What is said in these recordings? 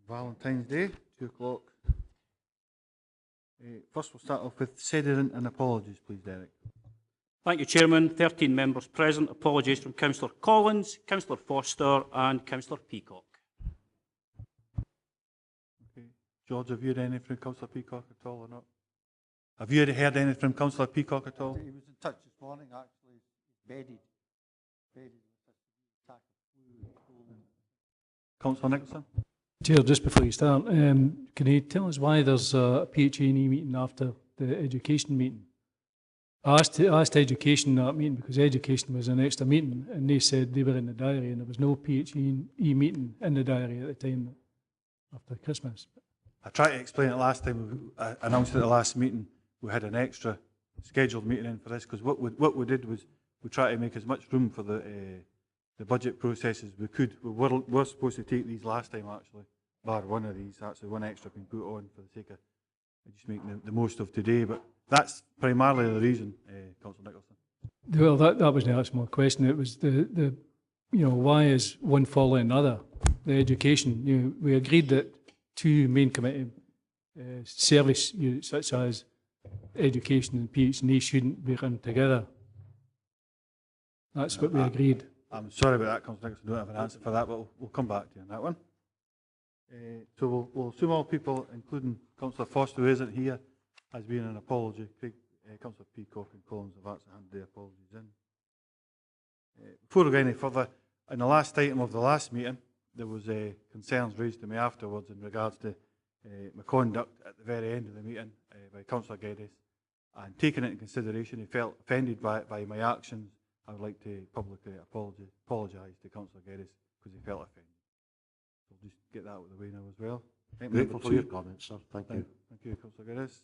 Valentine's Day, 2 o'clock. First we'll start off with Sederunt and Apologies, please, Derek. Thank you, Chairman. 13 members present. Apologies from Councillor Collins, Councillor Foster and Councillor Peacock. Okay. George, have you heard anything from Councillor Peacock at all or not? Have you heard anything from Councillor Peacock at all? He was in touch this morning, actually. He's bedded with this attack of flu. Councillor Nicholson? Chair, just before you start, can you tell us why there's a PHE&E meeting after the education meeting? I asked education that meeting because education was an extra meeting and they said they were in the diary and there was no PHE&E meeting in the diary at the time after Christmas. I tried to explain it last time. I announced at the last meeting we had an extra scheduled meeting in for this because what we did was we tried to make as much room for the budget process as we could. We were supposed to take these last time actually, bar one of these, actually one extra been put on for the sake of just making the most of today, but that's primarily the reason, Councillor Nicholson. Well, that was the actual question. It was the why is one following another? The education, we agreed that two main committee service units such as education and PHE shouldn't be run together. That's what we agreed. I'm sorry about that, Councillor Nicholson. I don't have an answer for that, but we'll come back to you on that one. So we'll assume all people, including Councillor Foster, who isn't here, has been an apology. Councillor Peacock and Collins have actually handed their apologies in. Before we go any further, in the last item of the last meeting, there was concerns raised to me afterwards in regards to my conduct at the very end of the meeting by Councillor Geddes. And taking it into consideration, he felt offended by my actions. I would like to publicly apologise to Councillor Geddes because he felt offended. So we'll just get that out of the way now as well. Grateful for your comments, sir. Thank you. Thank you, Councillor Geddes.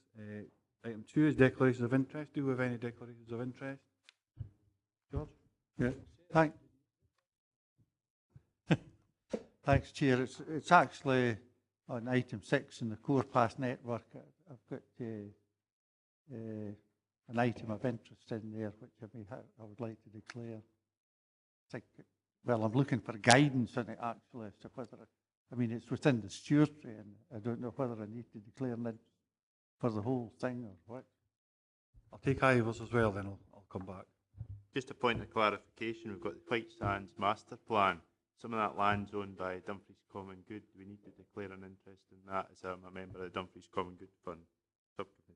Item 2 is declarations of interest. Do we have any declarations of interest? George? Yeah. Thanks, Chair. It's actually on item 6 in the Core Pass network. I've got an item of interest in there which I would like to declare. I'm looking for guidance on it actually as to whether it's within the stewardship and I don't know whether I need to declare an interest for the whole thing or what. I'll take Ivers as well, then I'll come back. Just a point of clarification, we've got the Whitesands Masterplan. Some of that land's owned by Dumfries Common Good. Do we need to declare an interest in that as I'm a member of the Dumfries Common Good Fund subcommittee?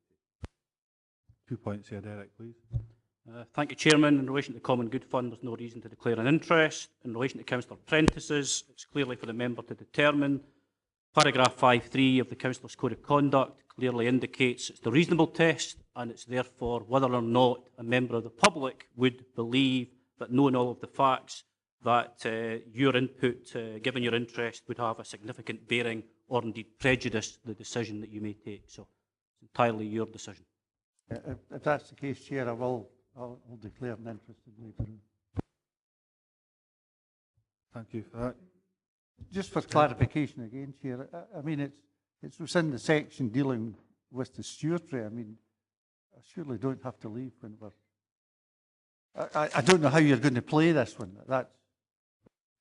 2 points here, Derek, please. Thank you, Chairman. In relation to the Common Good Fund, there's no reason to declare an interest. In relation to Councillor Prentice's, it's clearly for the member to determine. Paragraph 5.3 of the Councillor's Code of Conduct clearly indicates it's the reasonable test and it's therefore whether or not a member of the public would believe that knowing all of the facts that your input, given your interest, would have a significant bearing or indeed prejudice the decision that you may take. So it's entirely your decision. If that's the case, Chair, I'll declare an interest later on. Thank you for that. Just for clarification again, Chair, it's within the section dealing with the stewardship. I surely don't have to leave when we're... I don't know how you're going to play this one.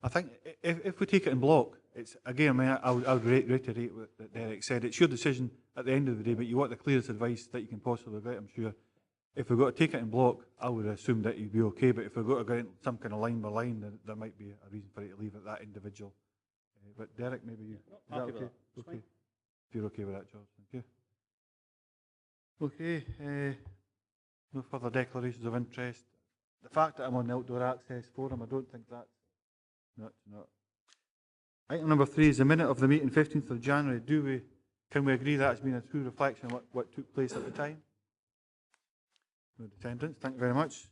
I think if we take it in block, it's again, I would reiterate what Derek said. It's your decision at the end of the day, but you want the clearest advice that you can possibly get, I'm sure. If we've got to take it in block, I would assume that you'd be okay, but if we've got to go in some kind of line by line, then there might be a reason for you to leave it that individual. But Derek, maybe you... Is that okay? Okay. If you're okay with that, George, thank you. Okay, no further declarations of interest. The fact that I'm on the Outdoor Access Forum, I don't think that's... No, it's not. Item number 3 is the minute of the meeting, 15th of January. Can we agree that has been a true reflection of what took place at the time? No attendance, thank you very much.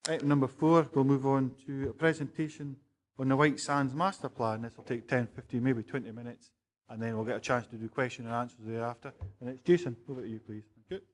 Item number 4, we'll move on to a presentation on the Whitesands Masterplan. This will take 10, 15, maybe 20 minutes, and then we'll get a chance to do question and answers thereafter. And it's Jason, over to you, please. Thank you.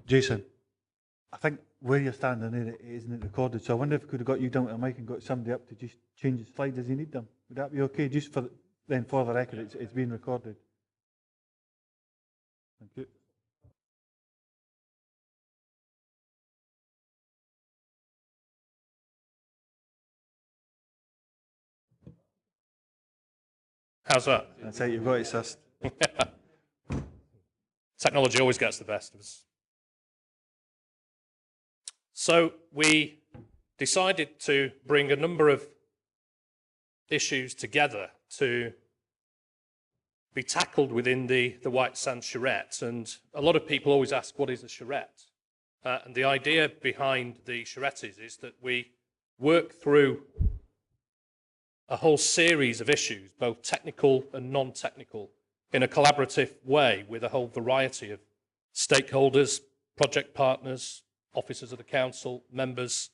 Jason, I think where you're standing there, it isn't recorded, so I wonder if we could have got you down to the mic and got somebody up to just change the slides as you need them. Would that be okay? Just for then for the record, it's being recorded. Thank you. How's that? That's it, you've got it, sis. Technology always gets the best of us. So we decided to bring a number of issues together to be tackled within the Whitesands charrette. And a lot of people always ask, what is a charrette? And the idea behind the charrette is that we work through a whole series of issues, both technical and non-technical, in a collaborative way with a whole variety of stakeholders, project partners, officers of the council, members,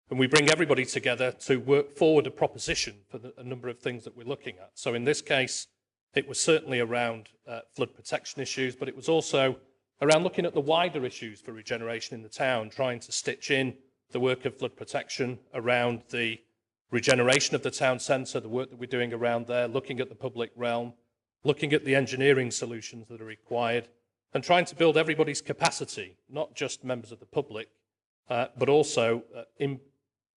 and we bring everybody together to work forward a proposition for a number of things that we're looking at. So in this case, it was certainly around flood protection issues, but it was also around looking at the wider issues for regeneration in the town, trying to stitch in the work of flood protection around the regeneration of the town centre, the work that we're doing around there, looking at the public realm, looking at the engineering solutions that are required, and trying to build everybody's capacity, not just members of the public, but also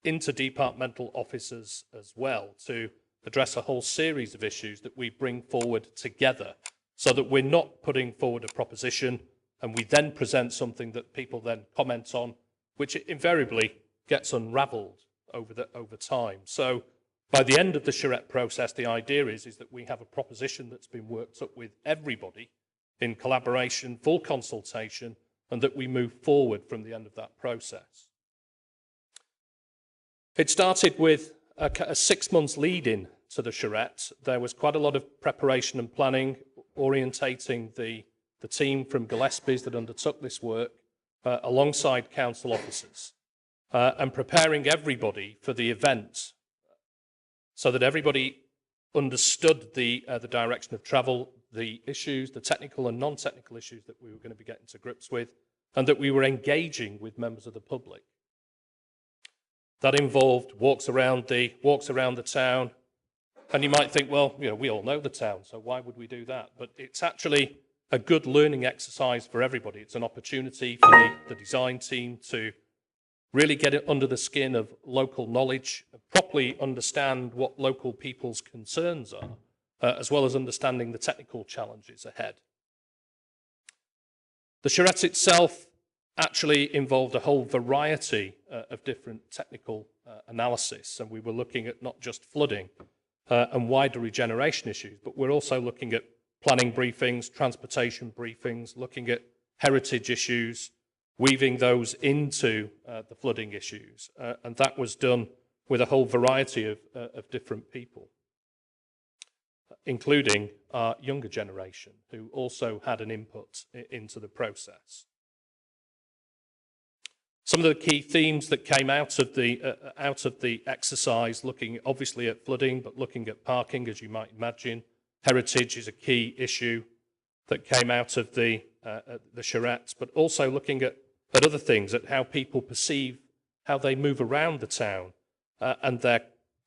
interdepartmental officers as well, to address a whole series of issues that we bring forward together, so that we're not putting forward a proposition and we then present something that people then comment on, which invariably gets unravelled over time. So by the end of the charrette process, the idea is that we have a proposition that's been worked up with everybody in collaboration, full consultation, and that we move forward from the end of that process. It started with a 6 months lead in to the charrette. There was quite a lot of preparation and planning, orientating the team from Gillespie's that undertook this work alongside council officers. And preparing everybody for the event so that everybody understood the direction of travel, the issues, the technical and non-technical issues that we were going to be getting to grips with, and that we were engaging with members of the public. That involved walks around the town, and you might think, well, you know, we all know the town, so why would we do that? But it's actually a good learning exercise for everybody. It's an opportunity for the design team to really get it under the skin of local knowledge, properly understand what local people's concerns are, as well as understanding the technical challenges ahead. The charrette itself actually involved a whole variety of different technical analysis, and we were looking at not just flooding and wider regeneration issues, but we're also looking at planning briefings, transportation briefings, looking at heritage issues, weaving those into the flooding issues. And that was done with a whole variety of different people, including our younger generation, who also had an input into the process. Some of the key themes that came out of the exercise, looking obviously at flooding, but looking at parking, as you might imagine. Heritage is a key issue that came out of the charrette, but also looking at other things, at how people perceive how they move around the town and their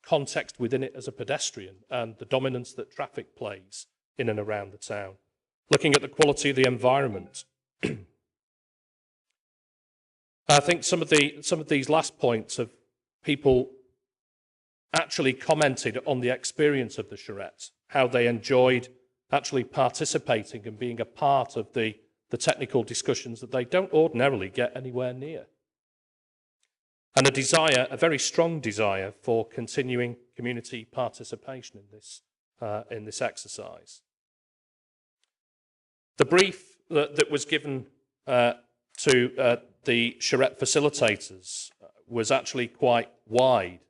context within it as a pedestrian and the dominance that traffic plays in and around the town. Looking at the quality of the environment. I think some of these last points of people actually commented on the experience of the charrette, how they enjoyed actually participating and being a part of the technical discussions that they don't ordinarily get anywhere near. And a desire, a very strong desire for continuing community participation in this exercise. The brief that was given to the charrette facilitators was actually quite wide,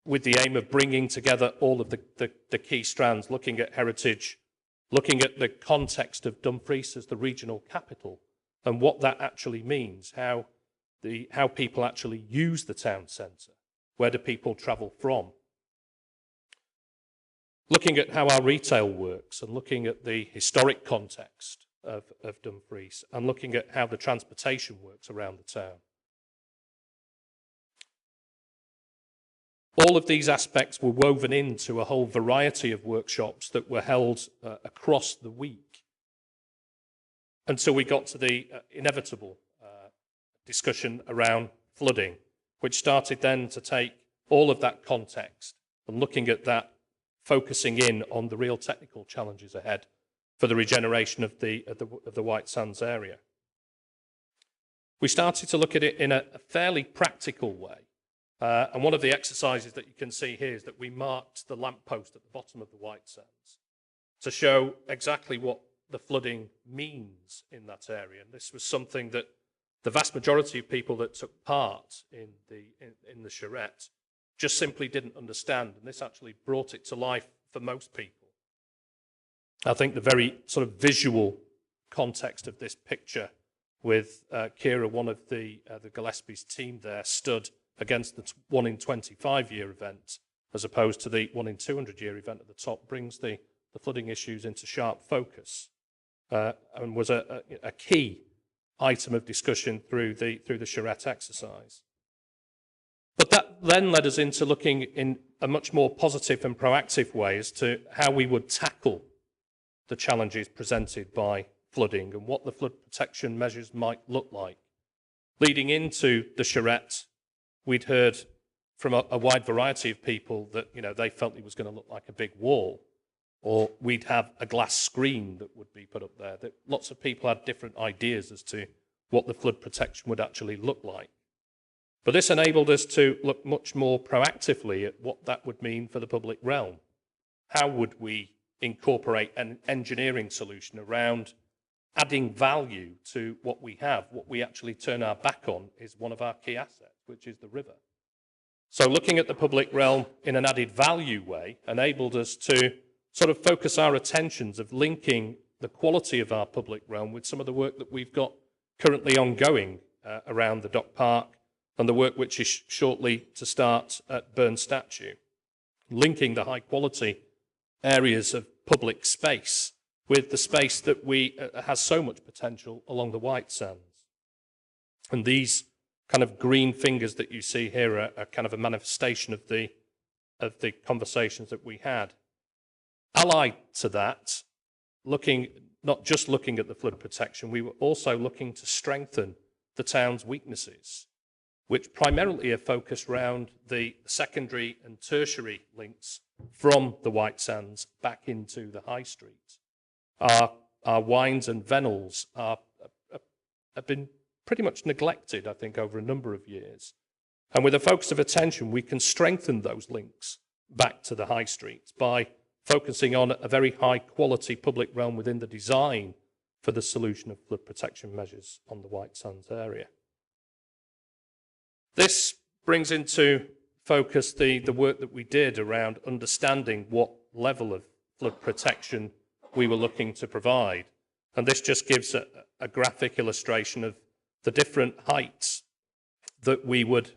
with the aim of bringing together all of the key strands, looking at heritage, looking at the context of Dumfries as the regional capital and what that actually means, how people actually use the town centre, where do people travel from. Looking at how our retail works and looking at the historic context of Dumfries and looking at how the transportation works around the town. All of these aspects were woven into a whole variety of workshops that were held across the week until we got to the inevitable discussion around flooding, which started then to take all of that context and looking at that, focusing in on the real technical challenges ahead for the regeneration of the Whitesands area. We started to look at it in a fairly practical way. And one of the exercises that you can see here is that we marked the lamppost at the bottom of the Whitesands to show exactly what the flooding means in that area. And this was something that the vast majority of people that took part in the charrette just simply didn't understand. And this actually brought it to life for most people. I think the very sort of visual context of this picture with Kira, one of the Gillespie's team there, stood against the 1 in 25-year event, as opposed to the 1 in 200-year event at the top, brings the flooding issues into sharp focus, and was a key item of discussion through the charrette exercise. But that then led us into looking in a much more positive and proactive way as to how we would tackle the challenges presented by flooding and what the flood protection measures might look like. Leading into the charrette, we'd heard from a wide variety of people that, you know, they felt it was going to look like a big wall, or we'd have a glass screen that would be put up there. That lots of people had different ideas as to what the flood protection would actually look like. But this enabled us to look much more proactively at what that would mean for the public realm. How would we incorporate an engineering solution around adding value to what we have? What we actually turn our back on is one of our key assets, which is the river. So looking at the public realm in an added value way enabled us to sort of focus our attentions of linking the quality of our public realm with some of the work that we've got currently ongoing around the Dock Park and the work which is shortly to start at Burn Statue, linking the high quality areas of public space with the space that has so much potential along the Whitesands. And these kind of green fingers that you see here are kind of a manifestation of the conversations that we had. Allied to that, not just looking at the flood protection, we were also looking to strengthen the town's weaknesses, which primarily are focused around the secondary and tertiary links from the Whitesands back into the high street. Our wines and vennels have been pretty much neglected, I think, over a number of years. And with a focus of attention, we can strengthen those links back to the high streets by focusing on a very high quality public realm within the design for the solution of flood protection measures on the Whitesands area. This brings into focus the work that we did around understanding what level of flood protection we were looking to provide. And this just gives a graphic illustration of the different heights that we would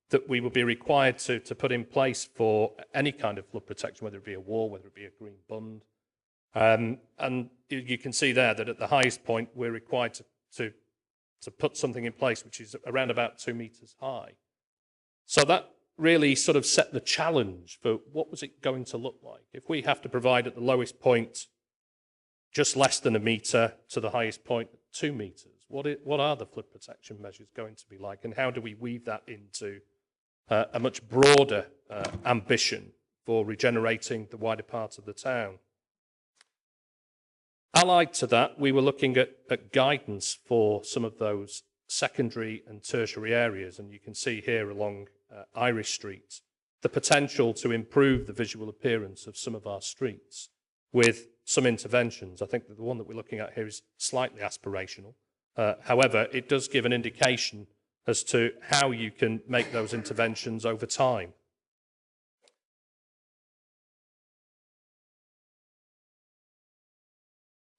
be required to put in place for any kind of flood protection, whether it be a wall, whether it be a green bund. And you can see there that at the highest point, we're required to put something in place which is around about 2 meters high. So that really sort of set the challenge for what was it going to look like. If we have to provide at the lowest point just less than a metre to the highest point 2 metres, what are the flood protection measures going to be like, and how do we weave that into a much broader ambition for regenerating the wider part of the town? Allied to that, we were looking at guidance for some of those secondary and tertiary areas, and you can see here along Irish Street the potential to improve the visual appearance of some of our streets with some interventions. I think that the one that we're looking at here is slightly aspirational. However, it does give an indication as to how you can make those interventions over time.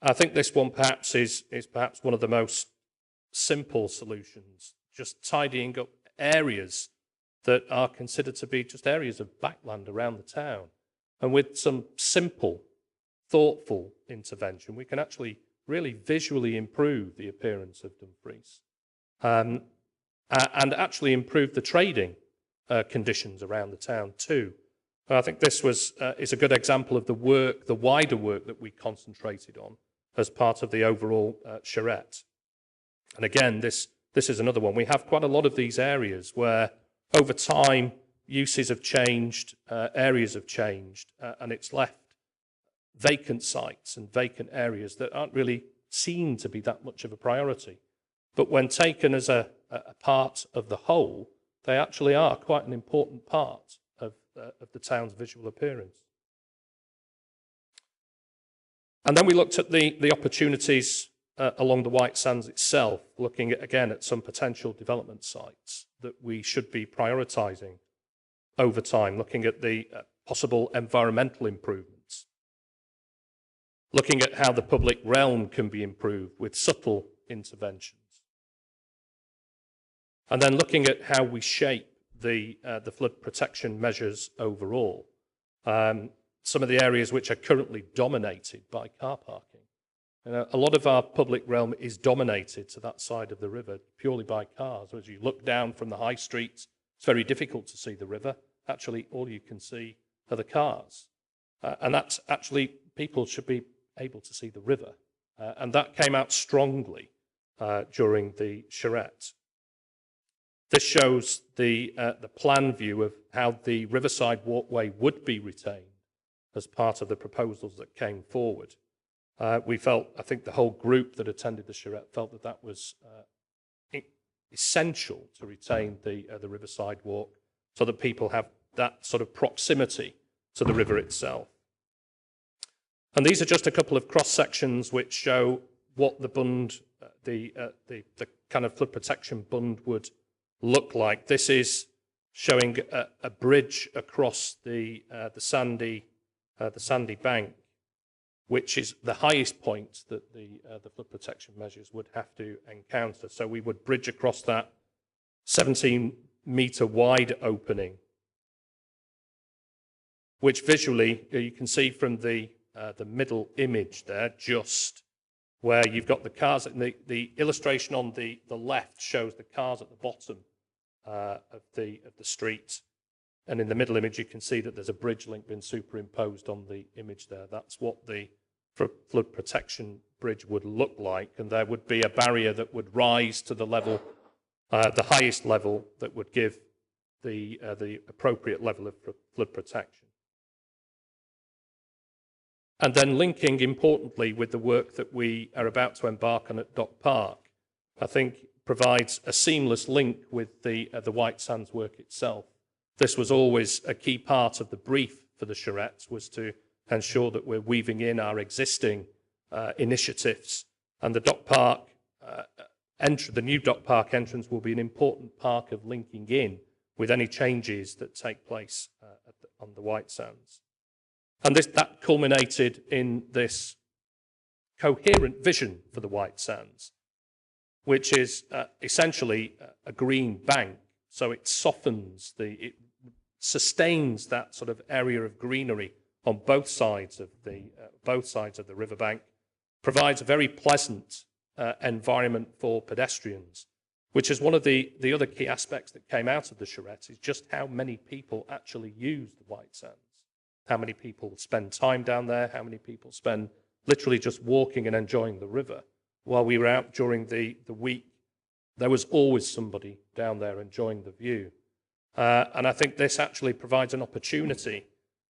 I think this one perhaps is perhaps one of the most simple solutions, just tidying up areas that are considered to be just areas of backland around the town. And with some simple, thoughtful intervention, we can actually really visually improve the appearance of Dumfries and actually improve the trading conditions around the town too. I think this is a good example of the wider work that we concentrated on as part of the overall charrette. And again, this is another one. We have quite a lot of these areas where over time uses have changed, areas have changed, and it's left vacant sites and vacant areas that aren't really seen to be that much of a priority. But when taken as a part of the whole, they actually are quite an important part of the town's visual appearance. And then we looked at the opportunities along the Whitesands itself, looking again at some potential development sites that we should be prioritising over time, looking at the possible environmental improvements, looking at how the public realm can be improved with subtle interventions, and then looking at how we shape the flood protection measures overall. Some of the areas which are currently dominated by car parking. A lot of our public realm is dominated to that side of the river purely by cars. As you look down from the high streets, it's very difficult to see the river. Actually, all you can see are the cars. And that's actually, people should be able to see the river. And that came out strongly during the charrette. This shows the plan view of how the riverside walkway would be retained as part of the proposals that came forward. We felt, I think the whole group that attended the charrette felt that that was essential to retain the riverside walk so that people have that sort of proximity to the river itself. And these are just a couple of cross sections which show what the bund, the kind of flood protection bund would look like. This is showing a bridge across the sandy bank, which is the highest point that the flood protection measures would have to encounter. So we would bridge across that 17-metre wide opening, which visually you can see from the middle image there, just where you've got the cars. The illustration on the left shows the cars at the bottom of the street. And in the middle image, you can see that there's a bridge link been superimposed on the image there. That's what the flood protection bridge would look like. And there would be a barrier that would rise to the level, the highest level that would give the appropriate level of flood protection. And then linking, importantly, with the work that we are about to embark on at Dock Park, I think provides a seamless link with the Whitesands work itself. This was always a key part of the brief for the charrette, was to ensure that we're weaving in our existing initiatives. And the Dock Park, the new Dock Park entrance will be an important part of linking in with any changes that take place on the Whitesands. And that culminated in this coherent vision for the Whitesands, which is essentially a green bank. So it softens, it sustains that sort of area of greenery on both sides of the riverbank, provides a very pleasant environment for pedestrians, which is one of the other key aspects that came out of the charrette, is just how many people actually use the Whitesands. How many people spend time down there, how many people spend literally just walking and enjoying the river. While we were out during the week, there was always somebody down there enjoying the view. And I think this actually provides an opportunity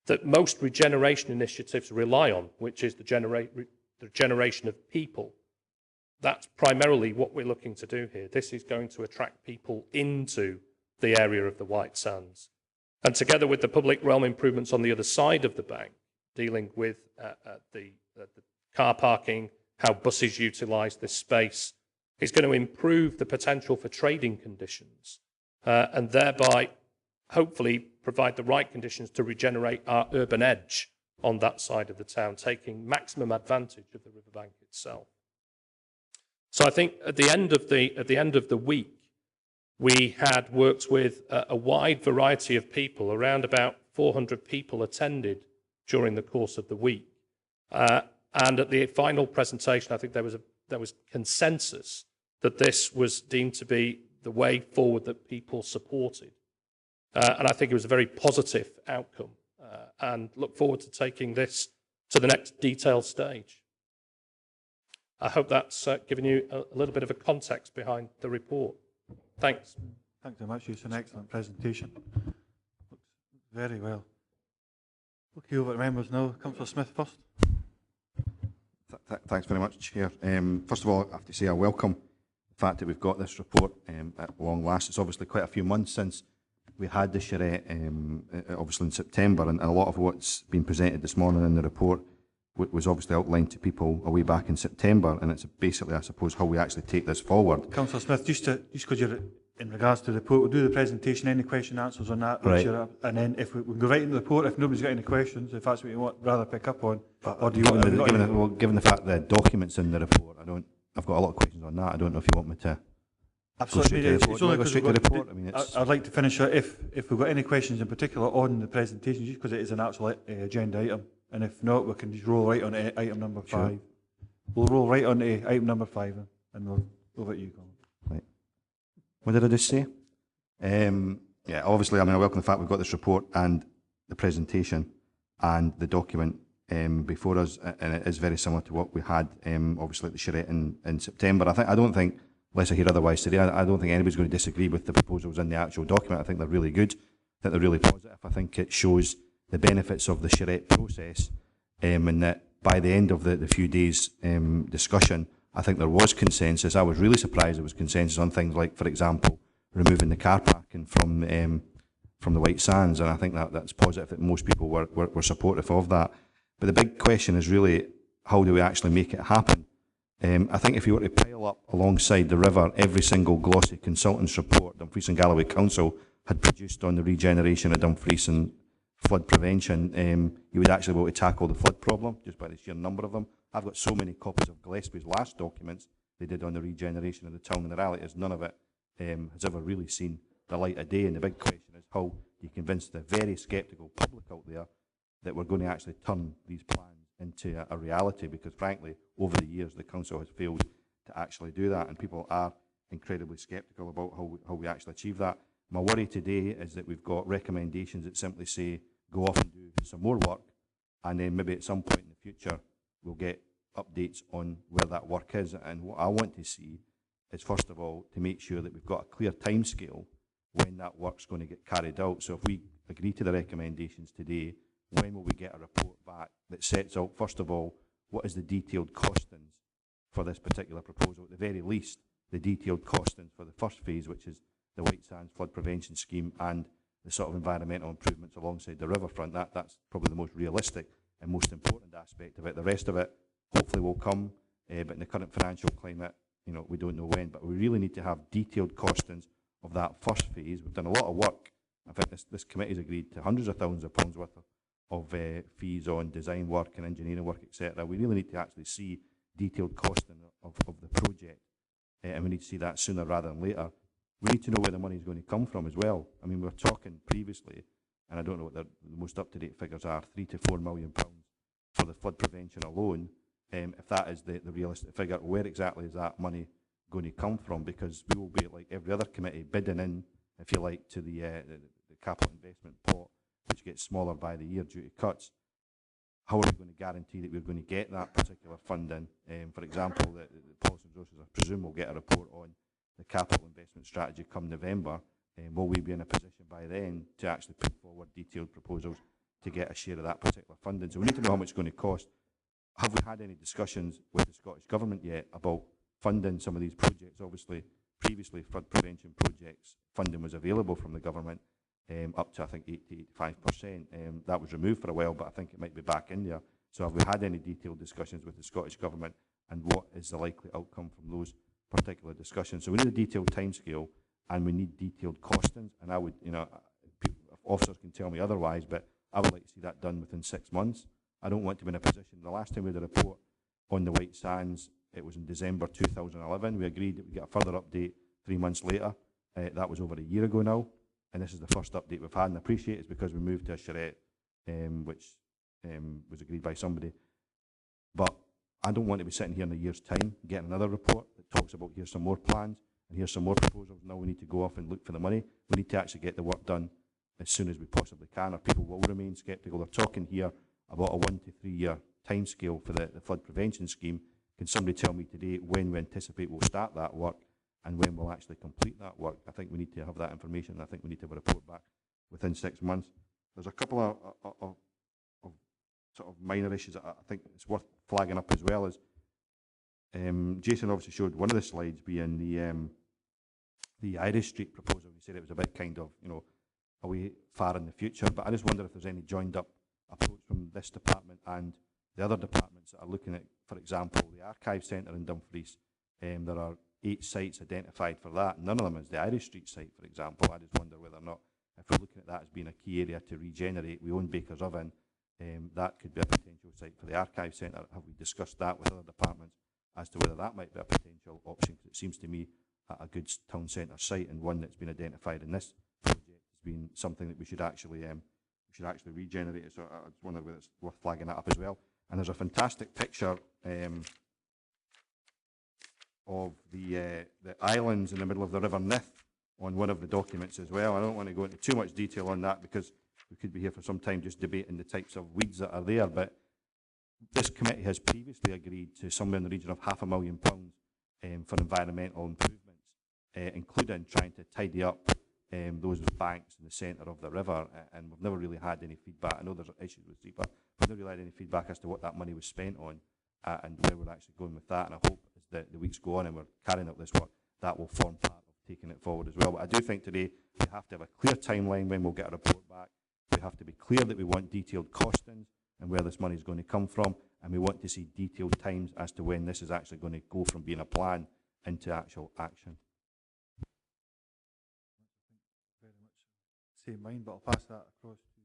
that most regeneration initiatives rely on, which is the generation of people. That's primarily what we're looking to do here. This is going to attract people into the area of the Whitesands. And together with the public realm improvements on the other side of the bank, dealing with the car parking, how buses utilise this space, is going to improve the potential for trading conditions and thereby hopefully provide the right conditions to regenerate our urban edge on that side of the town, taking maximum advantage of the riverbank itself. So I think at the end of the week, we had worked with a wide variety of people. Around about 400 people attended during the course of the week. And at the final presentation, I think there was consensus that this was deemed to be the way forward that people supported. And I think it was a very positive outcome, and look forward to taking this to the next detailed stage. I hope that's given you a little bit of a context behind the report. Thanks. Thanks very much. It's an excellent presentation. Looks very well. Okay, over to members now. Councillor Smith first. Thanks very much, Chair. First of all, I have to say I welcome the fact that we've got this report at long last. It's obviously quite a few months since we had the charrette, obviously in September, and a lot of what's been presented this morning in the report was obviously outlined to people a way back in September, and it's basically, I suppose, how we actually take this forward. Councillor Smith, just because you're in regards to the report, we'll do the presentation, any question and answers on that, right. And then if we can go right into the report, if nobody's got any questions, if that's what you want, rather pick up on, or do you want given the fact that the documents in the report, I've got a lot of questions on that. I don't know if you want me to Absolutely. It's only because I mean, I'd like to finish if we've got any questions in particular on the presentation, just because it is an actual agenda item, and if not, we can just roll right on to item number 5. Sure. We'll roll right on to item number 5, and we'll over to you, Colin. Right. What did I just say? Yeah, obviously, I mean, I welcome the fact we've got this report and the presentation and the document before us, and it is very similar to what we had, obviously, at the charrette in September. I don't think, unless I hear otherwise today, I don't think anybody's going to disagree with the proposals in the actual document. I think they're really good. I think they're really positive. I think it shows the benefits of the charrette process, and that by the end of the few days discussion, I think there was consensus. I was really surprised there was consensus on things like, for example, removing the car parking from the Whitesands, and I think that's positive that most people were supportive of that. But the big question is really, how do we actually make it happen? I think if you were to pile up alongside the river every single glossy consultant's report Dumfries and Galloway Council had produced on the regeneration of Dumfries and flood prevention, you would actually be able to tackle the flood problem just by the sheer number of them. I've got so many copies of Gillespie's last documents they did on the regeneration of the town, and the reality is none of it has ever really seen the light of day. And the big question is, how do you convince the very sceptical public out there that we're going to actually turn these plans into a reality? Because frankly, over the years, the council has failed to actually do that, and people are incredibly sceptical about how we actually achieve that. My worry today is that we've got recommendations that simply say, go off and do some more work, and then maybe at some point in the future, we'll get updates on where that work is. And what I want to see is, first of all, to make sure that we've got a clear timescale when that work's going to get carried out. So if we agree to the recommendations today, when will we get a report back that sets out, first of all, what is the detailed costings for this particular proposal? At the very least, the detailed costings for the first phase, which is the Whitesands flood prevention scheme and the sort of environmental improvements alongside the riverfront. That's probably the most realistic and most important aspect of it. The rest of it hopefully will come, but in the current financial climate, we don't know when. But we really need to have detailed costings of that first phase. We've done a lot of work. In fact, this committee's agreed to hundreds of thousands of pounds worth of fees on design work and engineering work, etc. We really need to actually see detailed costing of the project, and we need to see that sooner rather than later. We need to know where the money is going to come from as well. I mean, we were talking previously, and I don't know what the most up-to-date figures are, £3 to £4 million for the flood prevention alone. If that is the realistic figure, where exactly is that money going to come from? Because we will be, like every other committee, bidding in, if you like, to the capital investment pot, which gets smaller by the year due to cuts. How are we going to guarantee that we're going to get that particular funding? For example, the Policy and Resources, I presume, will get a report on the capital investment strategy come November. Will we be in a position by then to actually put forward detailed proposals to get a share of that particular funding? So we need to know how much it's going to cost. Have we had any discussions with the Scottish Government yet about funding some of these projects? Obviously, previously flood prevention projects, funding was available from the government, up to I think 80 to 85%. That was removed for a while, but I think it might be back in there. So have we had any detailed discussions with the Scottish Government, and what is the likely outcome from those particular discussions? So we need a detailed timescale, and we need detailed costings. And I would, officers can tell me otherwise, but I would like to see that done within 6 months. I don't want to be in a position. The last time we had a report on the Whitesands, it was in December 2011. We agreed that we'd get a further update 3 months later. That was over a year ago now, and this is the first update we've had. And I appreciate it's because we moved to a charrette, which was agreed by somebody. But I don't want to be sitting here in a year's time getting another report that talks about here's some more plans and here's some more proposals. Now we need to go off and look for the money. We need to actually get the work done as soon as we possibly can, or people will remain sceptical. They're talking here about a 1 to 3 year timescale for the flood prevention scheme. Can somebody tell me today when we anticipate we'll start that work and when we'll actually complete that work? I think we need to have that information, and I think we need to have a report back within 6 months. There's a couple of sort of minor issues that I think it's worth flagging up as well. As Jason obviously showed one of the slides being the Irish Street proposal. He said it was a bit kind of, you know, away far in the future, but I just wonder if there's any joined up approach from this department and the other departments that are looking at, for example, the Archive Centre in Dumfries. There are 8 sites identified for that. None of them is the Irish Street site, for example. I just wonder whether or not, if we're looking at that as being a key area to regenerate, we own Baker's Oven, that could be a potential site for the Archive Centre. Have we discussed that with other departments as to whether that might be a potential option? Because it seems to me a good town centre site, and one that's been identified in this project has been something that we should actually regenerate it. So I just wonder whether it's worth flagging that up as well. And there's a fantastic picture of the islands in the middle of the River Nith on one of the documents as well. I don't want to go into too much detail on that because we could be here for some time just debating the types of weeds that are there, but this committee has previously agreed to somewhere in the region of £500,000 for environmental improvements, including trying to tidy up those banks in the centre of the river, and we've never really had any feedback. I know there's issues with SEPA, we've never really had any feedback as to what that money was spent on and where we're actually going with that, and I hope as the weeks go on and we're carrying out this work, that will form part of taking it forward as well. But I do think today we have to have a clear timeline when we'll get a report back. We have to be clear that we want detailed costings and where this money is going to come from, and we want to see detailed times as to when this is actually going to go from being a plan into actual action. Very much same mind, but I'll pass that across to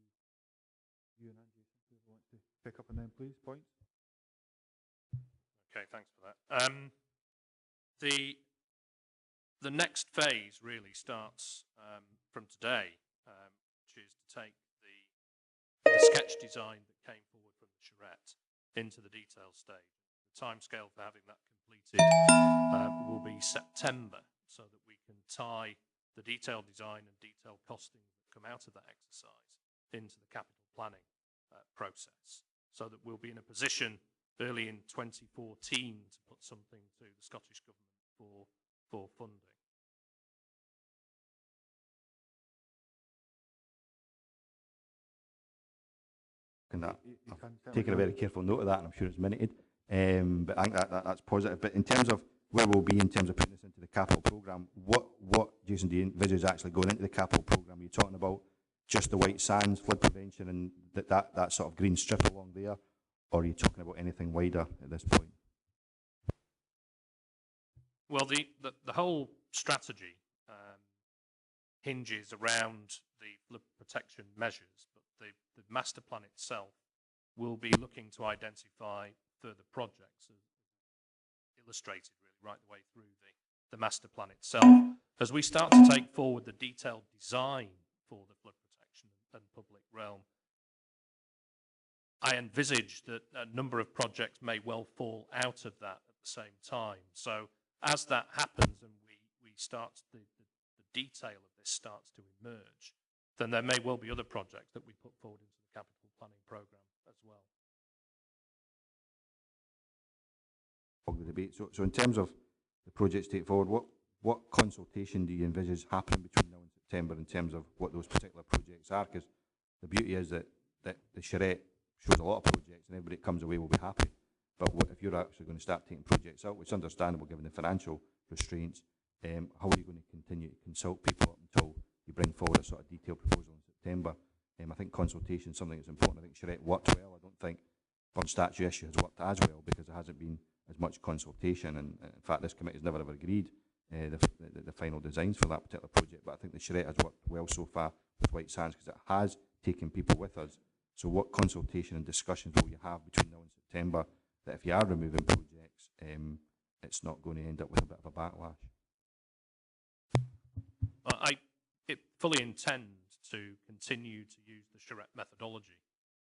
you and Angie. If you want to pick up on them, please, points. Okay, thanks for that. The next phase really starts from today, which is to take the sketch design that came forward from the charrette into the detail stage. The timescale for having that completed will be September, so that we can tie the detailed design and detailed costing that come out of that exercise into the capital planning process, so that we'll be in a position early in 2014 to put something to the Scottish Government for funding. I've taken a very careful note of that, and I'm sure it's minuted. But I think that's positive. But in terms of where we'll be in terms of putting this into the capital programme, what Jason, do you envisage actually going into the capital programme? Are you talking about just the Whitesands flood prevention and that sort of green strip along there, or are you talking about anything wider at this point? Well, the whole strategy hinges around the flood protection measures, but the master plan itself will be looking to identify further projects, as illustrated really right the way through the master plan itself. As we start to take forward the detailed design for the flood protection and public realm, I envisage that a number of projects may well fall out of that at the same time. So as that happens and we start, the detail of this starts to emerge, then there may well be other projects that we put forward into the capital planning programme as well. The debate. So in terms of the projects take forward, what consultation do you envisage happening between now and September in terms of what those particular projects are? Because the beauty is that the charrette shows a lot of projects and everybody that comes away will be happy. But if you're actually going to start taking projects out, which is understandable given the financial restraints, how are you going to continue to consult people up until you bring forward a sort of detailed proposal in September? I think consultation is something that's important. I think charrette worked well. I don't think Burn Statue issue has worked as well because there hasn't been as much consultation, and in fact this committee has never ever agreed the final designs for that particular project. But I think the charrette has worked well so far with Whitesands because it has taken people with us. So what consultation and discussions will you have between now and September that if you are removing projects, it's not going to end up with a bit of a backlash? I fully intend to continue to use the charrette methodology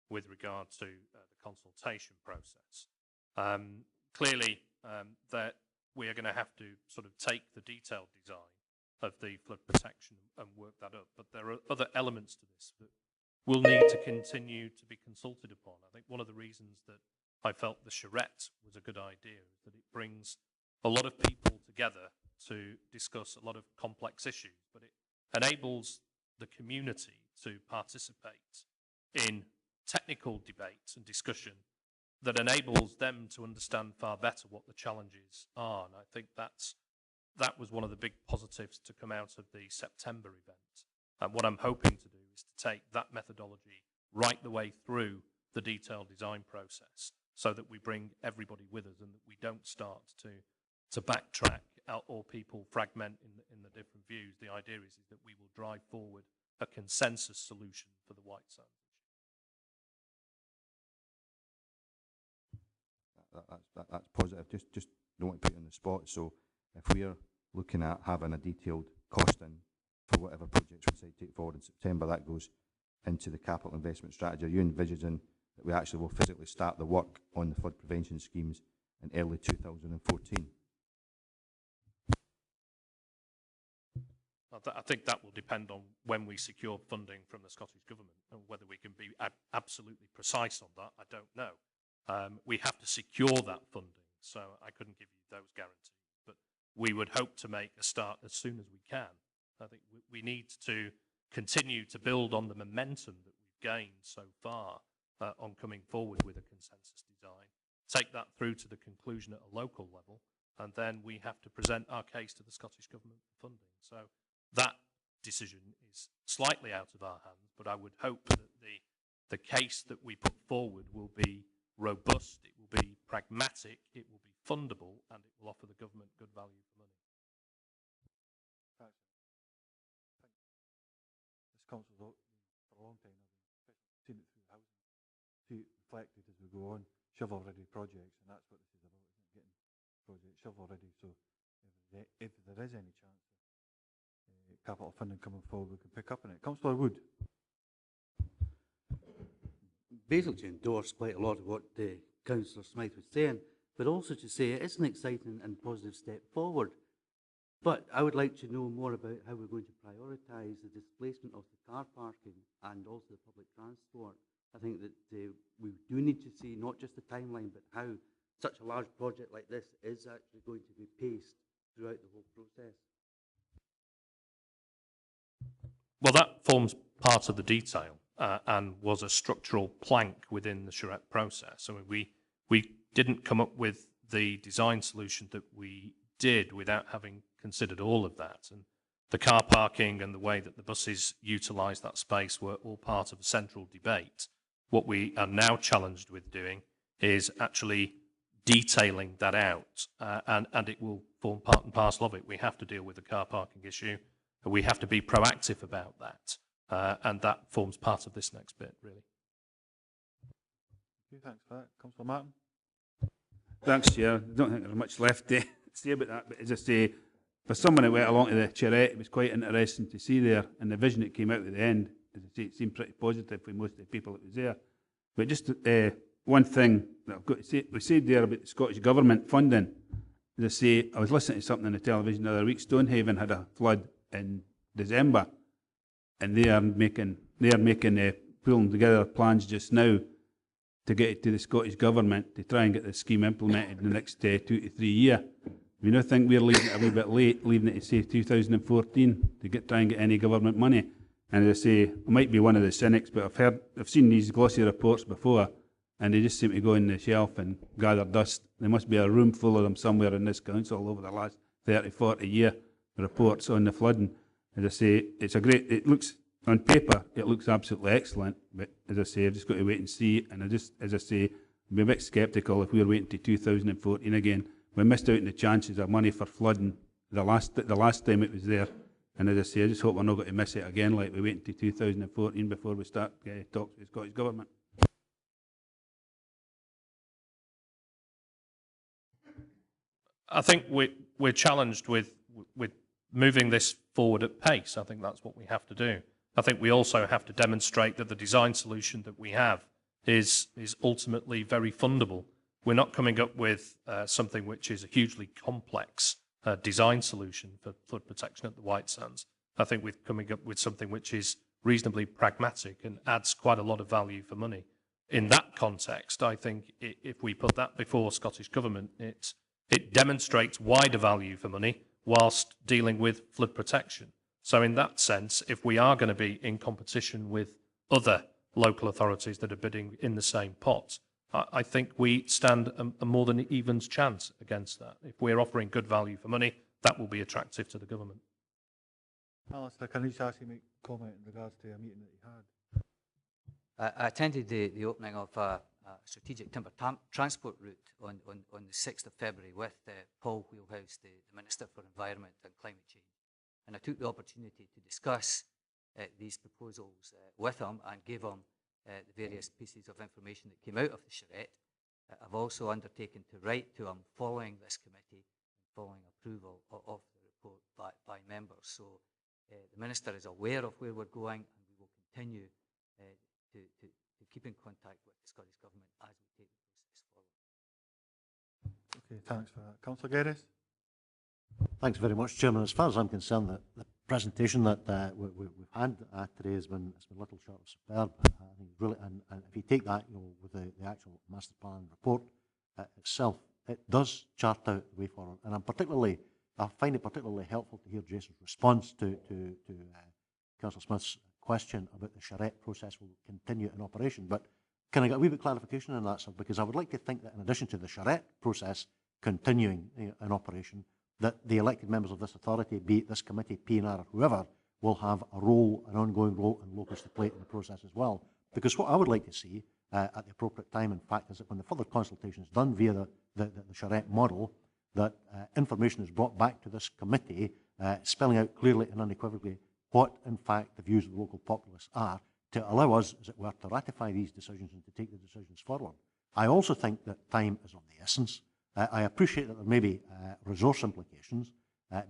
with regard to the consultation process. Clearly, that we are going to have to sort of take the detailed design of the flood protection and work that up. But there are other elements to this that will need to continue to be consulted upon. I think one of the reasons that I felt the charrette was a good idea is that it brings a lot of people together to discuss a lot of complex issues, but it enables the community to participate in technical debate and discussion that enables them to understand far better what the challenges are. And I think that was one of the big positives to come out of the September event. And what I'm hoping to do is to take that methodology right the way through the detailed design process so that we bring everybody with us and that we don't start to backtrack or people fragment in the different views. The idea is that we will drive forward a consensus solution for the Whitesands. That's positive. Just don't want to put you on the spot. So if we're looking at having a detailed costing for whatever projects we decide to take forward in September, that goes into the capital investment strategy. Are you envisaging that we actually will physically start the work on the flood prevention schemes in early 2014? I think that will depend on when we secure funding from the Scottish Government, and whether we can be absolutely precise on that, I don't know. We have to secure that funding, so I couldn't give you those guarantees. But we would hope to make a start as soon as we can. I think we need to continue to build on the momentum that we've gained so far on coming forward with a consensus design, take that through to the conclusion at a local level, and then we have to present our case to the Scottish Government for funding. So that decision is slightly out of our hands, but I would hope that the case that we put forward will be robust, it will be pragmatic, it will be fundable, and it will offer the government good value for money. This council's for a long time, I've seen it through the housing, see it reflected as we go on, shovel-ready projects, and that's what this is about, isn't it? Getting projects shovel-ready, so if there is any chance of capital funding coming forward, we can pick up on it. Councillor Wood. Basically to endorse quite a lot of what Councillor Smythe was saying, but also to say it is an exciting and positive step forward. But I would like to know more about how we're going to prioritise the displacement of the car parking and also the public transport. I think that we do need to see not just the timeline, but how such a large project like this is actually going to be paced throughout the whole process. Well, that forms part of the detail and was a structural plank within the charrette process. I mean, we didn't come up with the design solution that we did without having considered all of that. And the car parking and the way that the buses utilise that space were all part of a central debate. What we are now challenged with doing is actually detailing that out, and it will form part and parcel of it. We have to deal with the car parking issue. We have to be proactive about that, and that forms part of this next bit, really. Okay, thanks for that. Councillor Martin. Thanks, Chair. I don't think there's much left to say about that, but as I say, for someone that went along to the charrette, it was quite interesting to see there, and the vision that came out at the end, as I say, it seemed pretty positive for most of the people that was there. But just one thing that I've got to say, we said there about the Scottish Government funding. As I say, I was listening to something on the television the other week. Stonehaven had a flood in December, and they are making pulling together plans just now to get it to the Scottish Government to try and get the scheme implemented in the next 2 to 3 years. We now think we're leaving it a wee bit late, leaving it to say 2014 to try and get any government money. And as I say, I might be one of the cynics, but I've seen these glossy reports before, and they just seem to go on the shelf and gather dust. There must be a room full of them somewhere in this council over the last 30, 40 years, reports on the flooding. As I say, it looks, on paper, it looks absolutely excellent, but as I say, I've just got to wait and see, and as I say, I'd be a bit sceptical if we were waiting to 2014 again. We missed out on the chances of money for flooding the last time it was there. And as I say, I just hope we're not going to miss it again, like we wait until 2014 before we start talks with the Scottish Government. I think we're challenged with moving this forward at pace. I think that's what we have to do. I think we also have to demonstrate that the design solution that we have is ultimately very fundable. We're not coming up with something which is a hugely complex design solution for flood protection at the Whitesands. I think we're coming up with something which is reasonably pragmatic and adds quite a lot of value for money. In that context, I think if we put that before Scottish Government, it demonstrates wider value for money whilst dealing with flood protection. So in that sense, if we are going to be in competition with other local authorities that are bidding in the same pot, I think we stand a more than evens chance against that. If we're offering good value for money, that will be attractive to the government. Alistair, can I just ask you to make a comment in regards to a meeting that you had? I attended the opening of a strategic timber transport route on the 6th of February with Paul Wheelhouse, the Minister for Environment and Climate Change. And I took the opportunity to discuss these proposals with him and gave him the various pieces of information that came out of the charrette. I've also undertaken to write to him following this committee, following approval of the report by members. So the Minister is aware of where we're going, and we will continue to keep in contact with the Scottish Government as we take the process forward. Okay, thanks for that. Councillor Geddes? Thanks very much, Chairman. As far as I'm concerned, the presentation that we've had today has been little short of superb. I think really, and if you take that, with the actual master plan report itself, it does chart out the way forward. And I find it particularly helpful to hear Jason's response to Councillor Smith's question about the charrette process will continue in operation. But can I get a wee bit of clarification on that, sir? Because I would like to think that in addition to the charrette process continuing in operation, that the elected members of this authority, be it this committee, PNR, or whoever, will have a role, an ongoing role and locus to play in the process as well. Because what I would like to see at the appropriate time, in fact, is that when the further consultation is done via the charrette model, that information is brought back to this committee, spelling out clearly and unequivocally what, in fact, the views of the local populace are, to allow us, as it were, to ratify these decisions and to take the decisions forward. I also think that time is of the essence. I appreciate that there may be resource implications,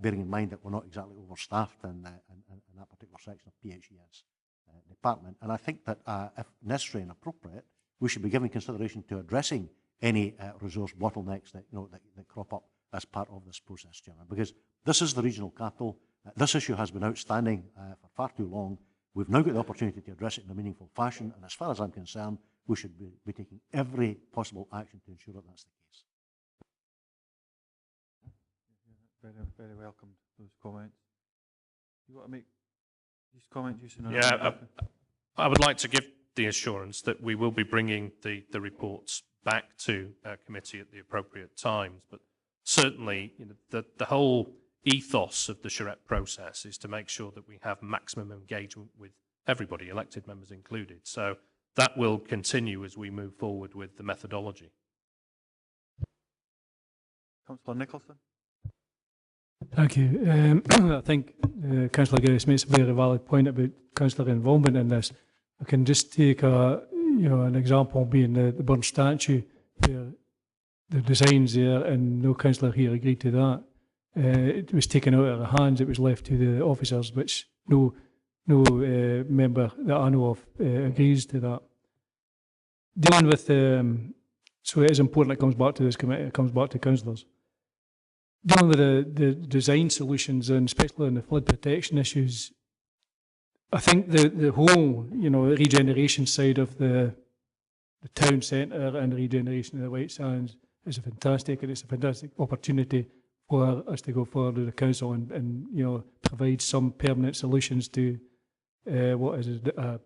bearing in mind that we're not exactly overstaffed in that particular section of PHES department. And I think that if necessary and appropriate, we should be giving consideration to addressing any resource bottlenecks that crop up as part of this process, Chairman. Because this is the regional capital. This issue has been outstanding for far too long. We've now got the opportunity to address it in a meaningful fashion. And as far as I'm concerned, we should be taking every possible action to ensure that that's the case. Very welcome, those comments. You want to make these comments, Jason? Yeah, I would like to give the assurance that we will be bringing the reports back to committee at the appropriate times. But certainly, the whole ethos of the charrette process is to make sure that we have maximum engagement with everybody, elected members included. So that will continue as we move forward with the methodology. Councillor Nicholson? Thank you. I think Councillor Geddes makes a very valid point about councillor involvement in this. I can just take an example being the Burn statue, where the designs there and no councillor here agreed to that. It was taken out of their hands. It was left to the officers, which no member that I know of agrees to that. Dealing with so it is important it comes back to this committee. It comes back to councillors. Dealing with the design solutions, and especially on the flood protection issues, I think the whole regeneration side of the town centre and the regeneration of the Whitesands is fantastic, and it's a fantastic opportunity for us to go forward with the council and provide some permanent solutions to what is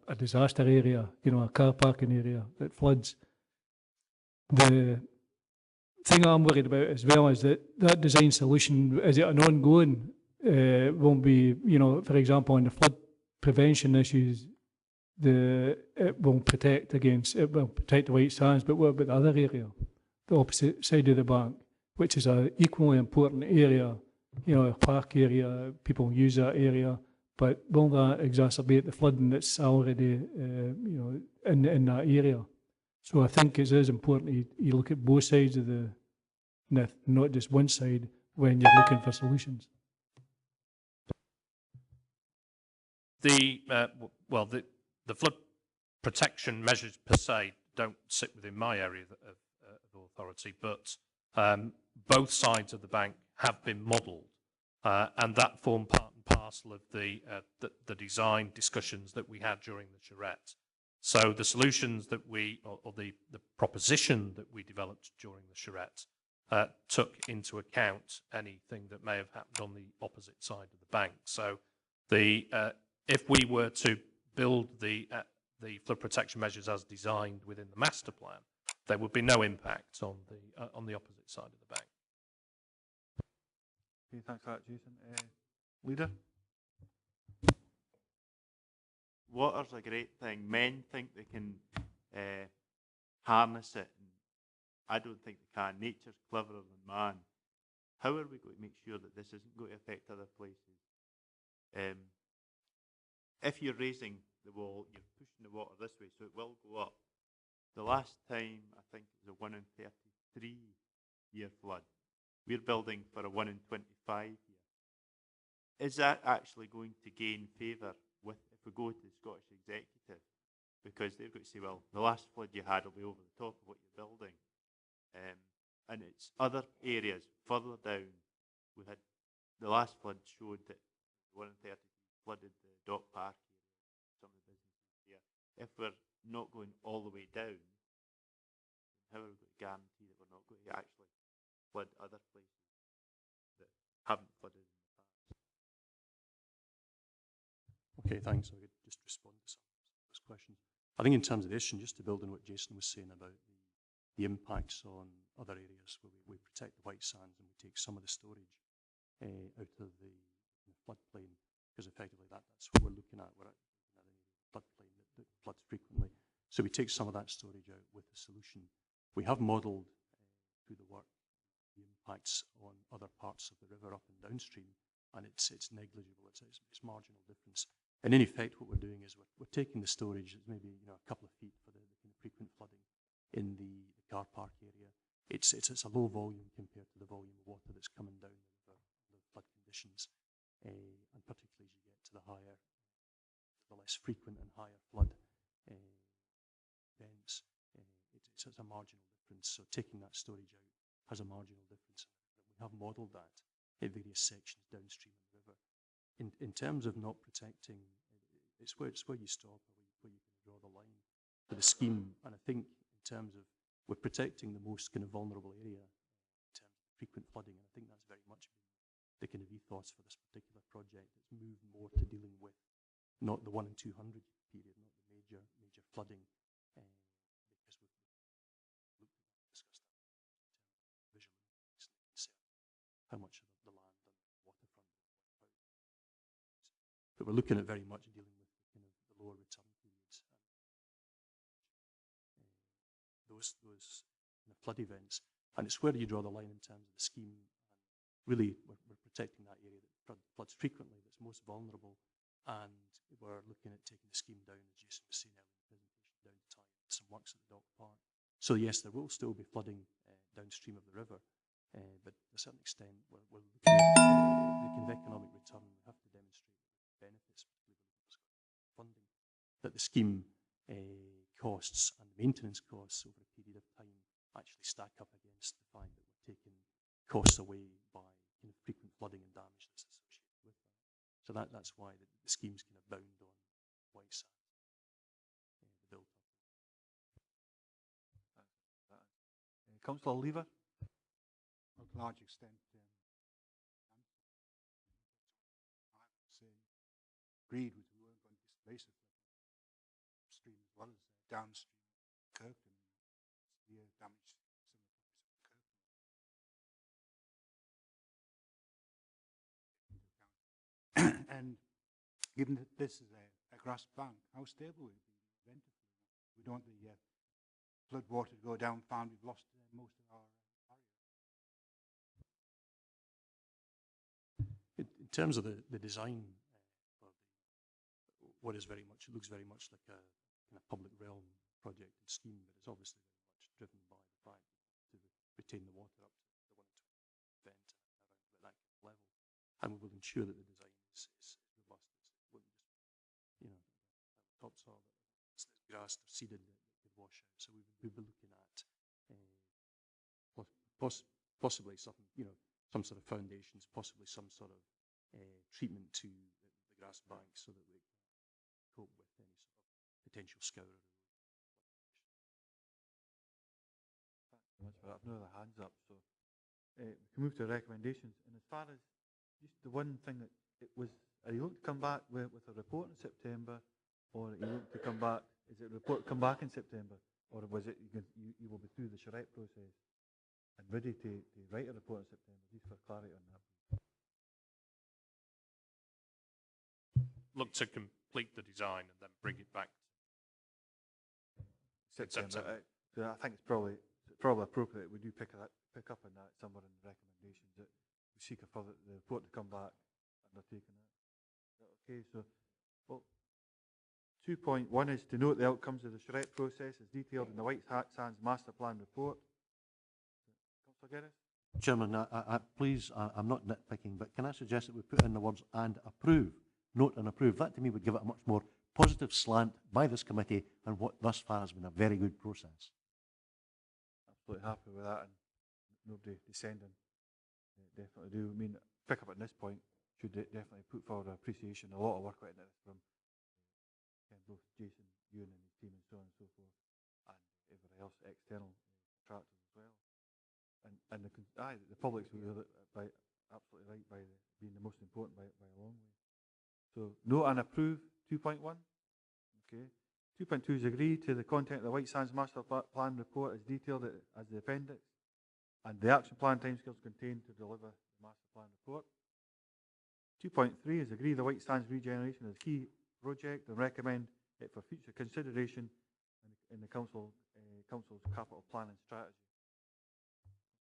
a disaster area, a car parking area that floods. The thing I'm worried about as well is that design solution, is it an ongoing, won't be, for example, in the flood prevention issues, it will protect the Whitesands, but what about the other area, the opposite side of the bank, which is an equally important area, a park area, people use that area, but will that exacerbate the flooding that's already, in that area? So I think it is important you look at both sides of the myth, not just one side, when you're looking for solutions. The flood protection measures per se don't sit within my area of of authority, but both sides of the bank have been modelled, and that formed part and parcel of the design discussions that we had during the charrette. So the solutions that or the proposition that we developed during the charrette took into account anything that may have happened on the opposite side of the bank. So if we were to build the flood protection measures as designed within the master plan, there would be no impact on the opposite side of the bank. Okay, thanks for that, Jason. Leader? Water's a great thing. Men think they can harness it, and I don't think they can. Nature's cleverer than man. How are we going to make sure that this isn't going to affect other places? If you're raising the wall, you're pushing the water this way, so it will go up. The last time, I think it was a 1 in 33 year flood. We're building for a 1 in 25 year. Is that actually going to gain favour with, if we go to the Scottish Executive? Because they've got to say, well, the last flood you had will be over the top of what you're building. And it's other areas further down. We had the last flood showed that 1 in 30 flooded the Dock Park area, some of the businesses here. If we're not going all the way down, how are we going to guarantee that we're not going to actually flood other places that haven't flooded in the past? Okay, thanks. I could just respond to some of those questions. I think in terms of the issue, just to build on what Jason was saying about the impacts on other areas where we protect the Whitesands and we take some of the storage out of the floodplain, because effectively that's what we're looking at. We're looking at an area of floodplain that floods frequently. So we take some of that storage out with the solution. We have modelled through the work the impacts on other parts of the river up and downstream, and it's negligible. It's marginal difference. And in effect, what we're doing is we're taking the storage, it's maybe a couple of feet for the kind of frequent flooding in the car park area. It's a low volume compared to the volume of water that's coming down the river under flood conditions, and particularly as you get to the less frequent and higher flood events, it's a marginal difference. So taking that storage out has a marginal difference. We have modelled that at various sections downstream of the river. In terms of not protecting, it's where you stop, or where you can draw the line for the scheme. And I think in terms of we're protecting the most kind of vulnerable area in terms of frequent flooding, and I think that's very much been the kind of ethos for this particular project. It's moved more to dealing with not the 1 in 200 period, not the major flooding, because we've looked at that, discussed that visually, how much of the land and the waterfront will wipe out. But we're looking at very much dealing with the kind of the lower return periods and those kind of flood events. And it's where you draw the line in terms of the scheme. And really, we're protecting that area that floods frequently, that's most vulnerable. And we're looking at taking the scheme down, as Jason was saying earlier in the presentation, down to tie in some works at the Dock Park. So yes, there will still be flooding downstream of the river, but to a certain extent, we're looking at the kind of economic return. We have to demonstrate the benefits, particularly with funding, that the scheme costs and the maintenance costs over a period of time actually stack up against the fact that we're taking costs away by kind of frequent flooding and damage that's associated with that. So that's why the scheme's kind of bound on Whitesands, the build up. Councillor Lever? To a large extent, I would say agreed with we weren't going to displace it upstream as well as downstream Kirkton. Severe damage to some of the properties of Kirkton. And given that this is a grass bank, how stable will it be in the event of flood? We don't want the flood water to go down, found we've lost most of our In terms of the design for what is very much, it looks very much like a kind of public realm project and scheme, but it's obviously very much driven by the fact to retain the water up to the 1 in 20 event around that kind of level. And we will ensure that the design is robust. It wouldn't just, the topsoil, it's grass or seeded that could wash out. So we will be looking at possibly something, some sort of foundations, possibly some sort of treatment to the grass bank so that we cope with any sort of potential scour. Thanks very much for that. I've no other hands up, so we can move to recommendations. And as far as just the one thing that it was, are you looking to come back with a report in September, or are you looking to come back? Is it a report come back in September, or was it you will be through the charrette process and ready to write a report in September? Just for clarity on that. Look to complete the design and then bring it back. September. So I think it's probably appropriate that we do pick up on that somewhere in the recommendations, that we seek the report to come back undertaking that. Okay, so well, 2.1 is to note the outcomes of the charrette process as detailed in the Whitesands Masterplan report. Councillor Geddes? Chairman, please, I'm not nitpicking, but can I suggest that we put in the words "and approve"? Note and approve. That to me would give it a much more positive slant by this committee and what thus far has been a very good process. Absolutely happy with that, and nobody descending. Definitely do. I mean, pick up at this point, should definitely put forward our appreciation. A lot of work went into this from both Jason, you and his team and so on and so forth, and everybody else, external contractors as well. And the public's absolutely right by being the most important by a long way. So, note and approve 2.1. Okay. 2.2 is agree to the content of the Whitesands Masterplan report as detailed as the appendix, and the action plan timescales contained to deliver the Masterplan report. 2.3 is agree the Whitesands regeneration as key project and recommend it for future consideration in the council's capital planning strategy.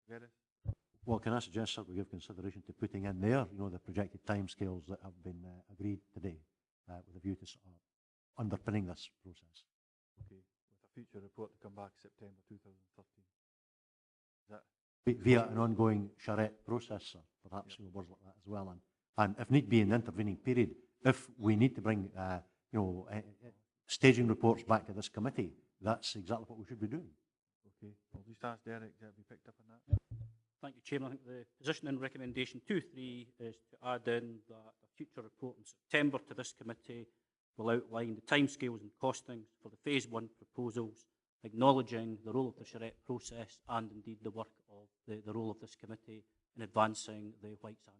Get it? Well, can I suggest that we give consideration to putting in there, the projected timescales that have been agreed today, with a view to sort of underpinning this process. Okay, with a future report to come back September 2013. Is that via an ongoing charrette process, sir, perhaps, yep. Words like that as well, and if need be in the intervening period, if we need to bring staging reports back to this committee, that's exactly what we should be doing. Okay, I'll just ask Derek to be picked up on that. Yep. Thank you, Chairman. I think the position in recommendation 2.3 is to add in that a future report in September to this committee will outline the timescales and costings for the phase 1 proposals, acknowledging the role of the charrette process and indeed the work of the role of this committee in advancing the Whitesands.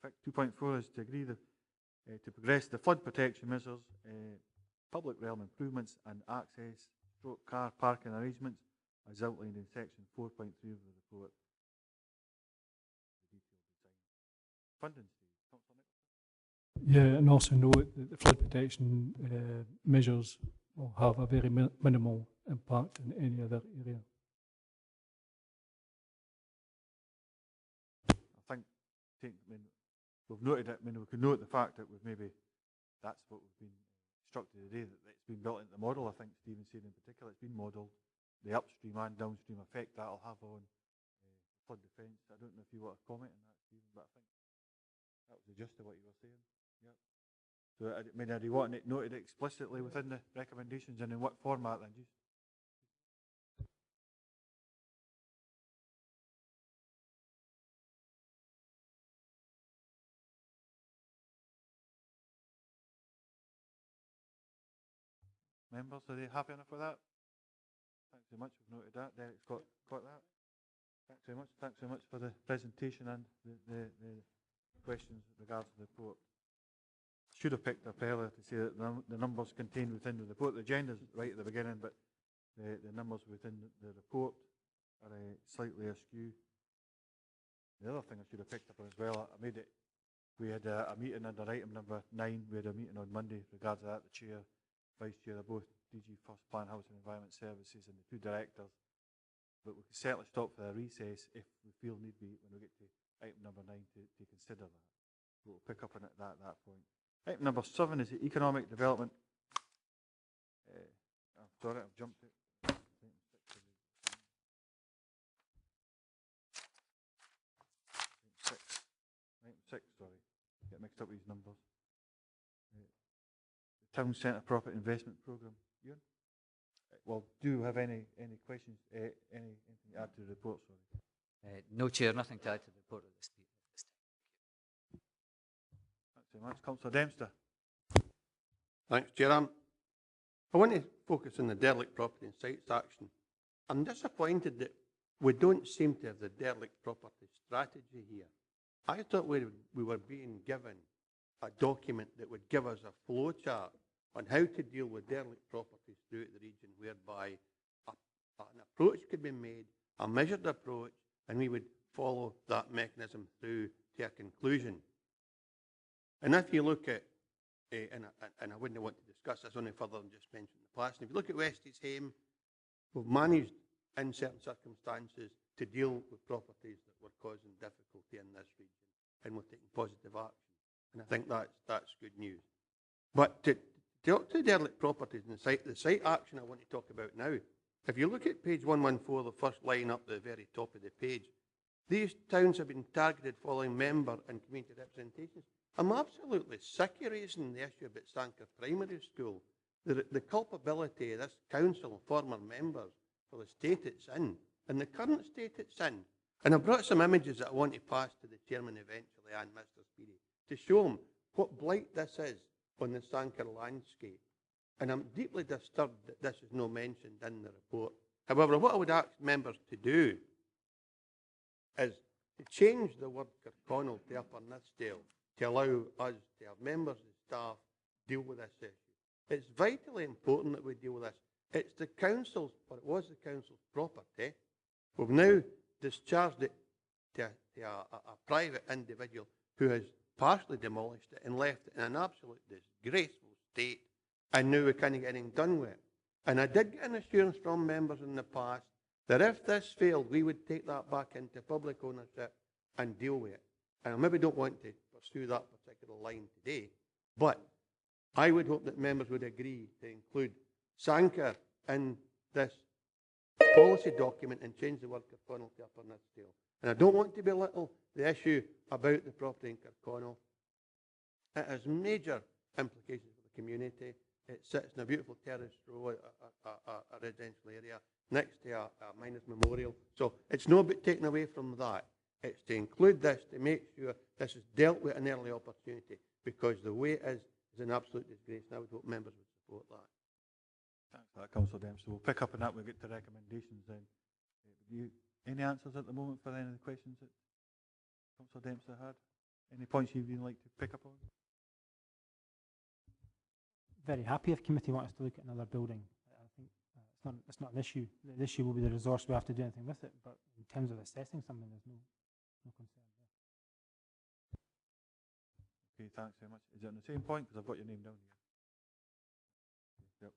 Perfect. 2.4 is to agree to progress the flood protection measures, public realm improvements and access car parking arrangements as outlined in section 4.3 of the report. The detailed design. Funding stage. Councillor Nicholson? Yeah, and also note that the flood protection measures will have a very minimal impact in any other area. I think we've noted it. We could note the fact that that's what we've been instructed today, that it's been built into the model. I think Stephen said in particular it's been modelled. The upstream and downstream effect that'll have on flood defence. I don't know if you want to comment on that, Stephen, but I think that was the gist of what you were saying. Yep. So, are you wanting it noted explicitly within the recommendations, and in what format then? Just members, are they happy enough with that? Thanks very much. We've noted that. Derek's got that. Thanks very much. Thanks very much for the presentation and the questions with regards to the report. I should have picked up earlier to say that the numbers contained within the report, the agenda's right at the beginning, but the numbers within the report are slightly askew. The other thing I should have picked up on as well, we had a meeting under item number 9. We had a meeting on Monday with regards to that. The chair, vice chair are both DG First Plan House and Environment Services and the 2 directors. But we can certainly stop for a recess if we feel need be when we get to item number 9 to consider that. We'll pick up on it at that point. Item number 7 is the economic development. I'm sorry, I've jumped it. Item 6, sorry. Get mixed up with these numbers. The Town Centre Profit Investment Programme. Ewan? well, do you have any questions, anything to add to the report? Sorry. No, Chair, nothing to add to the report at this time. Thanks very much. Councillor Dempster. Thanks, Chair. I want to focus on the derelict property and sites action. I'm disappointed that we don't seem to have the derelict property strategy here. I thought we were being given a document that would give us a flow chart on how to deal with derelict properties throughout the region, whereby an approach could be made, a measured approach, and we would follow that mechanism through to a conclusion. And if you look at, and I wouldn't want to discuss this any further than just mention the past, and if you look at West East Hame, we've managed in certain circumstances to deal with properties that were causing difficulty in this region, and we're taking positive action. And I think that's good news. But to talk to derelict properties and the site action I want to talk about now, if you look at page 114, the first line up the very top of the page, these towns have been targeted following member and community representations. I'm absolutely sick of raising the issue about Sanker Primary School. The culpability of this council and former members for the state it's in, and the current state it's in. And I brought some images that I want to pass to the chairman eventually and Mr. Speedy to show him what blight this is on the Sanker landscape. And I'm deeply disturbed that this is not mentioned in the report. However, what I would ask members to do is to change the word Kirkconnell to Upper Nithsdale to allow us to have members and staff deal with this issue. It's vitally important that we deal with this. It's the council's, or it was the council's property. We've now discharged it to a private individual who has partially demolished it and left it in an absolute disgraceful state, and now we can't get anything done with it. And I did get an assurance from members in the past that if this failed, we would take that back into public ownership and deal with it. And I maybe don't want to pursue that particular line today, but I would hope that members would agree to include Sanker in this policy document and change the word Kirkconnell to Upper Nithsdale. And I don't want to belittle the issue about the property in Kirkconnell. It has major implications for the community. It sits in a beautiful terrace row, a residential area, next to a miners' memorial. So it's not about taking away from that. It's to include this to make sure this is dealt with an early opportunity, because the way it is an absolute disgrace, and I would hope members would support that. Thanks for that, Councillor Dempster. We'll pick up on that when we get to recommendations then. Any answers at the moment for any of the questions that Councillor Dempster had? Any points you'd like to pick up on? Very happy if committee want us to look at another building. I think it's not an issue. The issue will be the resource. We have to do anything with it. But in terms of assessing something, there's no concern there. Okay, thanks very much. Is it on the same point? Because I've got your name down here. Yep.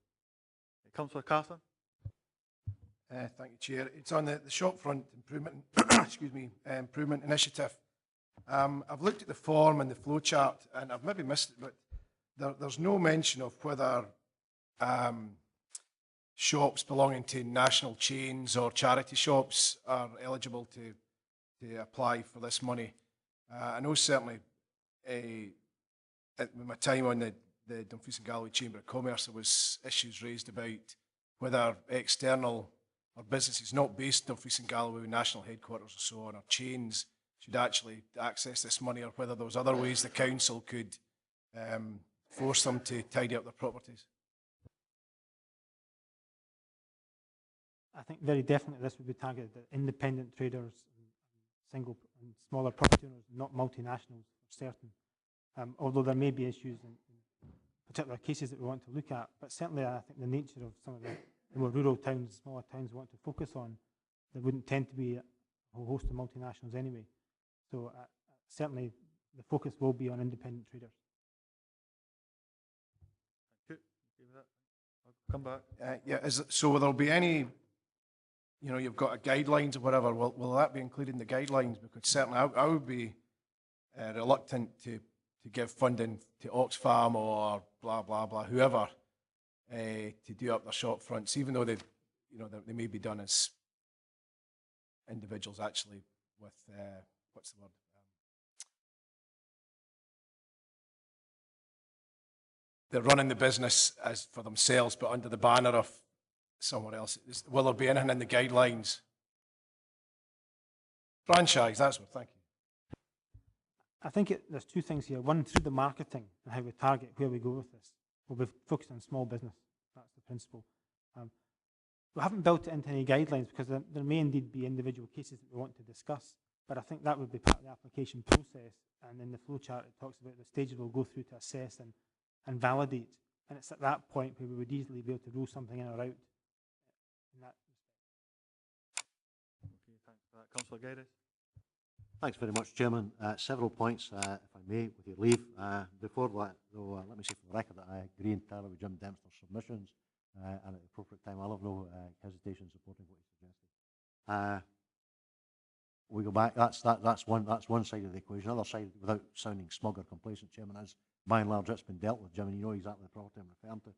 Councillor Carson. Thank you, Chair. It's on the shopfront improvement, excuse me, improvement initiative. I've looked at the form and the flow chart, and I've maybe missed it, but there's no mention of whether shops belonging to national chains or charity shops are eligible to apply for this money. I know certainly at my time on the Dumfries and Galloway Chamber of Commerce, there was issues raised about whether external or businesses not based in Dumfries and Galloway, national headquarters or so on, or chains should actually access this money, or whether there was other ways the council could force them to tidy up their properties. I think very definitely this would be targeted at independent traders, and single and smaller property owners, not multinationals for certain. Although there may be issues in particular cases that we want to look at, but certainly I think the nature of some of the more rural towns, smaller towns we want to focus on, there wouldn't tend to be a whole host of multinationals anyway. So certainly the focus will be on independent traders. Thank you. I'll come back. Yeah, so will there be any, you know, you've got guidelines or whatever, will that be included in the guidelines? Because certainly I would be reluctant to give funding to Oxfam or blah, blah, blah, whoever, to do up their shop fronts, even though they may be done as individuals actually with, what's the word? They're running the business as for themselves, but under the banner of somewhere else. Will there be anything in the guidelines? Franchise, that's what, thank you. I think there's two things here. One, through the marketing and how we target where we go with this. We'll be focused on small business. That's the principle. We haven't built it into any guidelines because there may indeed be individual cases that we want to discuss, but I think that would be part of the application process. And in the flowchart, it talks about the stages we'll go through to assess and validate. And it's at that point where we would easily be able to rule something in or out. In that respect. Okay, thanks for that. Councillor Gaides. Thanks very much, Chairman. Several points, if I may, with your leave. Before that, though, let me say for the record that I agree entirely with Jim Dempster's submissions, and at the appropriate time, I'll have no hesitation supporting what he suggested. We go back. That's one side of the equation. Other side, without sounding smug or complacent, Chairman, is by and large it's been dealt with, Jim, and you know exactly the property I'm referring to.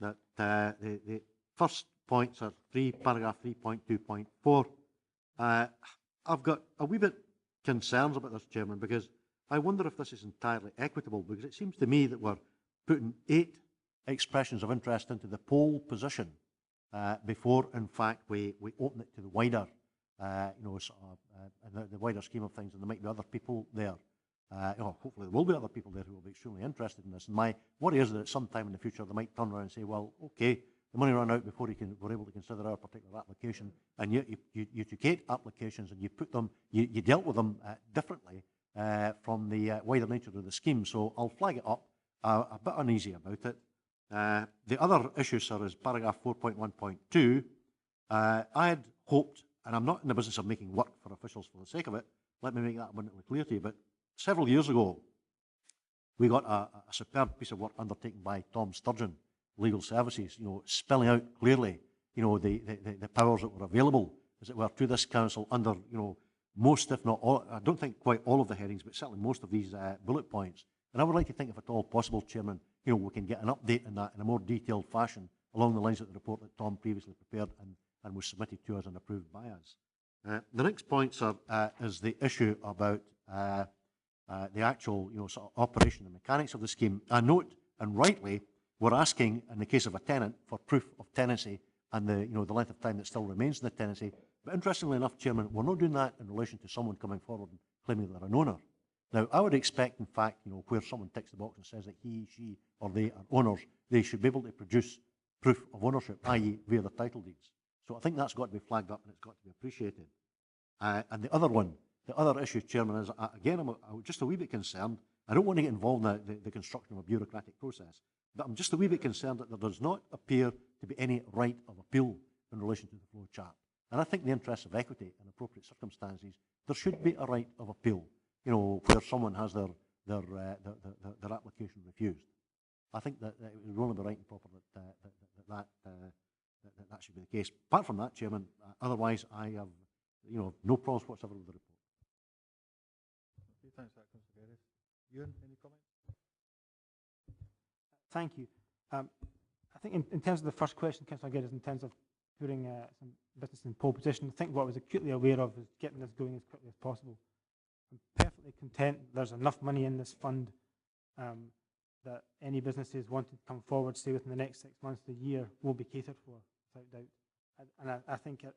That the first points are paragraph 3.2.4. I've got a wee bit concerns about this, Chairman, because I wonder if this is entirely equitable, because it seems to me that we're putting 8 expressions of interest into the pole position before, in fact, we open it to the wider, in the wider scheme of things, and there might be other people there. Hopefully there will be other people there who will be extremely interested in this. And my worry is that at some time in the future they might turn around and say, well, okay, the money ran out before we're able to consider our particular application, and you took 8 applications and you put them, you dealt with them differently from the wider nature of the scheme. So I'll flag it up. A bit uneasy about it. The other issue, sir, is paragraph 4.1.2. I had hoped, and I'm not in the business of making work for officials for the sake of it, let me make that abundantly clear to you, but several years ago, we got a superb piece of work undertaken by Tom Sturgeon, Legal Services, spelling out clearly, the powers that were available, as it were, to this council under, most, if not all, I don't think quite all of the headings, but certainly most of these bullet points. And I would like to think, if at all possible, Chairman, we can get an update on that in a more detailed fashion along the lines of the report that Tom previously prepared and was submitted to us and approved by us. The next point, sir, is the issue about the actual, sort of operation and mechanics of the scheme. I note, and rightly, we're asking, in the case of a tenant, for proof of tenancy and the length of time that still remains in the tenancy. But interestingly enough, Chairman, we're not doing that in relation to someone coming forward and claiming they're an owner. Now, I would expect, in fact, where someone ticks the box and says that he, she, or they are owners, they should be able to produce proof of ownership, i.e. via the title deeds. So I think that's got to be flagged up and it's got to be appreciated. And the other issue, Chairman, is, again, I'm just a wee bit concerned. I don't want to get involved in the construction of a bureaucratic process, but I'm just a wee bit concerned that there does not appear to be any right of appeal in relation to the flow chart. And I think in the interests of equity and appropriate circumstances, there should be a right of appeal, where someone has their application refused. I think that it would only be right and proper that should be the case. Apart from that, Chairman, otherwise I have no problems whatsoever with the report. Okay, thanks for that, Councillor Gaides. Ewan, any comment? Thank you. I think in terms of the first question, Councillor Gaides, in terms of putting some business in pole position, I think what I was acutely aware of is getting this going as quickly as possible. I'm perfectly content there's enough money in this fund that any businesses wanting to come forward, say within the next 6 months to a year, will be catered for, without doubt. And I think I'd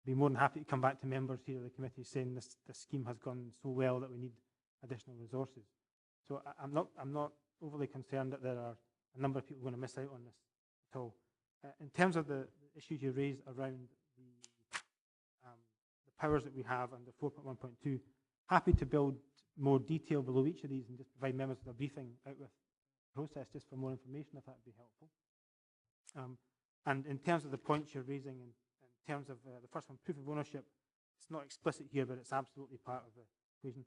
be more than happy to come back to members here of the committee saying this scheme has gone so well that we need additional resources. So I'm not overly concerned that there are a number of people going to miss out on this at all. In terms of the issues you raised around the powers that we have under 4.1.2, happy to build more detail below each of these and just provide members with a briefing out with the process just for more information, if that would be helpful. And in terms of the points you're raising, in terms of the first one, proof of ownership, it's not explicit here, but it's absolutely part of the equation.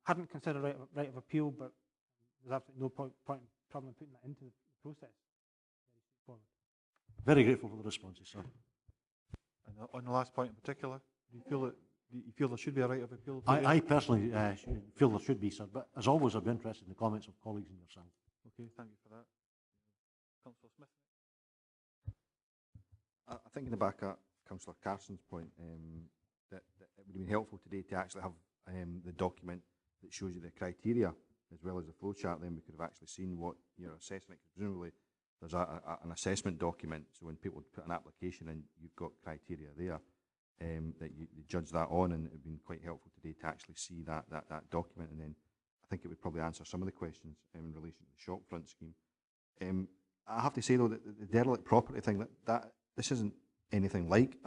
Hadn't considered right of appeal, but there's absolutely no problem putting that into the process. Very straightforward. Very grateful for the responses, sir. And on the last point in particular, do you feel there should be a right of appeal? I personally feel there should be, sir, but as always, I'd be interested in the comments of colleagues and yourself. Okay, thank you for that. Councillor Smith. I think in the back of Councillor Carson's point, that it would have been helpful today to actually have the document that shows you the criteria as well as the flow chart. Then we could have actually seen what you're assessing it. Presumably, there's an assessment document, so when people put an application in, you've got criteria there that you judge that on, and it would have been quite helpful today to actually see that document, and then I think it would probably answer some of the questions in relation to the shopfront scheme. I have to say though that the derelict property thing, that this isn't anything like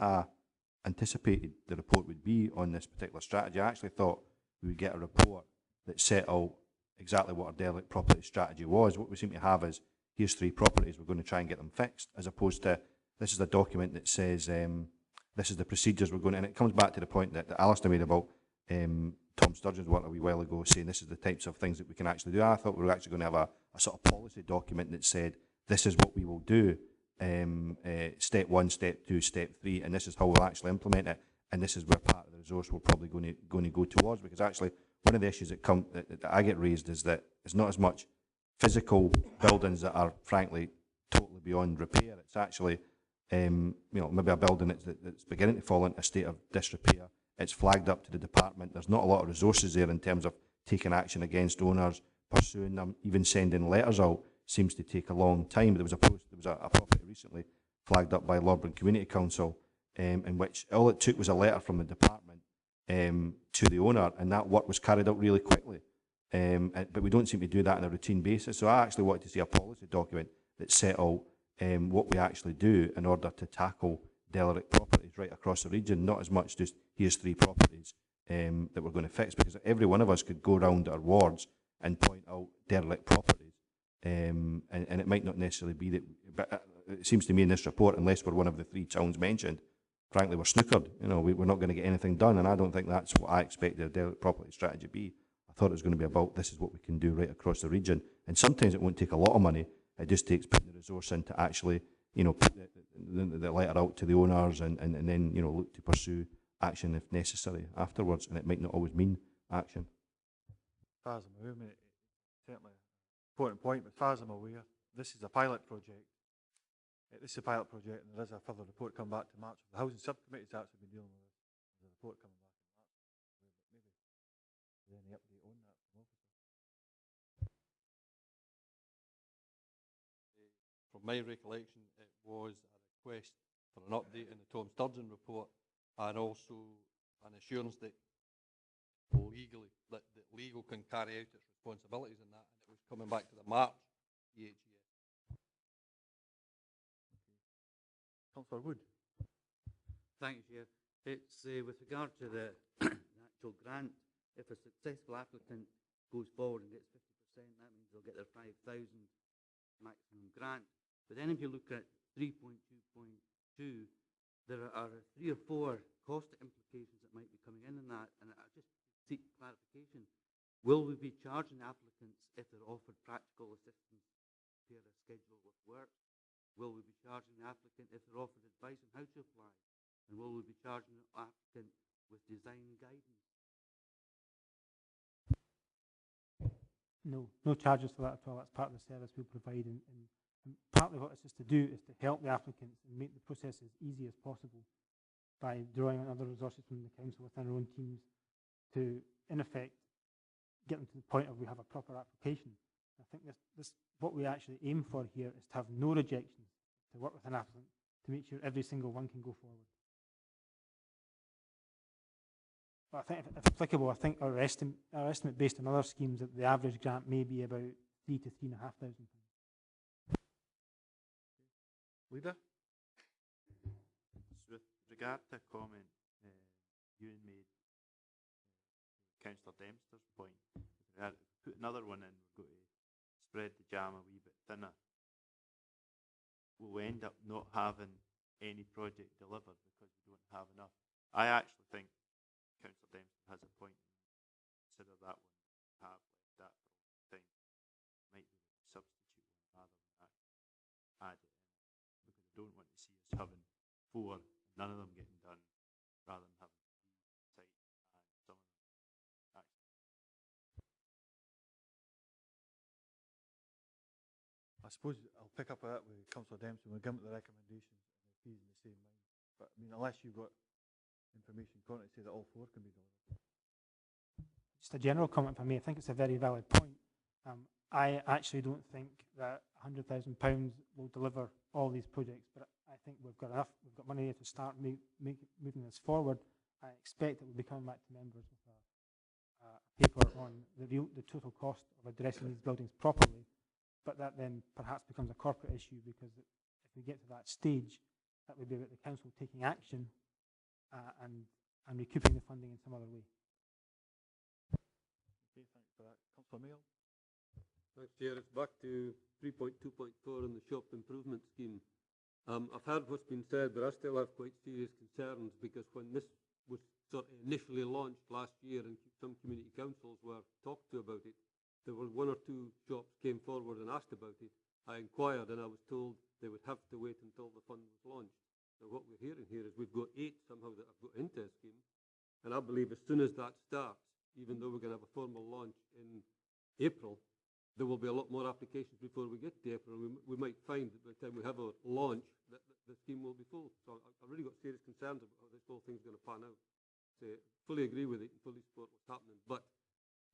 anticipated the report would be on this particular strategy. I actually thought we would get a report that set out exactly what our derelict property strategy was. What we seem to have is, here's 3 properties, we're going to try and get them fixed, as opposed to, this is a document that says, this is the procedures we're going to, and it comes back to the point that Alistair made about Tom Sturgeon's work a wee while ago, saying this is the types of things that we can actually do. I thought we were actually going to have a sort of policy document that said, this is what we will do, step 1, step 2, step 3, and this is how we'll actually implement it, and this is where part of the resource we're probably going to go towards, because actually one of the issues that I get raised is that it's not as much physical buildings that are frankly totally beyond repair. It's actually maybe a building that's beginning to fall into a state of disrepair. It's flagged up to the department. There's not a lot of resources there in terms of taking action against owners, pursuing them, even sending letters out seems to take a long time. There was a property recently flagged up by Lorburn Community Council in which all it took was a letter from the department to the owner, and that work was carried out really quickly. But we don't seem to do that on a routine basis. So I actually wanted to see a policy document that set out what we actually do in order to tackle derelict properties right across the region, not as much just here's 3 properties that we're going to fix, because every one of us could go around our wards and point out derelict properties, and it might not necessarily be that, but it seems to me in this report, unless we're one of the 3 towns mentioned, frankly we're snookered. We're not going to get anything done, and I don't think that's what I expected a derelict property strategy to be. I thought it was going to be about, this is what we can do right across the region, and sometimes it won't take a lot of money. It just takes putting the resource in to actually, put the letter out to the owners, and then, look to pursue action if necessary afterwards, and it might not always mean action. As far as I'm aware, it's certainly an important point, but as far as I'm aware, this is a pilot project. This is a pilot project, and there is a further report coming back to March. The Housing Subcommittee's actually been dealing with this. There's a report coming back in March. Maybe there's any update on that from officers. From my recollection, it was a request for an update in the Tom Sturgeon report, and also an assurance that legal can carry out its responsibilities in that, and it was coming back to the March EHES. Councillor Wood. Thank you, Chair. It's with regard to the actual grant. If a successful applicant goes forward and gets 50%, that means they'll get their 5,000 maximum grant. But then if you look at 3.2.2, there are 3 or 4 cost implications that might be coming in that, and I just seek clarification. Will we be charging applicants if they're offered practical assistance to prepare a schedule of work? Will we be charging the applicant if they're offered advice on how to apply? And will we be charging the applicant with design guidance? No charges for that at all. That's part of the service we provide, and partly what it's just to do is to help the applicants and make the process as easy as possible by drawing on other resources from the council within our own teams to, in effect, get them to the point of we have a proper application. I think this what we actually aim for here is to have no rejections, to work with an applicant to make sure every single one can go forward. But I think if applicable, I think our estimate based on other schemes that the average grant may be about £3,000 to £3,500. Leader? With regard to a comment Ewan made, Councillor Dempster's point, put another one in, we're going to spread the jam a wee bit thinner. We'll end up not having any project delivered because we don't have enough. I actually think Councillor Dempster has a point. Consider that one we have left that for a long time. Might be a substitute one rather than add it in, because I don't want to see us having 4, none of them getting done, rather than having 3 sites and some of them actually. I suppose I'll pick up that with Councillor Dempsey when we come to the recommendations and the fees in the same mind. But I mean, unless you've got information currently to say that all 4 can be delivered. Just a general comment from me. I think it's a very valid point. I actually don't think that £100,000 will deliver all these projects, but I think we've got enough, we've got money here to start moving this forward. I expect that we'll be coming back to members with a paper on the total cost of addressing these buildings properly, but that then perhaps becomes a corporate issue, because if we get to that stage, that would be about the council taking action and recouping the funding in some other way. Okay, thanks for that. Councillor Mayo. Thanks, Chair. It's back to 3.2.4 in the shop improvement scheme. I've heard what's been said, but I still have quite serious concerns, because when this was sort of initially launched last year and some community councils were talked to about it, there were one or two shops came forward and asked about it. I inquired and I was told they would have to wait until the fund was launched. Now what we're hearing here is we've got 8 somehow that have got into a scheme, and I believe as soon as that starts, even though we're going to have a formal launch in April, there will be a lot more applications before we get to April. We might find that by the time we have our launch, that the scheme will be full. So I've really got serious concerns about how this whole thing's going to pan out. So fully agree with it and fully support what's happening, but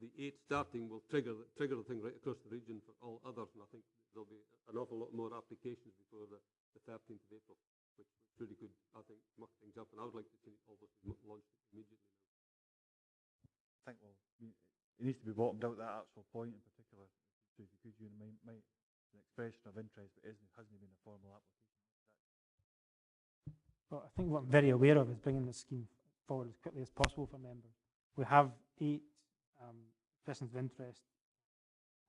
the 8 starting will trigger the thing right across the region for all others, and I think there'll be an awful lot more applications before the 13th of April, which really could, I think, muck things up, and I would like to see all this launched immediately now. I think, well, it needs to be bottomed out, that actual point in particular. So if you could, you might an expression of interest, but hasn't been a formal application. Well, I think what I'm very aware of is bringing this scheme forward as quickly as possible for members. We have 8 expressions of interest,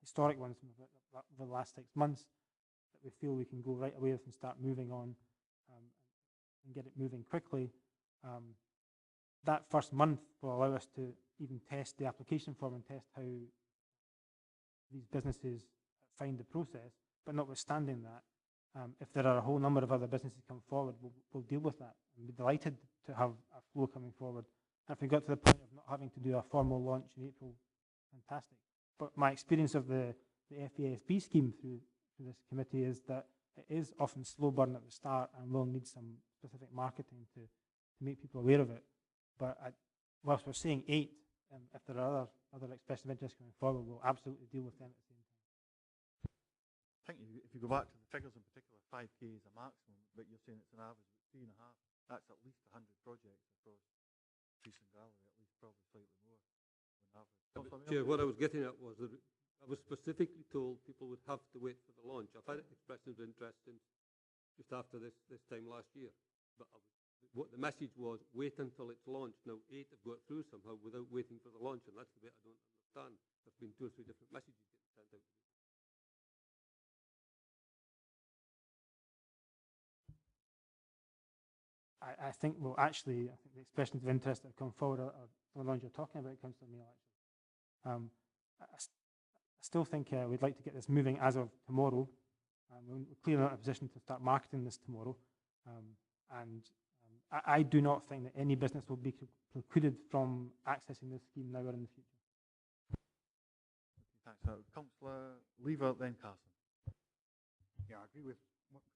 historic ones from the last 6 months, that we feel we can go right away with and start moving on and get it moving quickly. That first month will allow us to even test the application form and test how these businesses find the process. But notwithstanding that, if there are a whole number of other businesses come forward, we'll deal with that. And be delighted to have a flow coming forward. And if we got to the point of not having to do a formal launch in April, fantastic. But my experience of the FASB scheme through this committee is that it is often slow burn at the start and will need some specific marketing to make people aware of it. But whilst we're saying 8, if there are other expressions of interest coming forward, we'll absolutely deal with them at the same time. I think if you go back to the figures in particular, 5k is a maximum, but you're saying it's an average of 3.5. That's at least 100 projects across Dumfries and Galloway, at least probably slightly more than average. Chair, what I was getting at was that I was specifically told people would have to wait for the launch. I've had expressions of interest since just after this time last year, but what the message was, wait until it's launched. Now 8 have got through somehow without waiting for the launch, and that's the bit I don't understand. There's been 2 or 3 different messages getting sent out. I think, well, actually, I think the expressions of interest that have come forward are the ones you're talking about, Councillor Mayo, actually. I still think we'd like to get this moving as of tomorrow. We're clearly not in a position to start marketing this tomorrow. I do not think that any business will be precluded from accessing this scheme now or in the future. Thanks. Councillor Lever, then Carson. Yeah, I agree with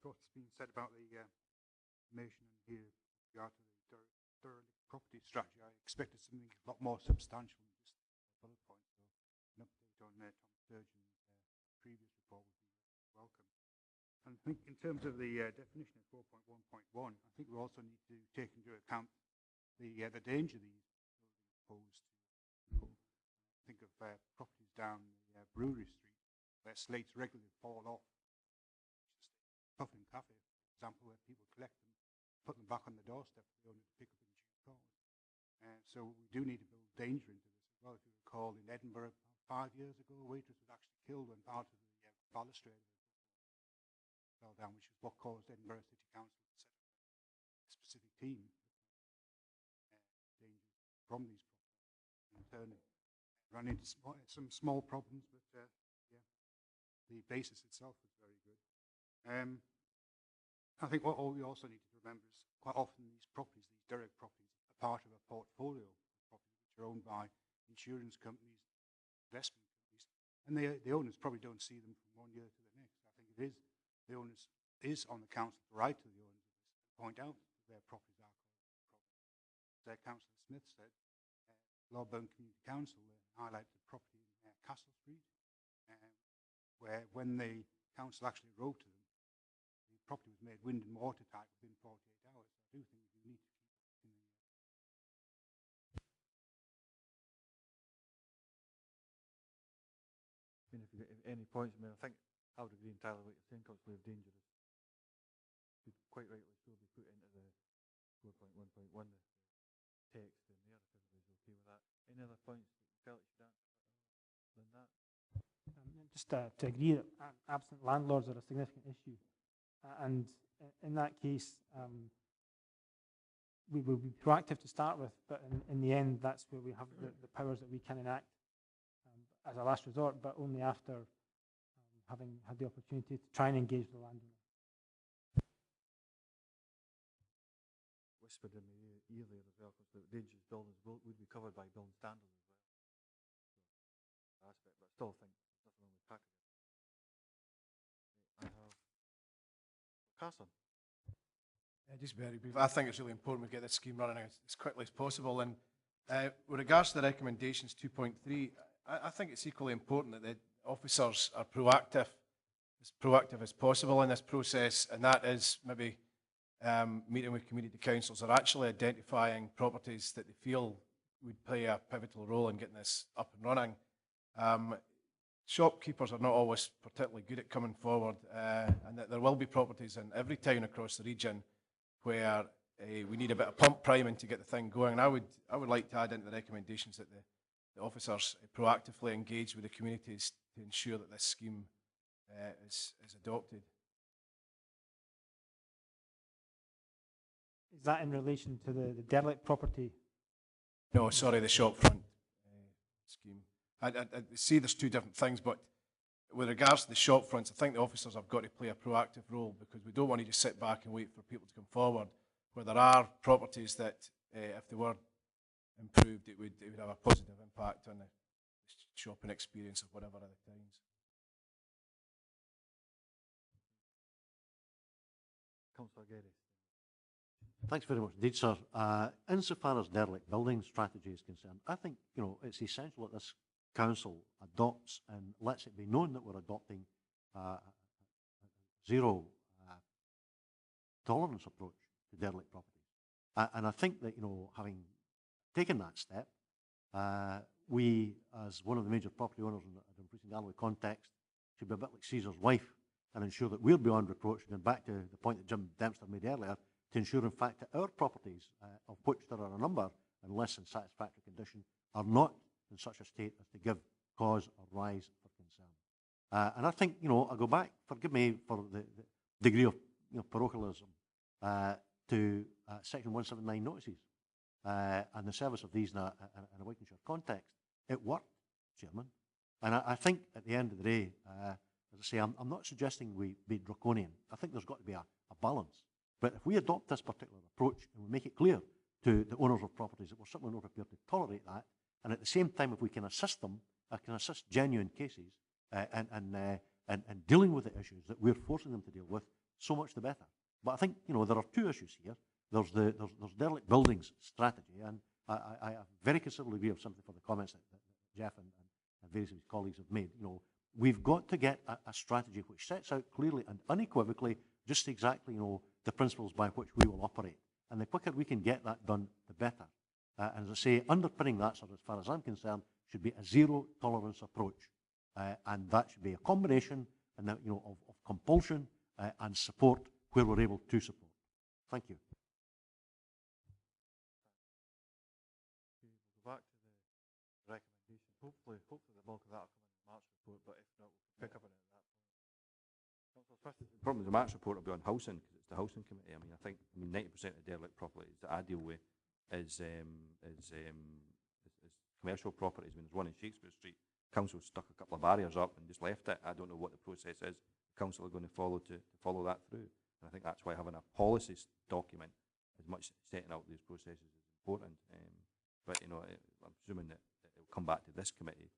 what's been said about the information in here with regard to the derelict property strategy. I expected something a lot more substantial than just a bullet point. So an update on Tom Sturgeon's previous report would be welcome. And I think in terms of the definition of 4.1.1, I think we also need to take into account the danger these buildings pose to people. Think of properties down the Brewery Street where slates regularly fall off. Just Puffin Cafe, for example, where people collect them, put them back on the doorstep for the owner to pick up in due course. So we do need to build danger into this as well. If you recall, in Edinburgh 5 years ago, a waitress was actually killed when part of the balustrade fell down, which is what caused Edinburgh City Council to set up a specific team danger from these problems. In turn, ran into some small problems, but yeah, the basis itself was very good. I think what we also need to remember is quite often these properties, these derelict properties, are part of a portfolio of properties which are owned by insurance companies, investment companies, and the owners probably don't see them from one year to the next. I think it is the owners is on the council to write to the owners of this to point out that their properties are problems. As Councillor Smith said, Lawburn Community Council highlighted the property in Castle Street, where when the council actually wrote to them, the property was made wind and watertight within 48 hours. I do think you need to keep it in the if you get any points, I mean, I think I would agree entirely with what you're saying, Councillor, dangerous. Could quite rightly so be put into the 4.1.1, the text in there, if everybody's okay with that. Any other points that you felt you should answer than that? Just to agree that absent landlords are a significant issue. And in that case, we will be proactive to start with, but in the end, that's where we have the powers that we can enact as a last resort, but only after having had the opportunity to try and engage the landowner. Whispered in the ear there as well, because the dangerous buildings would be covered by building standards as well. So, aspect, but I still think there's nothing wrong with packaging. I have Carson. Just very brief. I think it's really important we get this scheme running as quickly as possible. And with regards to the recommendations 2.3, I think it's equally important that the officers are proactive as possible in this process, and that is maybe meeting with community councils or actually identifying properties that they feel would play a pivotal role in getting this up and running. Shopkeepers are not always particularly good at coming forward, and that there will be properties in every town across the region where we need a bit of pump priming to get the thing going. And I would like to add into the recommendations that the officers proactively engage with the communities to ensure that this scheme is adopted. Is that in relation to the derelict property? No, sorry, the shopfront scheme. I see there's two different things, but with regards to the shopfronts, I think the officers have got to play a proactive role, because we don't want to just sit back and wait for people to come forward. Where there are properties that, if they were improved, it would have a positive impact on the shopping experience of whatever other times. Councillor Geddes. Thanks very much indeed, sir. Insofar as derelict building strategy is concerned, I think it's essential that this council adopts and lets it be known that we're adopting a zero tolerance approach to derelict properties. And I think that having taken that step, we, as one of the major property owners in the Dumfries and Galloway context, should be a bit like Caesar's wife and ensure that we're beyond reproach. And back to the point that Jim Dempster made earlier, to ensure, in fact, that our properties, of which there are a number in less than satisfactory condition, are not in such a state as to give cause or rise for concern. And I think, I go back, forgive me for the degree of parochialism, to Section 179 notices and the service of these in a Wykenshire context. It worked, Chairman. And I think at the end of the day, as I say, I'm not suggesting we be draconian. I think there's got to be a balance. But if we adopt this particular approach and we make it clear to the owners of properties that we're certainly not prepared to tolerate that, and at the same time, if we can assist them, can assist genuine cases and dealing with the issues that we're forcing them to deal with, so much the better. But I think there are two issues here. There's derelict buildings strategy, and I very considerably agree with something for the comments that Jeff and various of his colleagues have made. We've got to get a strategy which sets out clearly and unequivocally just exactly the principles by which we will operate. And the quicker we can get that done, the better. And as I say, underpinning that, sort of, as far as I'm concerned, should be a zero tolerance approach. And that should be a combination of compulsion and support where we're able to support. Thank you. We'll go back to the recommendation. Hopefully the bulk of that will come in the March report, but if not, we'll pick up on it at that point. The problem with the March report will be on housing, because it's the housing committee. I think 90% of derelict properties that I deal with is commercial properties. There's one in Shakespeare Street. Council stuck a couple of barriers up and just left it. I don't know what the process is. The council are going to follow that through. And I think that's why having a policy document, as much setting out these processes, is important. But I'm presuming that it will come back to this committee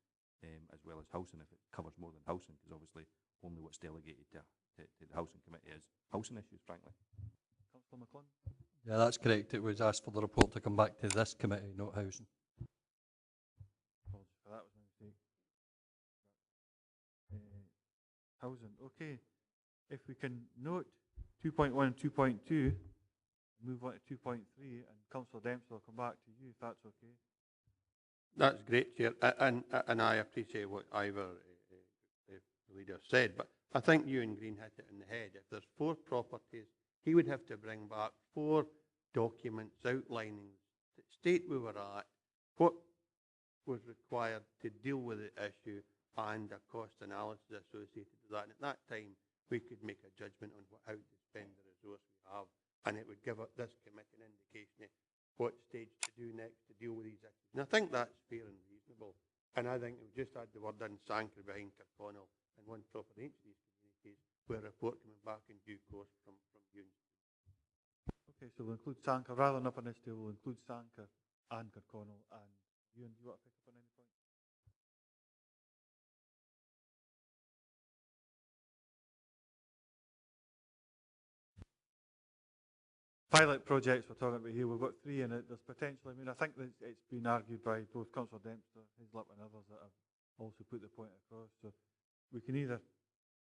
as well as housing if it covers more than housing, because obviously only what's delegated to the housing committee is housing issues, frankly. Councillor McClung? Yeah, that's correct. It was asked for the report to come back to this committee, not housing. Apologies for that, was my mistake. Housing, okay. If we can note 2.1 and 2.2, move on to 2.3, and Councillor Dempsey will come back to you if that's okay. That's great, Chair, and I appreciate what Ivor, the leader, said, but I think Ewan Green hit it on the head. If there's 4 properties, he would have to bring back 4 documents outlining the state we were at, what was required to deal with the issue, and a cost analysis associated with that. And at that time, we could make a judgment on how to spend the resource we have, and it would give this committee an indication of what stage to do next to deal with these issues. And I think that's fair and reasonable. And I think we've just had the word in Sanker behind Kirkconnell and one property in each of these communities, with a report coming back in due course from Ewan. Okay, so we'll include Sanker, rather than up on this deal, we'll include Sanker and Kirkconnell. And Ewan, do you want to pick up on any point? Pilot projects we're talking about here, we've got 3 in it. There's potentially, I mean, I think that it's been argued by both Councillor Dempster, Hislop and others that have also put the point across. So we can either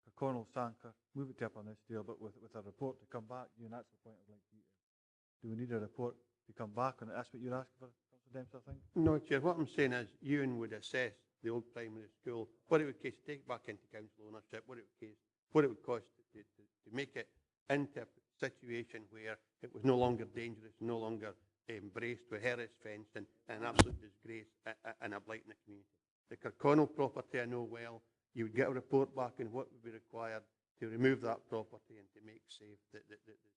Kirkconnell, Sanker, move it to up on this deal, but with a report to come back. And that's the point I'd like you to. Do we need a report to come back on it? That's what you're asking for, Councillor Dempster, I think? No, Chair, what I'm saying is Ewan would assess the old primary school, what it would cost to take it back into council ownership, what it would cost to make it into a situation where it was no longer dangerous, no longer embraced with Harris fencing, and an absolute disgrace and a blight in the community. The Kirkconnell property I know well. You would get a report back on what would be required to remove that property and to make safe the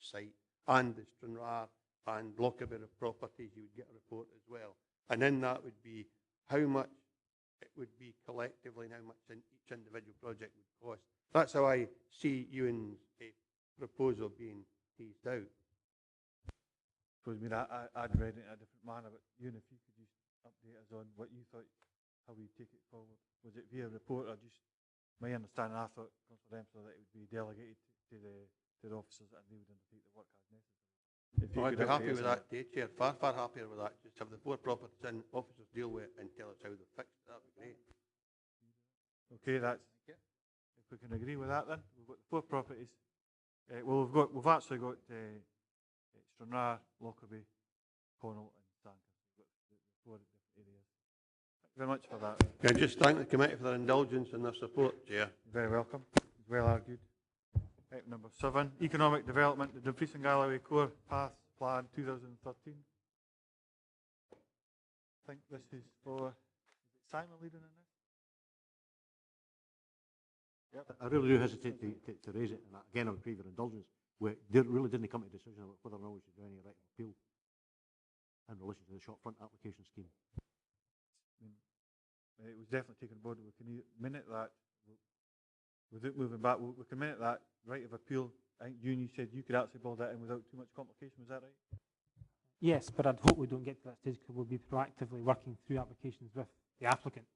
site. And the Stranraer and Lockerbie properties, you would get a report as well. And then that would be how much it would be collectively and how much each individual project would cost. That's how I see Ewan's proposal being teased out. I mean, I'd read it in a different manner, but Ewan, if you could just update us on what you thought, how we take it forward. Was it via report or just my understanding? I thought, Councillor Dempster, that it would be delegated to the officers and they would undertake the work as necessary. Well, I'd be happy with that, Chair. Far happier with that. Just have the 4 properties in, officers deal with it and tell us how they're fixed. That would be great. Okay, that's. If we can agree with that, then we've got the 4 properties. Well, we've actually got Stranraer, Lockerbie, Connell, and Sanker. We've got the 4 different areas. Thank you very much for that. Can I just thank the committee for their indulgence and their support, Chair? You're very welcome. It's well argued. Item number 7, Economic Development, the Dumfries and Galloway Core Path Plan 2013. I think this is for, is it Simon leading in this? Yep. I really do hesitate to raise it, and again, I would crave your indulgence. We really didn't come to a decision about whether or not we should do any right of appeal in relation to the shopfront application scheme. It was definitely taken on board. We can minute that, without moving back, we can minute that right of appeal. I think you said you could actually build that in without too much complication, was that right? Yes, but I'd hope we don't get to that stage because we'll be proactively working through applications with the applicant.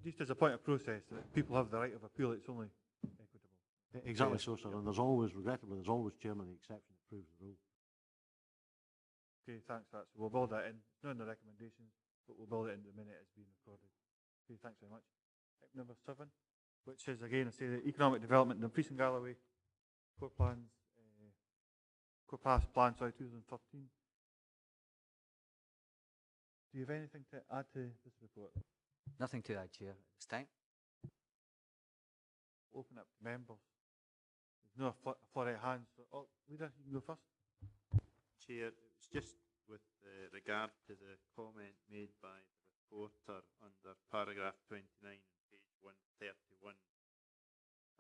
Just as a point of process, that people have the right of appeal, it's only equitable. Exactly so, sir, and there's always, regrettably, there's always, Chairman, the exception that proves the rule. Okay, thanks for that. So we'll build that in, not in the recommendations, but we'll build it in the minute it's being recorded. Okay, thanks very much. Item number 7, which is, again, I say the Economic Development, Dumfries and Galloway Core Plans, Core Path Plan, 2013. Do you have anything to add to this report? Nothing to add, Chair, at this time. Open up to members. There's no flurry of hands. So, Leader, you can go first. Chair, it was just with regard to the comment made by the reporter under paragraph 29 on page 131.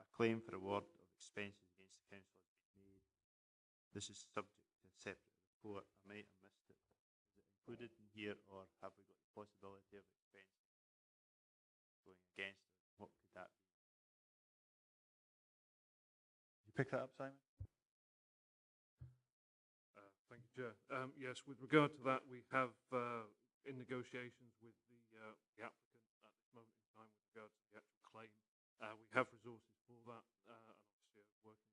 A claim for award of expenses against the council has been made. This is subject to a separate report. I might have missed it. Is it included in here, or have we got the possibility of expenses going against us? What could that be? Did you pick that up, Simon? Thank you, Chair. Yes, with regard to that, we have in negotiations with the applicant at this moment in time with regard to the actual claim. We have resources for that, and obviously working with the budget.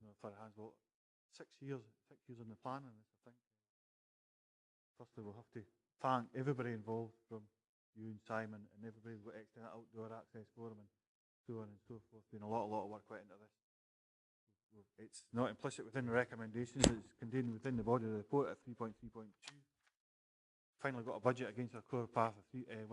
No flurry of hands. Well, 6 years on the plan on this, I think. firstly we'll have to thank everybody involved, from you and Simon and everybody who's got extra outdoor access forum and so on and so forth. Been a lot of work went into this. It's not implicit within the recommendations, it's contained within the body of the report at 3.3.2. Finally got a budget against our core path of 1.25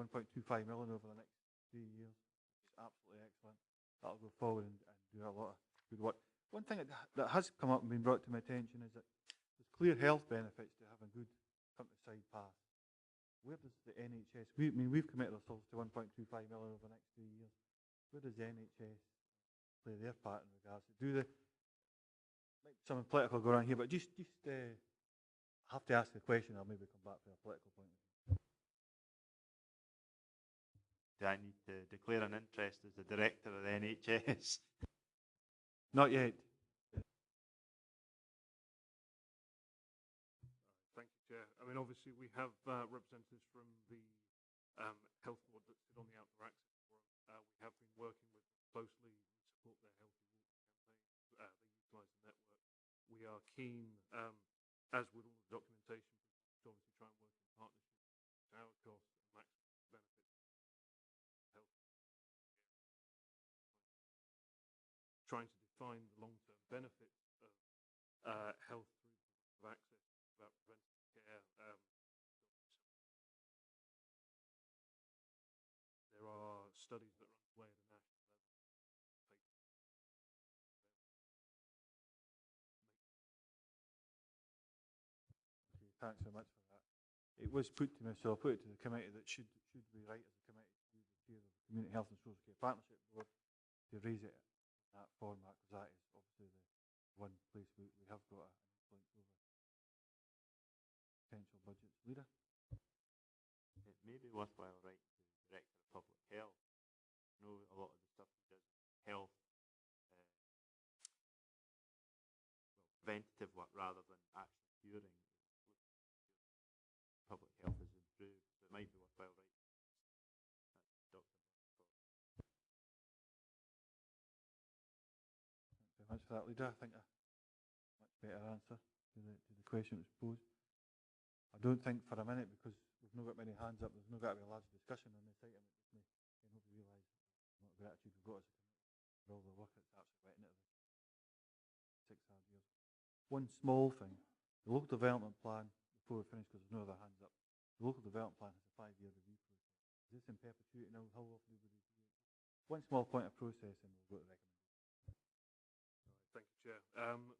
million over the next 3 years. It's absolutely excellent. That'll go forward and do a lot of good work. One thing that has come up and been brought to my attention is that there's clear health benefits to having good countryside paths. Where does the NHS, we've committed ourselves to 1.25 million over the next 3 years. Where does the NHS play their part in regards to, might be something political going on here, but just have to ask the question, I'll maybe come back to a political point of view. Do I need to declare an interest as the director of the NHS? Not yet. Thank you, Chair. I mean, obviously, we have representatives from the health board that sit on the Outdoor Access Forum. We have been working with them closely. We support their Healthy Walking campaign. They utilise the network. We are keen, as with all the documentation, to obviously try and work in partnership with our costs and maximum benefits of health. Trying to define the long-term benefits of health through the access about preventive care. There are studies that run away at a national level. Okay, thanks so much for that. It was put to me, so I'll put it to the committee that should be right as a committee to do the chair of the Community Health and Social Care Partnership Board to raise it in that format, because that is obviously the one place we have got an influence over potential budgets. Leader? It may be worthwhile writing to the Director of Public Health. I know a lot of the stuff he does is health, preventative work rather than actually curing. Public health has improved, so it might be worthwhile writing. That's Dr. Thanks very much for that, Leader. I think a much better answer to the question that was posed. I don't think for a minute, because we've not got many hands up, there's not got to be a large discussion on this item. It just may nobody realise what gratitude we've got as a committee for all the work that's actually went into the 6 hard years. One small thing, the local development plan, before we finish, because there's no other hands up, the local development plan has a 5-year review process. Is this in perpetuity now? How often do we review it? One small point of process and we'll go to recommendation. Thank you, Chair.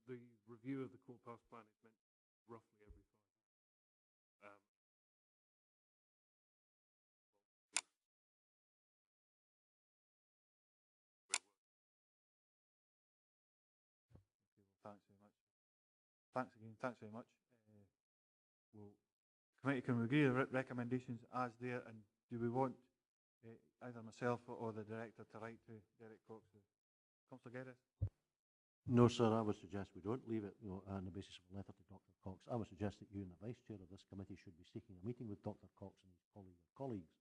The review of the core path plan is meant roughly every 5 years. Thanks very much. Thanks again. Thanks very much. Committee can agree the recommendations as there, and do we want either myself or the director to write to Derek Cox? Councillor Geddes? No, sir. I would suggest we don't leave it, on the basis of a letter to Dr. Cox. I would suggest that you and the vice chair of this committee should be seeking a meeting with Dr. Cox and his colleagues,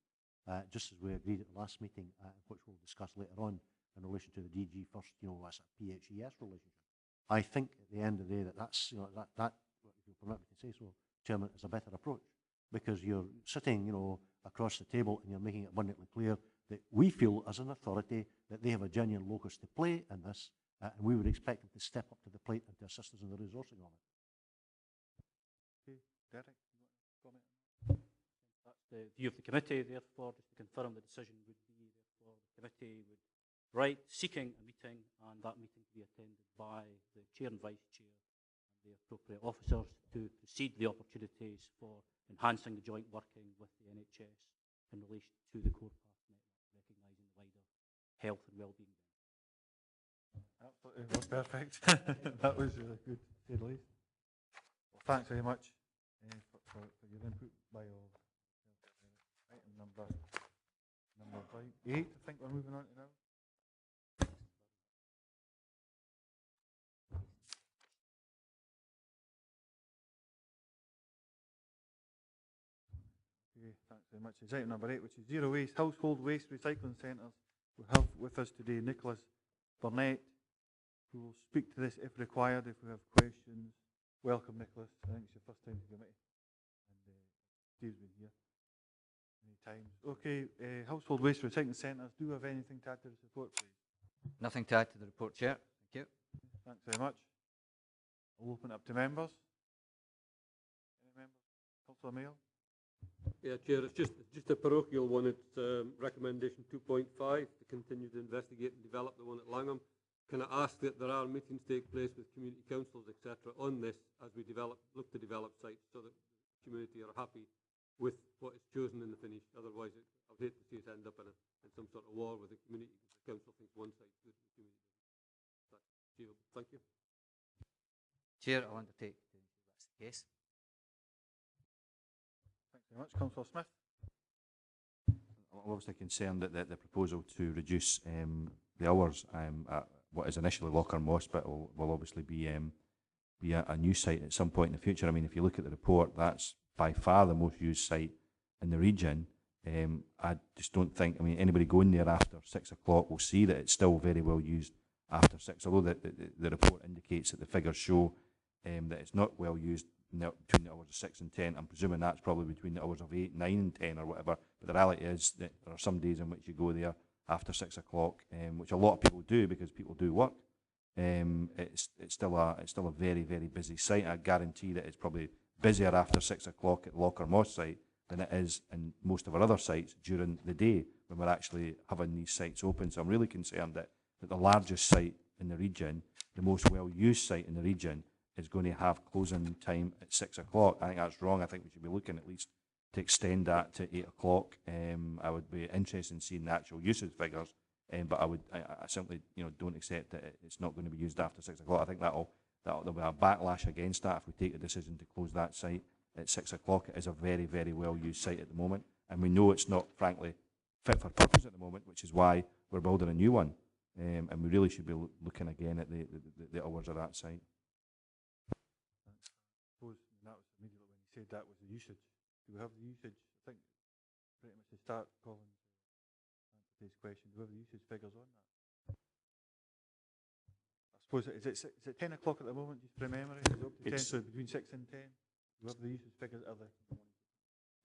just as we agreed at the last meeting, which we'll discuss later on in relation to the DG first, as a PHES relationship. I think at the end of the day that's, that if you permit me to say so, Chairman, is a better approach, because you're sitting, across the table and you're making it abundantly clear that we feel as an authority that they have a genuine locus to play in this, and we would expect them to step up to the plate and to assist us in the resourcing of it. Okay, Derek, you want to comment? That's the view of the committee. Therefore, just to confirm, the decision would be, therefore, the committee would write seeking a meeting, and that meeting to be attended by the chair and vice chair and the appropriate officers to proceed the opportunities for enhancing the joint working with the NHS in relation to the core path network, recognising the wider health and wellbeing. Absolutely, was perfect. That was really good, to say the least. Well, thanks very much for your input by all. Item number 8, I think we're moving on to now. Okay, thanks very much. It's item number 8, which is zero waste household waste recycling centres. We have with us today Nicholas Burnett, who will speak to this if required, if we have questions. Welcome, Nicholas. I think it's your first time to the committee. Steve's been here many times. Okay, household waste recycling centres, do you have anything to add to the report, please? Nothing to add to the report, Chair. Thank you. Thanks very much. I'll open it up to members. Any members? Councillor Mayo? Yeah, Chair, it's just a parochial one. It's recommendation 2.5 to continue to investigate and develop the one at Langham. Can I ask that there are meetings take place with community councils, etc., on this as we look to develop sites so that the community are happy with what is chosen in the finish? Otherwise, I would hate to see us end up in some sort of war with the community because the council thinks one site's good and the community doesn't. Thank you. Chair, I'll undertake to ensure that's the case. Thanks very much. Councillor Smith? I'm obviously concerned that the proposal to reduce the hours at what is initially Locker Moss, but will obviously be a new site at some point in the future. I mean, if you look at the report, that's by far the most used site in the region. I just don't think, I mean, anybody going there after 6 o'clock will see that it's still very well used after 6, although the report indicates that the figures show that it's not well used between the hours of 6 and 10. I'm presuming that's probably between the hours of 8, 9 and 10 or whatever, but the reality is that there are some days in which you go there after 6 o'clock, which a lot of people do because people do work. It's still a very, very busy site. I guarantee that it's probably busier after 6 o'clock at Locker Moss site than it is in most of our other sites during the day when we're actually having these sites open. So I'm really concerned that the largest site in the region, the most well-used site in the region, is going to have closing time at 6 o'clock. I think that's wrong. I think we should be looking at least to extend that to 8 o'clock. I would be interested in seeing the actual usage figures, but I simply don't accept that it's not going to be used after 6 o'clock. I think there'll be a backlash against that if we take the decision to close that site at 6 o'clock. It is a very, very well-used site at the moment, and we know it's not, frankly, fit for purpose at the moment, which is why we're building a new one, and we really should be looking again at the hours of that site. I suppose that was immediately when you said that was the usage. Do we have the usage? I think pretty much to start, Colin, to answer today's question, do we have the usage figures on that? I suppose, is it 10 o'clock at the moment, just from memory? Is it up to 10, so between 6 and 10? Do we have the usage figures? Are they?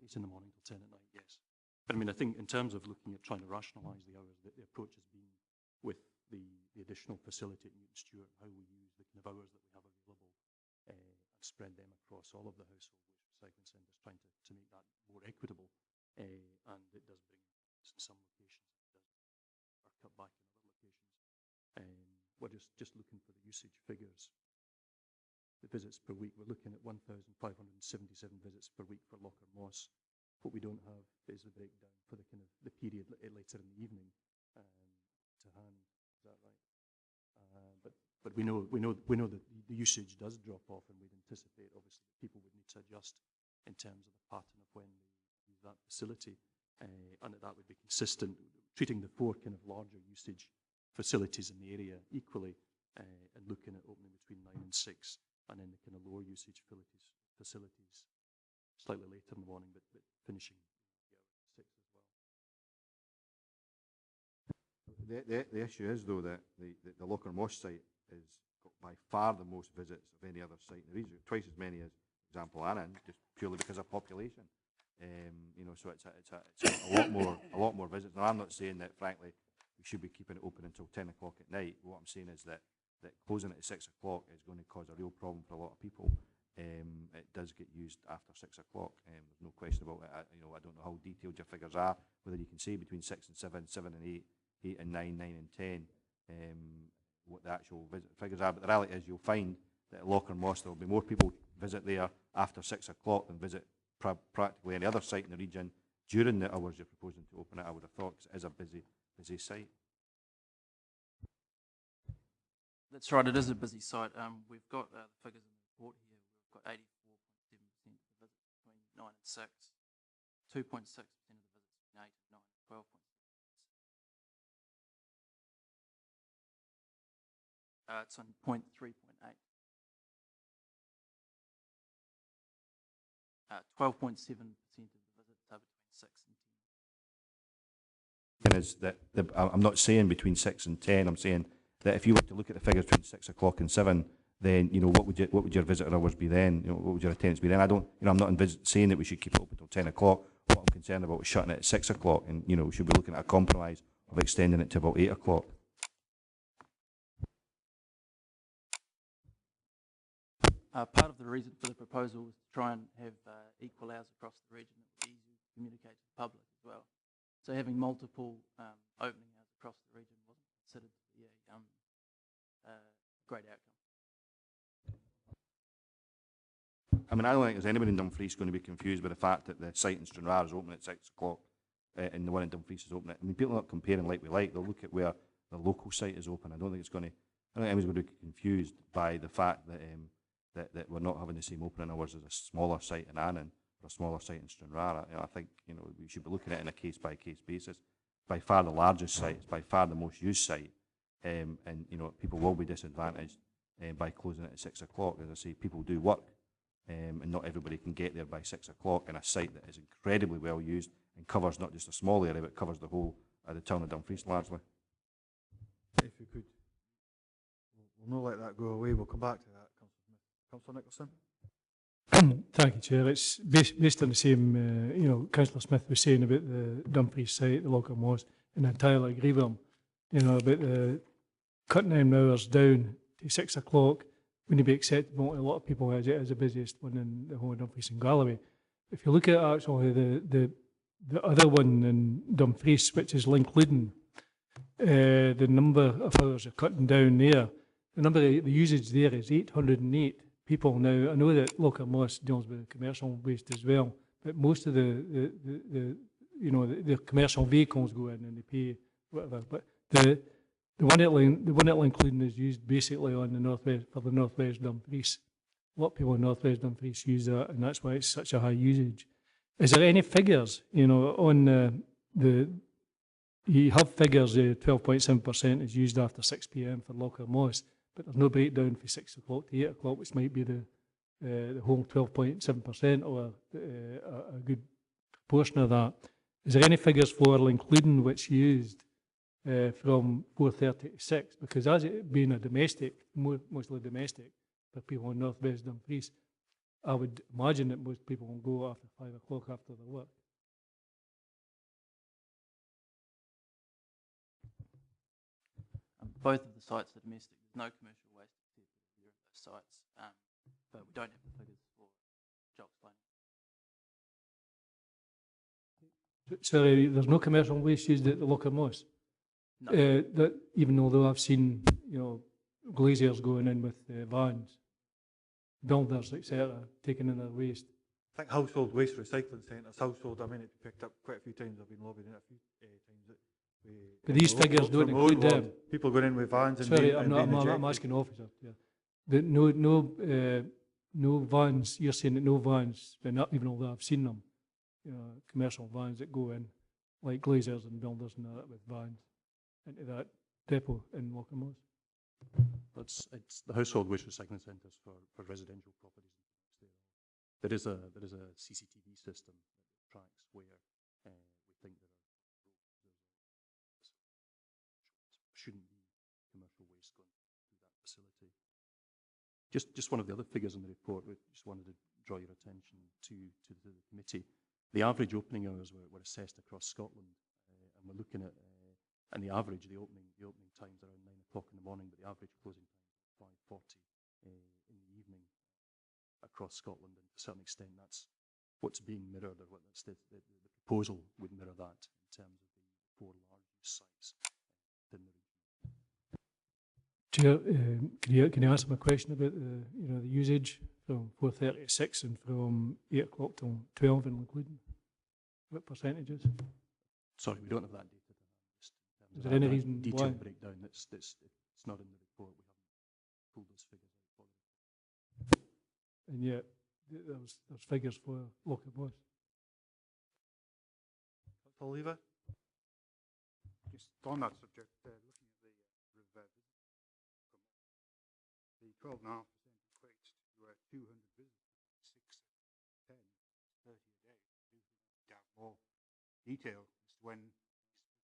It's in the morning till 10 at night, yes. But I mean, I think in terms of looking at trying to rationalise the hours, the approach has been with the additional facility at Newton Stewart, how we use the kind of hours that we have available and spread them across all of the household waste recycling centres, trying to make that more equitable. And it does bring in some locations, it does are cut back in other locations. We're just looking for the usage figures. The visits per week, we're looking at 1,577 visits per week for Locker Moss. What we don't have is the breakdown for the kind of the period later in the evening to hand. Is that right? But we know that the usage does drop off, and we'd anticipate obviously that people would need to adjust in terms of the pattern of when they use that facility, and that would be consistent, treating the 4 kind of larger usage facilities in the area equally, and looking at opening between 9 and 6, and then the kind of lower usage facilities slightly later in the morning, but finishing the hour at 6 as well. The issue is, though, that the Locker Moss site has got by far the most visits of any other site in the region, twice as many as, for example, Annan, just purely because of population. So it's a lot more visits. Now, I'm not saying that, frankly, we should be keeping it open until 10 o'clock at night. What I'm saying is that closing it at 6 o'clock is going to cause a real problem for a lot of people. It does get used after 6 o'clock. There's no question about it. I don't know how detailed your figures are, whether you can say between 6 and 7, 7 and 8, 8 and 9, 9 and 10, what the actual visit figures are. But the reality is you'll find that at Locker Moss there will be more people visit there after 6 o'clock than visit practically any other site in the region during the hours you're proposing to open it, I would have thought, 'cause it is a busy site. That's right, it is a busy site. We've got the figures in the report here. We've got 84.7% of the visits between 9 and 6, 2.6% of the visits between 8 and 9, 12.6%. It's on 0.3.8. 12.7% of the visits are between 6 and 10. Is that I'm not saying between 6 and 10, I'm saying that if you were to look at the figures between 6 o'clock and 7, then, you know, what would your visitor hours be then? You know, what would your attendance be then? I don't, you know, I'm not saying that we should keep it open until 10 o'clock. What I'm concerned about is shutting it at 6 o'clock, and, you know, we should be looking at a compromise of extending it to about 8 o'clock. Part of the reason for the proposal was to try and have equal hours across the region that would be easy to communicate to the public as well. So having multiple opening hours across the region wasn't considered to be a great outcome. I mean, I don't think there's anybody in Dumfries going to be confused by the fact that the site in Stranraer is open at 6 o'clock and the one in Dumfries is open at... I mean, people are not comparing like we like. They'll look at where the local site is open. I don't think it's going to... I don't think anyone's going to be confused by the fact that that we're not having the same opening hours as a smaller site in Annan or a smaller site in Stranraer. You know, I think, you know, we should be looking at it on a case-by-case basis. By far the largest site, it's by far the most used site, and, you know, people will be disadvantaged by closing it at 6 o'clock. As I say, people do work, and not everybody can get there by 6 o'clock in a site that is incredibly well used and covers not just a small area, but covers the whole of the town of Dumfries largely. If you could, we'll not let that go away. We'll come back to that. Councillor Nicholson. Thank you, Chair. It's based on the same, you know, Councillor Smith was saying about the Dumfries site, the local Moss, and I entirely agree with him. You know, about the cutting them hours down to 6 o'clock wouldn't be acceptable to a lot of people as it is the busiest one in the whole of Dumfries and Galloway. If you look at actually the other one in Dumfries, which is Lincluden, the number of hours are cutting down there. The usage there is 808 people. Now, I know that Locker Moss deals with commercial waste as well, but most of the commercial vehicles go in and they pay whatever. But the one at Lincluden is used basically on the northwest for the northwest Dumfries. A lot of people in northwest Dumfries use that, and that's why it's such a high usage. Is there any figures, you know, on you have figures, 12.7% is used after 6 p.m. for Locker Moss, but there's no breakdown from 6 o'clock to 8 o'clock, which might be the whole 12.7% or a good proportion of that. Is there any figures for Lincluden which used from 4:30 to 6? Because as it being a domestic, mostly domestic, for people in North West Dumfries, I would imagine that most people will go after 5 o'clock after their work. Both of the sites are domestic. There's no commercial waste at either of those sites, but we don't have the figures for Jock's Lane. Sorry, there's no commercial waste used at the Locker Moss? No. That, even though I've seen, you know, glaziers going in with vans, builders, etc., taking in their waste. I think household waste recycling centres, I mean, it's picked up quite a few times. I've been lobbying it a few times. But these figures don't include them. People going in with vans and sorry, being, I'm asking officer. Yeah. But no vans. You're saying that no vans, but not even although I've seen them, you know, commercial vans that go in, like glaziers and builders and that with vans into that depot in Locker Moss. It's the household waste recycling centres for residential properties. There is a CCTV system that tracks where we think there shouldn't be commercial waste going through that facility. Just one of the other figures in the report, we just wanted to draw your attention to the committee. The average opening hours were assessed across Scotland, and we're looking at, and the average, the opening times are around 9 o'clock in the morning, but the average closing time is 5:40 in the evening across Scotland, and to a certain extent that's what's being mirrored, or what the proposal would mirror that in terms of the 4 largest sites within the region. Chair, can you answer my question about the usage from 4:30 to 6 and from 8 o'clock till 12 in Lincluden? What percentages? Sorry, we don't have that data. Is there any reason why? Detailed breakdown. It's not in the report. We haven't pulled those figures out for the report. And yet there's figures for Locker Moss. Councillor Lever? Just on that subject, looking at the the 12.5% equates to 200 visitors, 6, 10, 30 a day. I do think we have more detail as to when it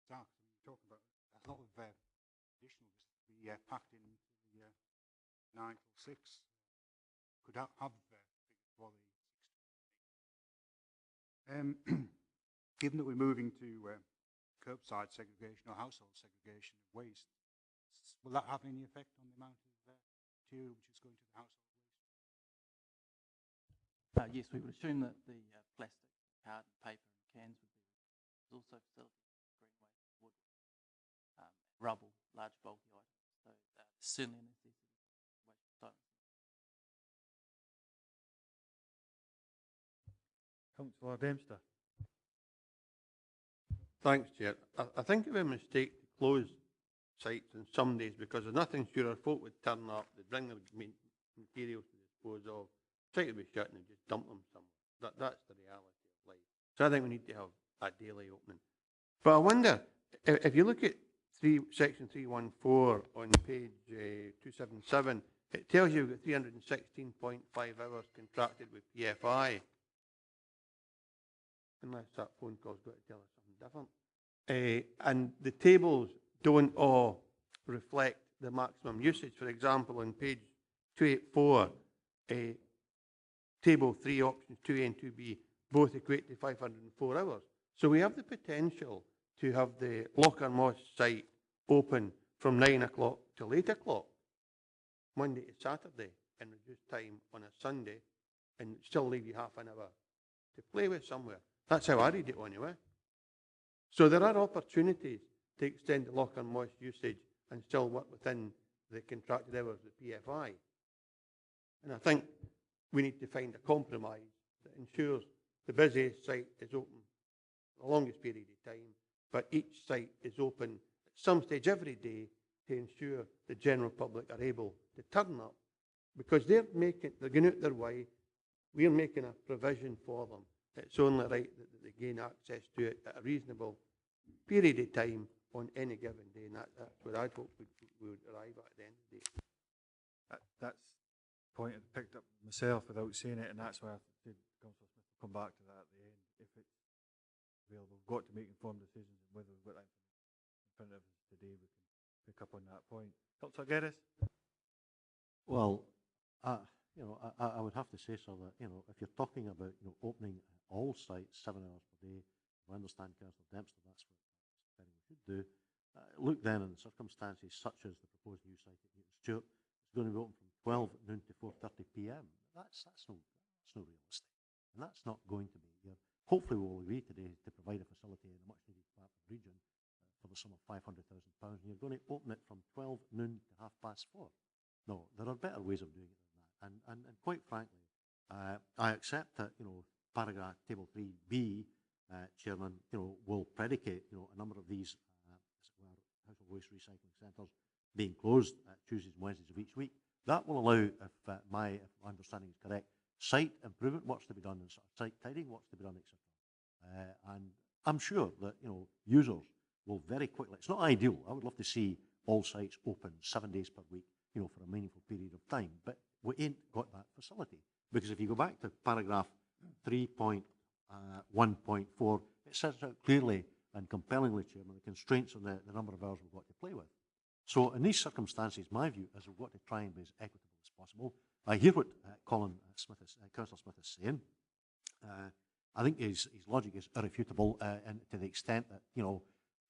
starts. I mean, you're talking about a lot of additional visitors to be packed in 9 till 6, could have figures for the 6 to 8. Given that we're moving to curbside segregation or household segregation of waste, will that have any effect on the amount of material which is going to the household waste? Yes, we would assume that the plastic, card, paper and cans would be. There's also facilities for green waste, wood, rubble, large bulky items. So certainly a necessity for waste recycling. Councillor Dempster. Thanks, Chair. I think it would be a mistake to close sites on some days because there's nothing sure folk would turn up, they'd bring their materials to dispose of, site would be shut and they'd just dump them somewhere. That's the reality of life. So I think we need to have a daily opening. But I wonder, if you look at section 314 on page 277, it tells you we've got 316.5 hours contracted with PFI. Unless that phone call's got to tell us something different. And the tables don't all reflect the maximum usage. For example, on page 284, table 3, options 2A and 2B, both equate to 504 hours. So we have the potential to have the Loch-on-Moss site open from 9 o'clock till 8 o'clock, Monday to Saturday, and reduce time on a Sunday, and still leave you half an hour to play with somewhere. That's how I read it anyway. So there are opportunities to extend the Loch-on-Moss usage and still work within the contracted hours of the PFI. And I think we need to find a compromise that ensures the busiest site is open for the longest period of time, but each site is open at some stage every day to ensure the general public are able to turn up, because they're going out their way. We're making a provision for them. It's only right that they gain access to it at a reasonable period of time on any given day, and that's what I'd hope we would arrive at the end of the day. That's the point I picked up myself without saying it, and that's why I said Councillor Smith will come back to that at the end. If it's available, we've got to make informed decisions, and whether we've got that in front of us today, we can pick up on that point. Councillor Geddes? Well, I would have to say, sir, that if you're talking about opening all sites 7 hours per day, I understand Councillor Dempster, that's what we should do. Look then in circumstances such as the proposed new site at Newton Stewart, it's going to be open from 12 at noon to 4:30 p.m. That's no realistic, and that's not going to be. Hopefully, we will agree today to provide a facility in a much needed part of the region for the sum of £500,000, and you're going to open it from 12 noon to 4:30. No, there are better ways of doing it than that, and quite frankly, I accept that paragraph table 3B, Chairman, will predicate a number of these household waste recycling centres being closed Tuesdays and Wednesdays of each week. That will allow, if my understanding is correct, site improvement works to be done and site tidying works to be done, etc. And I'm sure that users will very quickly. It's not ideal. I would love to see all sites open 7 days per week, for a meaningful period of time. But we ain't got that facility, because if you go back to paragraph 3.1.4, it sets out clearly and compellingly, Chairman, the constraints on the number of hours we've got to play with. So in these circumstances, my view is we've got to try and be as equitable as possible. I hear what Councillor Smith is saying. I think his logic is irrefutable, and to the extent that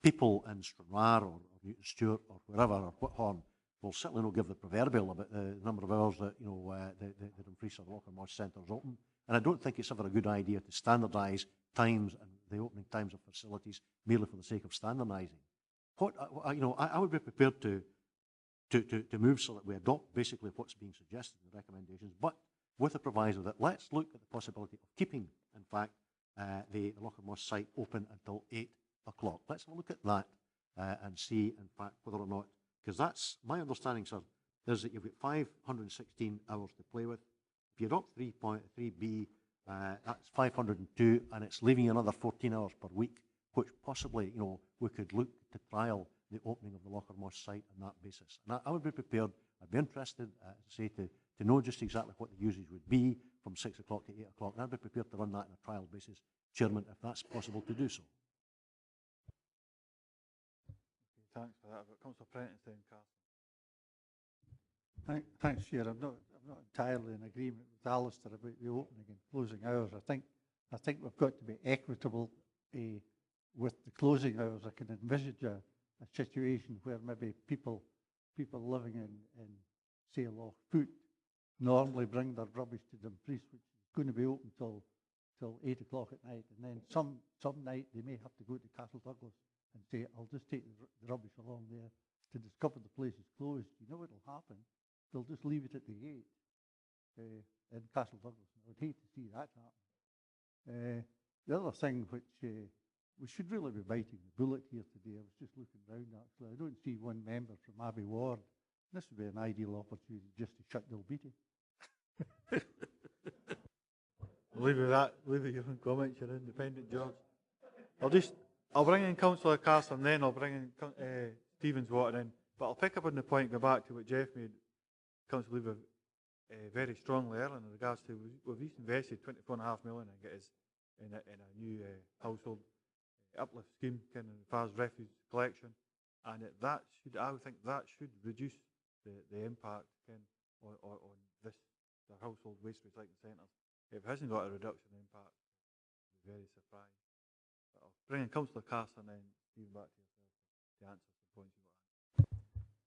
people in Stranraer or Newton Stewart or wherever or Whithorn will certainly not give the proverbial about the number of hours that the Dumfries or Loch-on-Moss centres open. And I don't think it's ever a good idea to standardise times and the opening times of facilities merely for the sake of standardising. I would be prepared to move so that we adopt basically what's being suggested in the recommendations, but with a proviso that let's look at the possibility of keeping, in fact, the Loch-on-Moss site open until 8 o'clock. Let's have a look at that and see, in fact, whether or not, because that's my understanding, sir, is that you've got 516 hours to play with. If you adopt 3.3b, that's 502, and it's leaving another 14 hours per week, which possibly, we could look to trial the opening of the Loch-on-Moss site on that basis. And I would be prepared, I'd be interested, to know just exactly what the usage would be from 6 o'clock to 8 o'clock, and I'd be prepared to run that on a trial basis, Chairman, if that's possible to do so. Okay, thanks for that. I've got Councillor Prentice then, Carson. Thanks, Chair. I'm not entirely in agreement with Alistair about the opening and closing hours. I think we've got to be equitable with the closing hours. I can envisage a situation where maybe people living in say Loch Foot normally bring their rubbish to Dumfries, which is going to be open till 8 o'clock at night, and then some night they may have to go to Castle Douglas and say, I'll just take the rubbish along there, to discover the place is closed. You know what will happen? They'll just leave it at the gate in Castle Douglas. I would hate to see that happen. The other thing which we should really be biting the bullet here today, I was just looking round actually, I don't see one member from Abbey Ward. This would be an ideal opportunity just to shut Dilbeatty. Leave it with that. Leave it your own comments. You're independent, George. I'll bring in Councillor Carson, and then I'll bring in Stevens Water in. But I'll pick up on the point, go back to what Jeff made, Councillor Lever, very strongly earlier in regards to we've just invested £24.5 million, I guess, in a new household uplift scheme, kind of as far as refuse collection, and I would think that should reduce the impact on the household waste recycling centres. If it hasn't got a reduction in impact, I'd be very surprised. But I'll bring in Councillor Carson and Stephen back to yourself to answer some points you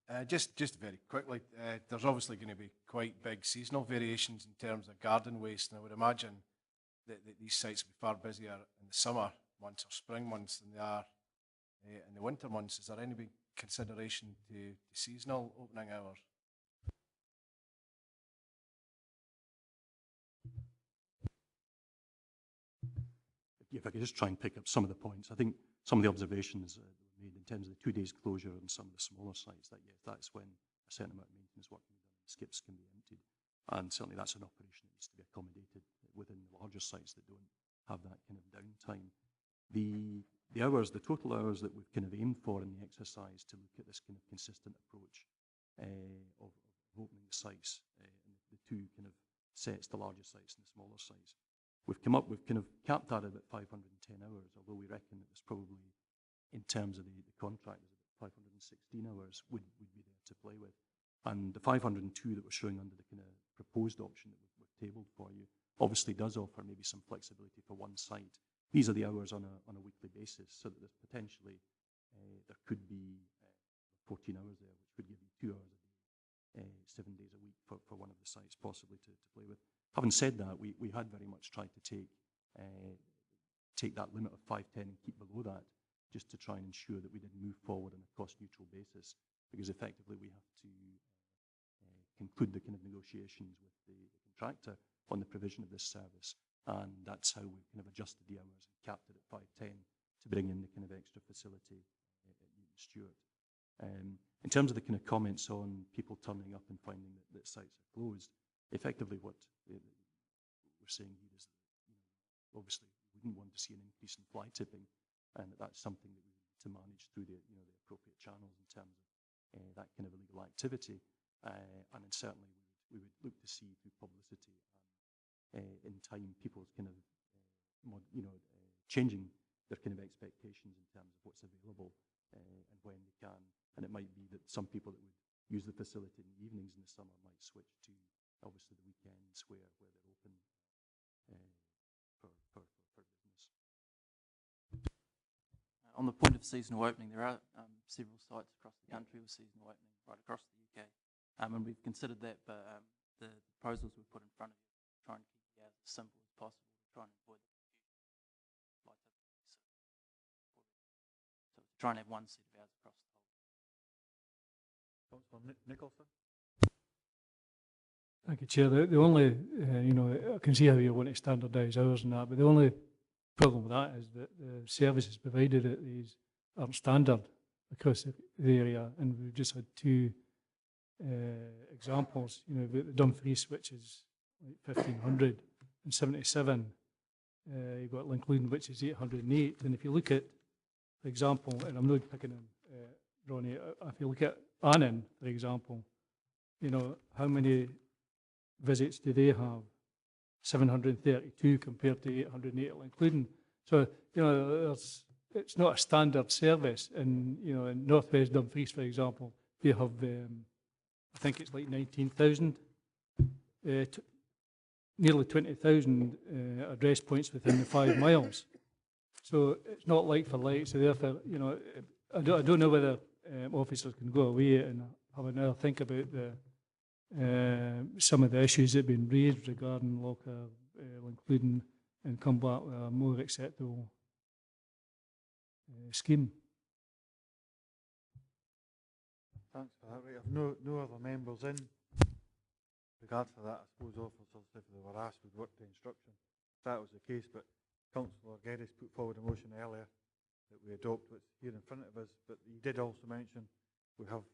want. Just very quickly, there's obviously going to be quite big seasonal variations in terms of garden waste, and I would imagine that these sites will be far busier in the summer months or spring months than they are in the winter months. Is there any big consideration to seasonal opening hours? If I could just try and pick up some of the points. I think some of the observations made in terms of the 2 days closure and some of the smaller sites, that yes, that's when a certain amount of maintenance work can be done and skips can be emptied. And certainly that's an operation that needs to be accommodated within the larger sites that don't have that kind of downtime. The hours, the total hours that we've kind of aimed for in the exercise to look at this kind of consistent approach of opening the sites, the two kind of sets, the larger sites and the smaller sites. We've kind of capped that at about 510 hours, although we reckon that there's probably, in terms of the contract, there's about 516 hours would be there to play with. And the 502 that we're showing under the kind of proposed option that we've tabled for you obviously does offer maybe some flexibility for one site. These are the hours on a weekly basis, so that there's potentially, there could be 14 hours there, which would give you 2 hours a day, 7 days a week for one of the sites possibly to play with. Having said that, we had very much tried to take that limit of 510 and keep below that, just to try and ensure that we did move forward on a cost-neutral basis, because effectively we have to conclude the kind of negotiations with the contractor on the provision of this service, and that's how we kind of adjusted the hours and capped it at 510 to bring in the kind of extra facility at Newton Stewart. In terms of the kind of comments on people turning up and finding that sites are closed, effectively what we're saying here is that, obviously we wouldn't want to see an increase in fly tipping, and that's something that we need to manage through the appropriate channels in terms of that kind of illegal activity, and then certainly we would look to see through publicity and in time people's kind of changing their kind of expectations in terms of what's available and when they can. And it might be that some people that would use the facility in the evenings in the summer might switch to obviously the weekends where they're open for business. On the point of seasonal opening, there are several sites across the country with seasonal opening right across the UK, and we've considered that, but the proposals we've put in front of you try and keep it as simple as possible to try and avoid the confusion. So to try and have one set of hours across the whole. Councillor Nicholson. Thank you, Chair. The only, I can see how you want to standardise hours and that, but the only problem with that is that the services provided at these aren't standard across the area, and we've just had two examples. The Dumfries, which is like 1,577. You've got Lincoln, which is 808. And if you look at, for example, and I'm not picking on Ronnie, if you look at Annan, for example, how many visits do they have? 732 compared to 808 at Lincoln. So, it's not a standard service. In North West Dumfries, for example, they have I think it's like 19,000, nearly 20,000 address points within the 5 miles. So it's not like for like. So therefore, you know, I don't know whether officers can go away and have another think about the some of the issues that have been raised regarding local including and come back with a more acceptable scheme. Thanks for that. Right, I've no other members in. Regard to that, I suppose officers, if they were asked, would work to instruction. If that was the case, but Councillor Geddes put forward a motion earlier that we adopt what's here in front of us, but he did also mention we have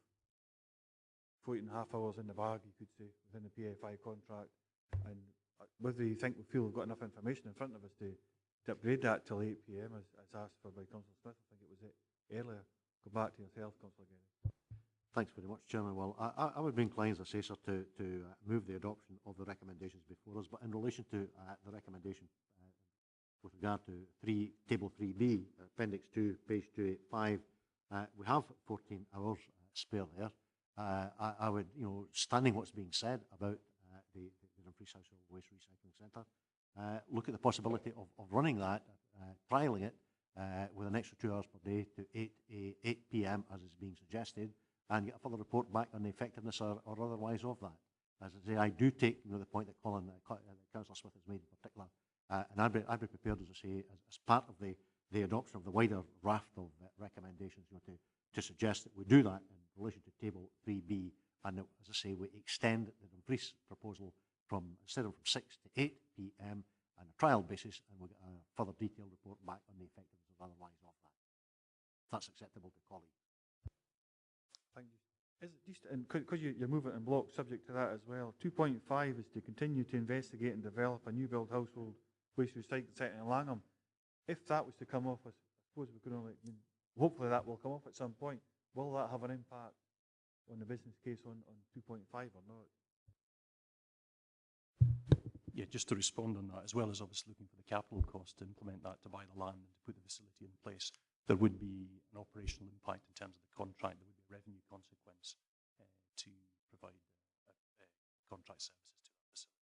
14.5 hours in the bag, you could say, within the PFI contract, and whether you think we feel we've got enough information in front of us to upgrade that till 8 p.m. as asked for by Councillor Smith, I think it was it earlier. Go back to yourself, Councillor Geddes. Thanks very much, Chairman. Well, I would be inclined, as I say, sir, to move the adoption of the recommendations before us. But in relation to the recommendation with regard to Table 3B, Appendix 2, page 285, we have 14 hours spare there. I would, you know, standing what's being said about the Dumfries Household Waste Recycling Centre, look at the possibility of running that, trialling it with an extra 2 hours per day to 8 p.m. as is being suggested, and get a further report back on the effectiveness or otherwise of that. As I say, I do take, you know, the point that Councillor Smith has made in particular, and I'd be prepared, as I say, as part of the adoption of the wider raft of recommendations, you know, to suggest that we do that in relation to Table 3B, and that, as I say, we extend the Dumfries proposal instead of from 6 to 8 p.m. on a trial basis, and we'll get a further detailed report back on the effectiveness or otherwise of that. If that's acceptable to colleagues. Thank you. Is it just, and because you're moving in block subject to that as well, 2.5 is to continue to investigate and develop a new build household waste recycling centre in Langham. If that was to come off, I suppose we could only, hopefully that will come off at some point. Will that have an impact on the business case on 2.5 or not? Yeah, just to respond on that, as well as obviously looking for the capital cost to implement that, to buy the land and to put the facility in place, there would be an operational impact in terms of the contract. There would be a revenue consequence to provide contract services to that facility.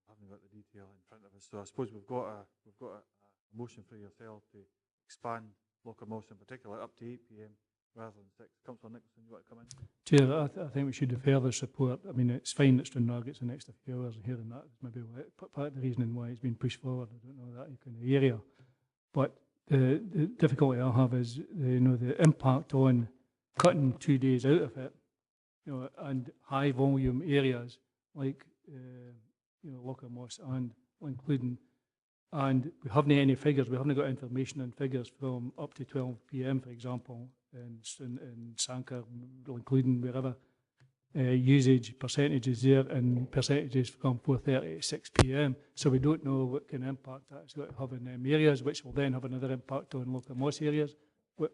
I haven't got the detail in front of us, so I suppose we've got a motion for yourself to expand Locker-Moss in particular up to 8 p.m. rather than 6. Councillor Nicholson, you want to come in? Chair, I think we should defer this report. I mean, it's fine that Stranraer gets an extra few hours of hearing that. It's maybe part of the reasoning why it's been pushed forward. I don't know that kind of area. But the difficulty I have is, the impact on cutting 2 days out of it, and high volume areas like, Locker-Moss and including, and we haven't any figures. We haven't got information and figures from up to 12 p.m. for example, in Sanker, including wherever, usage percentages there and percentages from 4:30 to 6 p.m. So we don't know what kind of impact that's going to have in them areas, which will then have another impact on Locker-Moss areas. For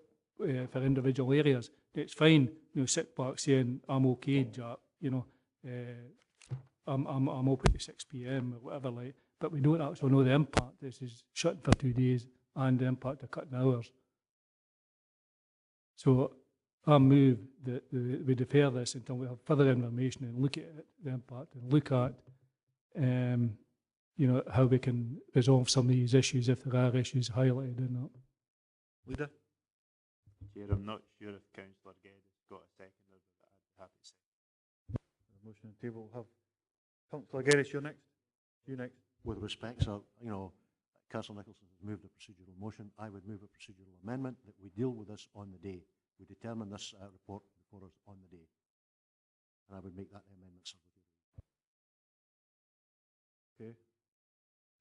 individual areas, it's fine, sit back saying I'm okay, Jack, I'm open to 6 p.m. or whatever, like, but we don't actually know the impact. This is shutting for 2 days and the impact of cutting hours. So I move that we defer this until we have further information and look at the impact and look at, how we can resolve some of these issues if there are issues highlighted in that. Leader? Chair, I'm not sure if Councillor Geddes got a seconder, but I'd be happy to second. The motion on the table will have Councillor Geddes, you're next. You next. With respect, sir, Councillor Nicholson has moved a procedural motion. I would move a procedural amendment that we deal with this on the day. We determine this report before us on the day. And I would make that the amendment, sir. Okay.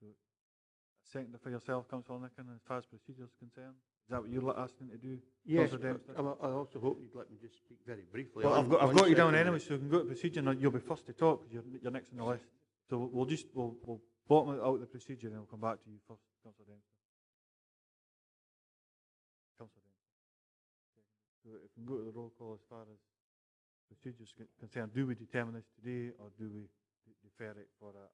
So, a seconder for yourself, Councillor Nicken, as far as procedure is concerned? Is that what you're asking to do? Yes, I also hope you'd let me just speak very briefly. Well, I've got you down anyway, so you can go to procedure and you'll be first to talk because you're next on the list. So we'll bottom out the procedure and then we'll come back to you first, Councillor Dempster. Councillor Dempster. So if we can go to the roll call as far as procedures concerned, do we determine this today or do we defer it for a...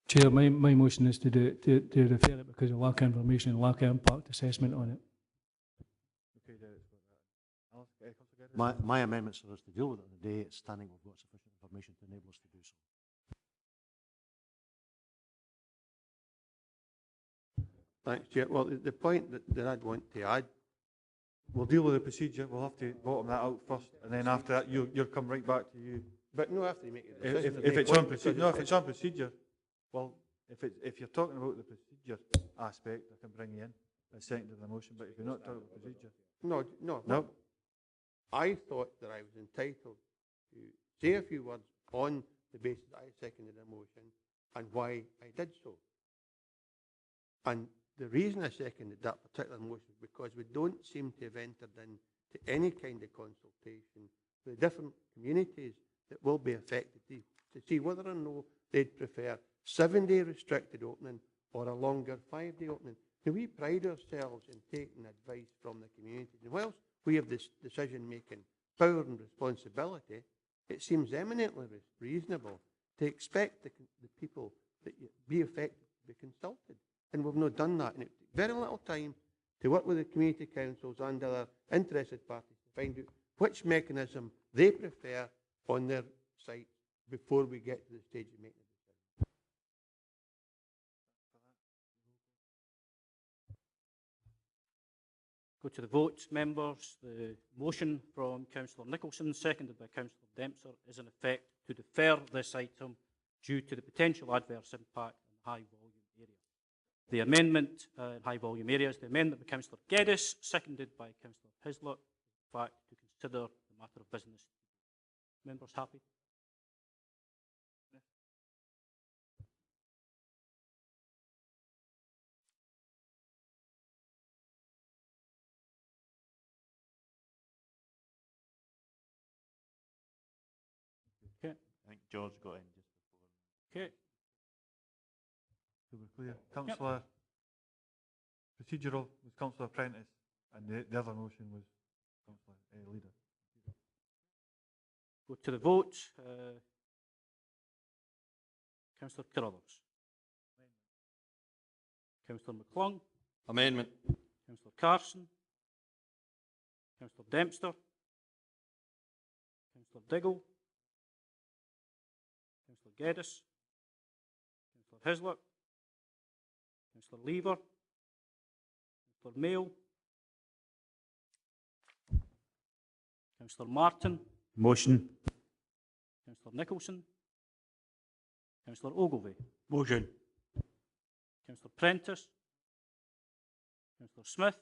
Chair, my motion is to refer it because of lack of information and lack of impact assessment on it. Okay, Councillor Geddes. My amendments are us to deal with it on the day it's standing. We've got sufficient information to enable us to do so. Thanks, Chair. Well, the point that I'd want to add, We'll deal with the procedure. We'll have to bottom that out first, and then after that, you'll come right back to you. but no, after you make a decision. If it's on procedure, no, if it's on procedure, well, if you're talking about the procedure aspect, I can bring you in as second to the motion. But if you're not talking about procedure, No. I thought that I was entitled to say a few words on the basis that I seconded a motion and why I did so. And the reason I seconded that particular motion is because we don't seem to have entered into any kind of consultation with the different communities that will be affected to see whether or no they'd prefer 7-day restricted opening or a longer 5-day opening. Now, we pride ourselves in taking advice from the communities. And whilst we have this decision-making power and responsibility, it seems eminently reasonable to expect the people that be affected to be consulted. And we've not done that. And it took very little time to work with the community councils and other interested parties to find out which mechanism they prefer on their site before we get to the stage of making a decision. Go to the vote, members. The motion from Councillor Nicholson, seconded by Councillor Dempster, is in effect to defer this item due to the potential adverse impact on high-volume areas. The amendment in high-volume areas, the amendment by Councillor Geddes, seconded by Councillor Hislop, in fact, to consider the matter of business. Members happy? Okay. I think George got in just before. Okay. so we're clear. Councillor, procedural was Councillor Prentice, and the other motion was Councillor Leader. Go to the vote. Councillor Carruthers. Councillor McClung. Amendment. Councillor Carson. Councillor Dempster. Councillor Diggle. Councillor Geddes. Councillor Hislop. Councillor Lever. Councillor Mayo. Councillor Martin. Motion. Councillor Nicholson. Councillor Ogilvie. Motion. Councillor Prentice. Councillor Smith.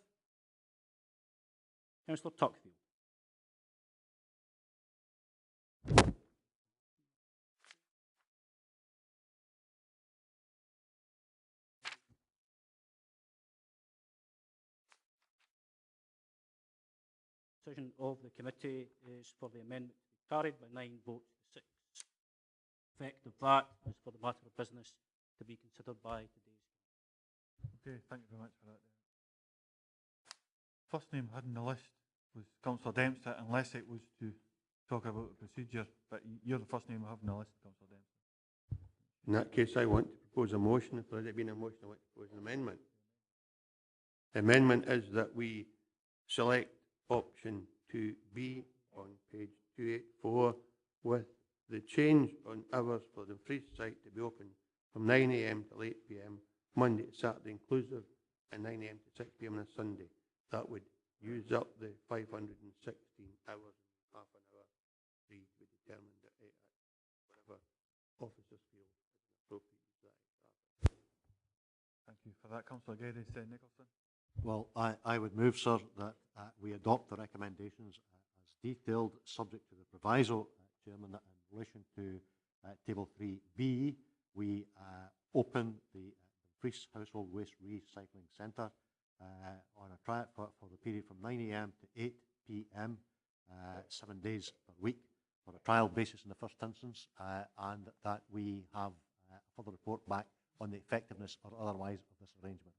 Councillor Tuckfield. Decision of the committee is for the amendment to be carried by 9 votes to 6. Effect of that is for the matter of business to be considered by today's committee. Okay, thank you very much for that. First name had on the list was Councillor Dempster, unless it was to talk about the procedure, but you're the first name I have on the list, Councillor Dempster. In that case, I want to propose a motion. If there had been a motion, I want to propose an amendment. The amendment is that we select option 2B on page 284 with the change on hours for the Dumfries site to be open from 9 AM till 8 PM, Monday to Saturday inclusive, and 9 AM to 6 PM on a Sunday. That would use up the 516 hours and half an hour free to be determined at whatever officers feel is appropriate. Thank you for that. Councillor Geddes, Nicholson. Well, I would move, sir, that we adopt the recommendations as detailed, subject to the proviso, Chairman, that in relation to Table 3B, we open the Dumfries Household Waste Recycling Centre on a trial for the period from 9 AM to 8 PM, 7 days per week, for a trial basis in the first instance, and that we have a further report back on the effectiveness or otherwise of this arrangement.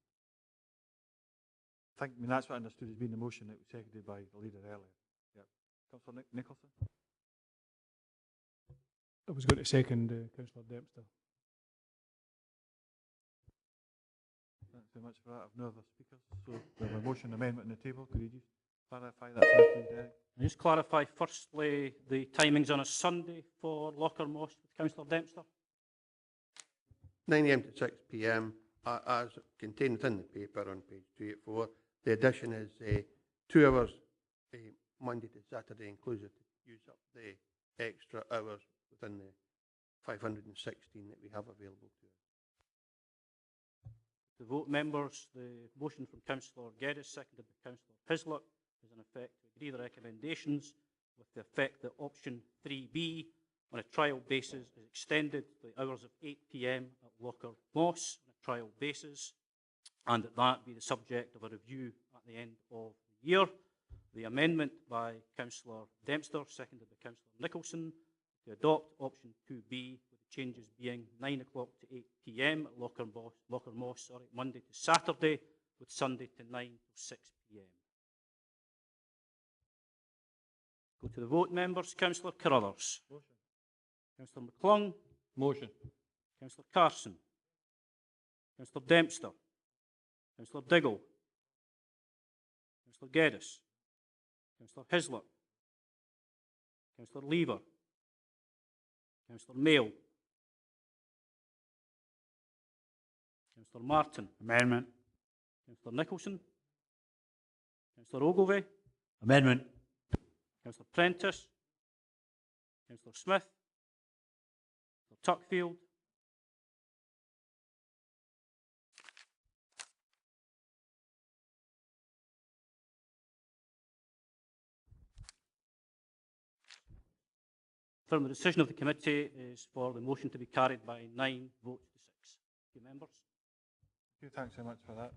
I mean, that's what I understood as being the motion that was seconded by the leader earlier. Yep. Councillor Nicholson. I was going to second Councillor Dempster. Thanks very much for that. I've no other speakers. So we have a motion amendment on the table. Could you just Clarify that first, please, Derek. Just clarify firstly the timings on a Sunday for Locker Moss with Councillor Dempster. 9 a.m. to 6 p.m. As contained within the paper on page 284. The addition is 2 hours Monday to Saturday inclusive to use up the extra hours within the 516 that we have available to us. To vote, members, the motion from Councillor Geddes, seconded by Councillor Hislop, is in effect to agree the recommendations with the effect that option 3B on a trial basis is extended to the hours of 8 p.m. at Locker Moss on a trial basis, and that be the subject of a review at the end of the year. The amendment by Councillor Dempster, seconded by Councillor Nicholson, to adopt option 2B with the changes being 9 o'clock to 8 p.m. at Locker Moss, Monday to Saturday, with Sunday to 9 to 6 p.m. Go to the vote, members. Councillor Carruthers. Motion. Councillor McClung. Motion. Councillor Carson. Councillor Dempster. Councillor Diggle. Councillor Geddes. Councillor Hislop. Councillor Lever. Councillor Mayo. Councillor Martin. Amendment. Councillor Nicholson. Councillor Ogilvie. Amendment. Councillor Prentice. Councillor Smith. Councillor Tuckfield. From the decision of the committee is for the motion to be carried by 9 votes to 6. Thank you, members. Thank you, thanks very much for that.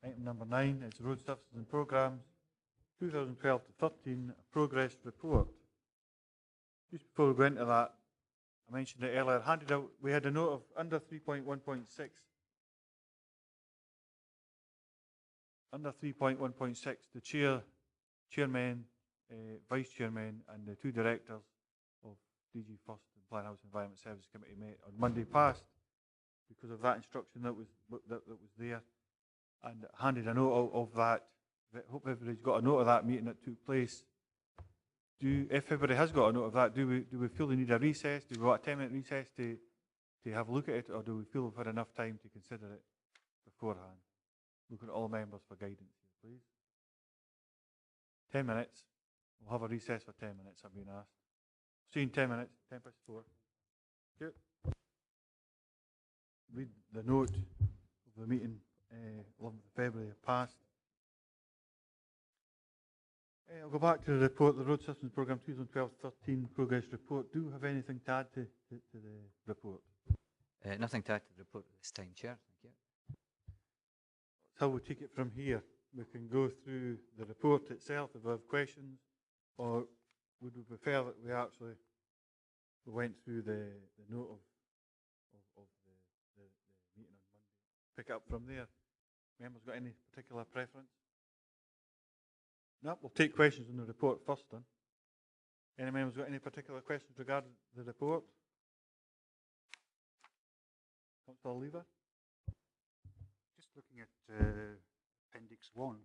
Item number 9 is Road Services and Programmes 2012 to 13 Progress Report. Just before we go into that, I mentioned it earlier, handed out, we had a note of under 3.1.6. Under 3.1.6, the chairman, vice chairman and the 2 directors of DG First and Plan House Environment Services Committee met on Monday past because of that instruction that was there, and handed a note of that. I hope everybody's got a note of that meeting that took place. If everybody has got a note of that, do we feel they need a recess? Do we want a 10-minute recess to have a look at it, or do we feel we've had enough time to consider it beforehand? Looking at all members for guidance here, please. 10 minutes. We'll have a recess for 10 minutes, I've been asked. See you in 10 minutes, 10 past 4. Good. Read the note of the meeting, 11th of February passed. I'll go back to the report, the Road Systems Programme 2012-13 Progress Report. Do you have anything to add to the report? Nothing to add to the report at this time, Chair. Thank you. That's how we take it from here. We can go through the report itself if we have questions, or would we prefer that we actually went through the note of the meeting on Monday? Pick up from there. Members got any particular preference? No, we'll take questions on the report first then. Any members got any particular questions regarding the report? Councillor Lever? Just looking at Appendix 1,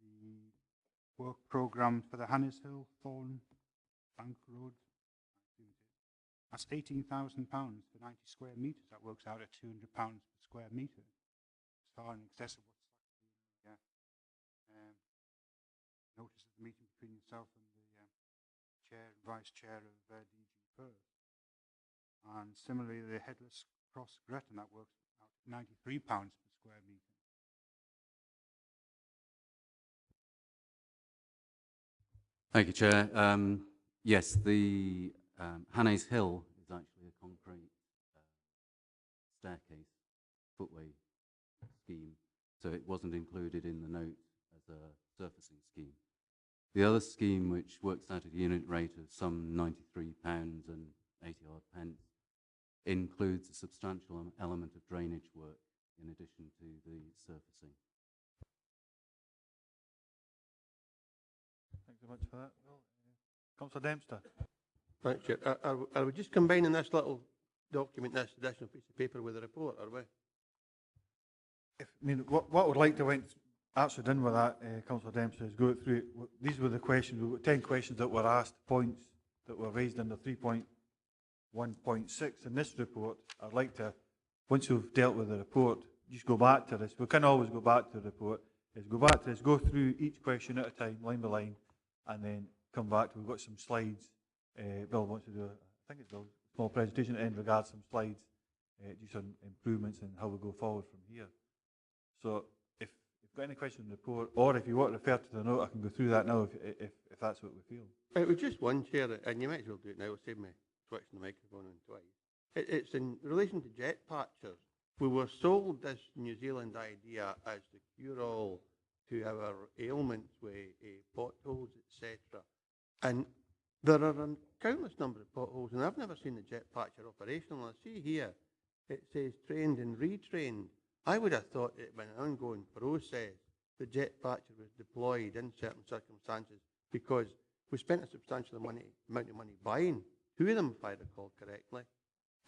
the work programme for the Hannes Hill, Thorn, Bank Road. That's £18,000 for 90 square metres. That works out at £200 per square metre. It's far in excess of what's notice of the meeting between yourself and the chair and vice chair of DG Perth. And similarly, the Headless Cross Gretton, that works out at £93 per square metre. Thank you, Chair. Yes, the Hannes Hill is actually a concrete staircase footway scheme, so it wasn't included in the note as a surfacing scheme. The other scheme, which works out at a unit rate of some £93 and 80-odd pence, includes a substantial element of drainage work in addition to the surfacing. Thanks very much for that. Well, Councillor Dempster. Thanks, Chair. Are we just combining this little document, this additional piece of paper with the report, are we? I mean, what we'd like to went actually done with that, Councillor Dempsey, is go through it. These were the questions, we've got 10 questions that were asked, points that were raised under 3.1.6 in this report. I'd like to, once we've dealt with the report, just go back to this. We can always go back to the report. Is go back to this, go through each question at a time, line by line, and then come back to, we've got some slides. Bill wants to do, I think it's Bill, a small presentation at the end regards some slides, just on improvements and how we go forward from here. So if you've got any questions on the report, or if you want to refer to the note, I can go through that now if that's what we feel. It was just one, Chair, and you might as well do it now. Save me switching the microphone on twice. It's in relation to jet patchers. We were sold this New Zealand idea as the cure-all to our ailments with potholes, etc. And there are a countless number of potholes, and I've never seen the jet patcher operational. I see here it says trained and retrained. I would have thought it had been an ongoing process. The jet patcher was deployed in certain circumstances because we spent a substantial amount of money buying two of them, if I recall correctly,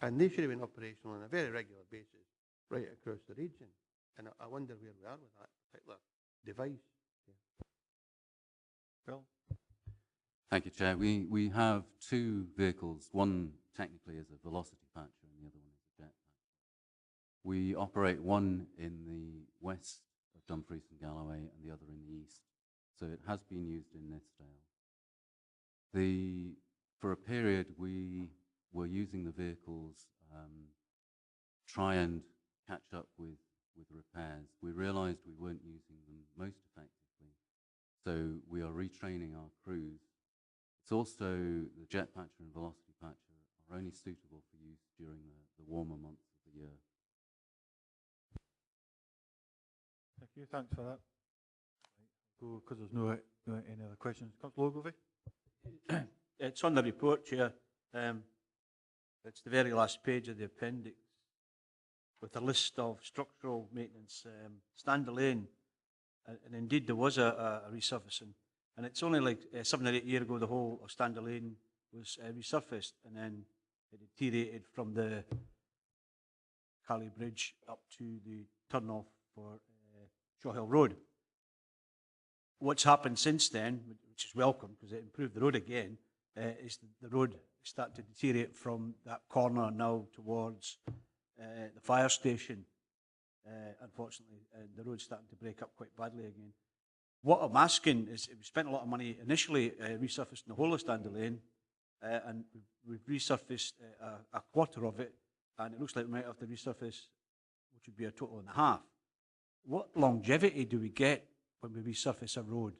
and they should have been operational on a very regular basis right across the region. And I wonder where we are with that particular device. Bill? Thank you, Chair. We have two vehicles. One technically is a velocity patcher and the other one is a jet patcher. We operate one in the west of Dumfries and Galloway and the other in the east. So it has been used in Nithsdale. For a period, we were using the vehicles try and catch up with repairs. We realised we weren't using them most effectively, so we are retraining our crews. It's also the jet patcher and velocity patcher are only suitable for use during the warmer months of the year. Thank you, thanks for that. Because there's no any other questions. Councillor Ogilvie? It's on the report, Chair. It's the very last page of the appendix with a list of structural maintenance. Standard Lane, and indeed there was a resurfacing, and it's only like 7 or 8 years ago the whole of Standard Lane was resurfaced, and then it deteriorated from the Cali Bridge up to the turn-off for Shaw Hill Road. What's happened since then, which is welcome because it improved the road again, is the road started to deteriorate from that corner now towards the fire station, unfortunately, and the road's starting to break up quite badly again. What I'm asking is, we spent a lot of money initially resurfacing the whole of Standard Lane, and we've resurfaced a quarter of it, and it looks like we might have to resurface, which would be a total and a half. What longevity do we get when we resurface a road?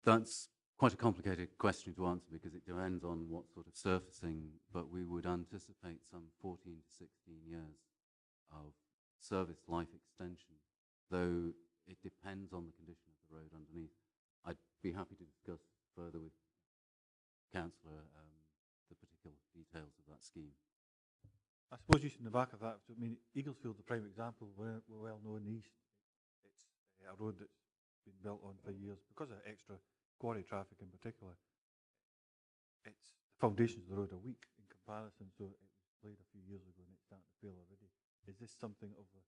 That's quite a complicated question to answer because it depends on what sort of surfacing, but we would anticipate some 14 to 16 years of service life extension, though it depends on the condition of the road underneath. I'd be happy to discuss further with Councillor the particular details of that scheme. I suppose just in the back of that, I mean, Eaglesfield's a prime example. We're well known in the east. It's a road that's been built on for years because of extra quarry traffic in particular. The foundations of the road are weak in comparison, so it was laid a few years ago and it's starting to fail already. Is this something of a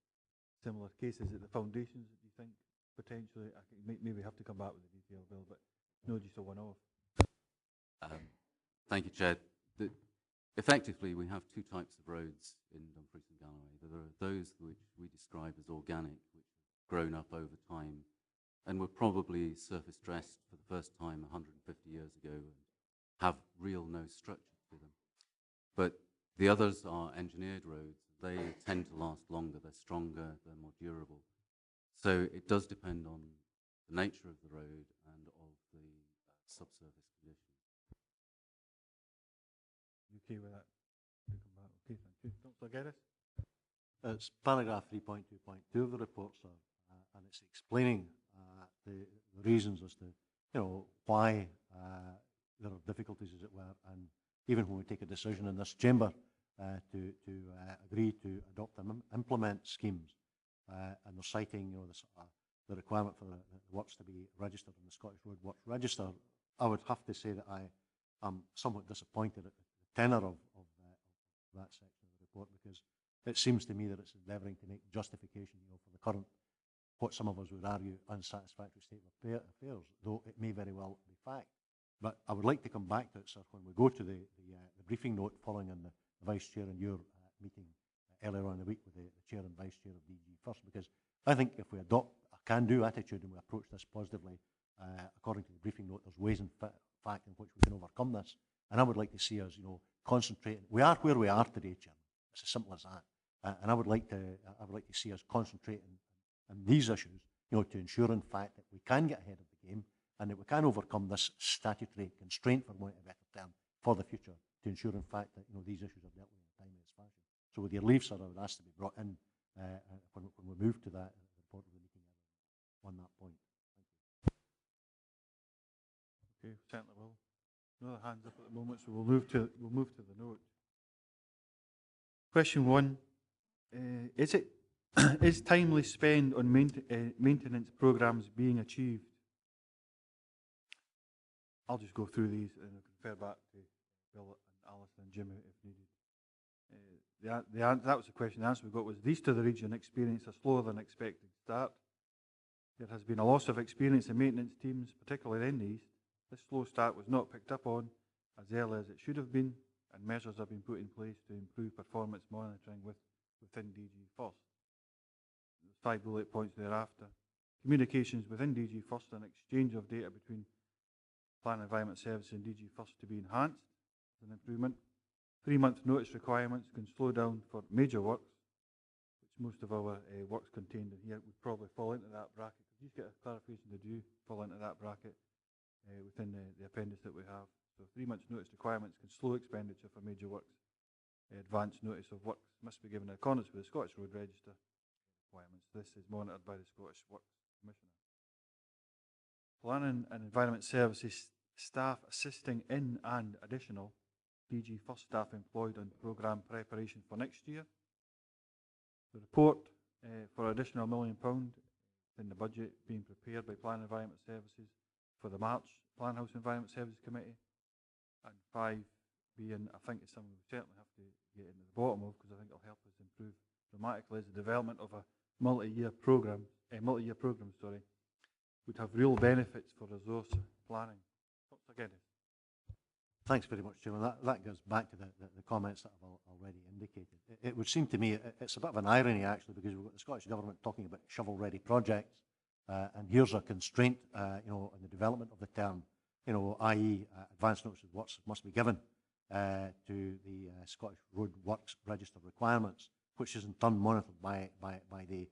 similar case? Is it the foundations that you think potentially, I think maybe have to come back with the detail, Bill, but no, just a one-off? Thank you, Chair. Effectively, we have two types of roads in Dumfries and Galloway. There are those which we describe as organic, which have grown up over time and were probably surface dressed for the first time 150 years ago and have real no structure to them. But the others are engineered roads. They tend to last longer, they're stronger, they're more durable. So it does depend on the nature of the road and of the subsurface conditions. You okay with that? Okay, thank you. Councillor Geddes? It's paragraph 3.2.2 of the report, sir, and it's explaining the reasons as to, why there are difficulties, as it were, and even when we take a decision in this chamber to agree to adopt and implement schemes, and they're citing, the requirement for the works to be registered in the Scottish Road Works Register, I would have to say that I am somewhat disappointed at the tenor of that section of the report, because it seems to me that it's endeavouring to make justification, for the current, what some of us would argue, unsatisfactory state of affairs, though it may very well be fact. But I would like to come back to it, sir, when we go to the briefing note following on the Vice Chair and your meeting earlier on in the week with the Chair and Vice Chair of DG First, because I think if we adopt a can-do attitude and we approach this positively, according to the briefing note, there's ways and fact in which we can overcome this. And I would like to see us, concentrating. We are where we are today, Chairman. It's as simple as that. And I would like to see us concentrating on these issues, to ensure, in fact, that we can get ahead of the game and that we can overcome this statutory constraint, for want of a better term, for the future, to ensure, in fact, that these issues are dealt with in a timely fashion. So with your leave, sir, I would ask to be brought in when we move to that report of the meeting on that point. Okay, certainly will. No other hands up at the moment, so we'll move to the note. Question 1: is timely spend on maintenance programmes being achieved? I'll just go through these and I'll refer back to Bill and Alison and Jimmy if needed. That was the question. The answer we got was, the east of the region experienced a slower than expected start. There has been a loss of experience in maintenance teams, particularly in the east. This slow start was not picked up on as early as it should have been, and measures have been put in place to improve performance monitoring within DG First. There's 5 bullet points thereafter. Communications within DG First and exchange of data between Plan Environment Services and DG First to be enhanced as an improvement. 3-month notice requirements can slow down for major works, which most of our works contained in here would probably fall into that bracket. Could you just get a clarification, did you fall into that bracket within the appendix that we have? So 3 months notice requirements can slow expenditure for major works. Advance notice of works must be given in accordance with the Scottish Road Register requirements. This is monitored by the Scottish Works Commissioner. Planning and Environment Services staff assisting in and additional DG First staff employed on programme preparation for next year. The report for additional £1 million in the budget being prepared by Planning and Environment Services for the March Plan House Environment Services Committee. And 5 being, I think it's something we certainly have to get into the bottom of, because I think it'll help us improve dramatically, is the development of a multi-year programme, would have real benefits for resource planning. Again. Thanks very much, Chairman. That goes back to the comments that I've already indicated. It would seem to me it's a bit of an irony, actually, because we've got the Scottish Government talking about shovel-ready projects, and here's a constraint, in the development of the term, i.e. advance notice of works must be given to the Scottish Road Works Register requirements, which is in turn monitored by the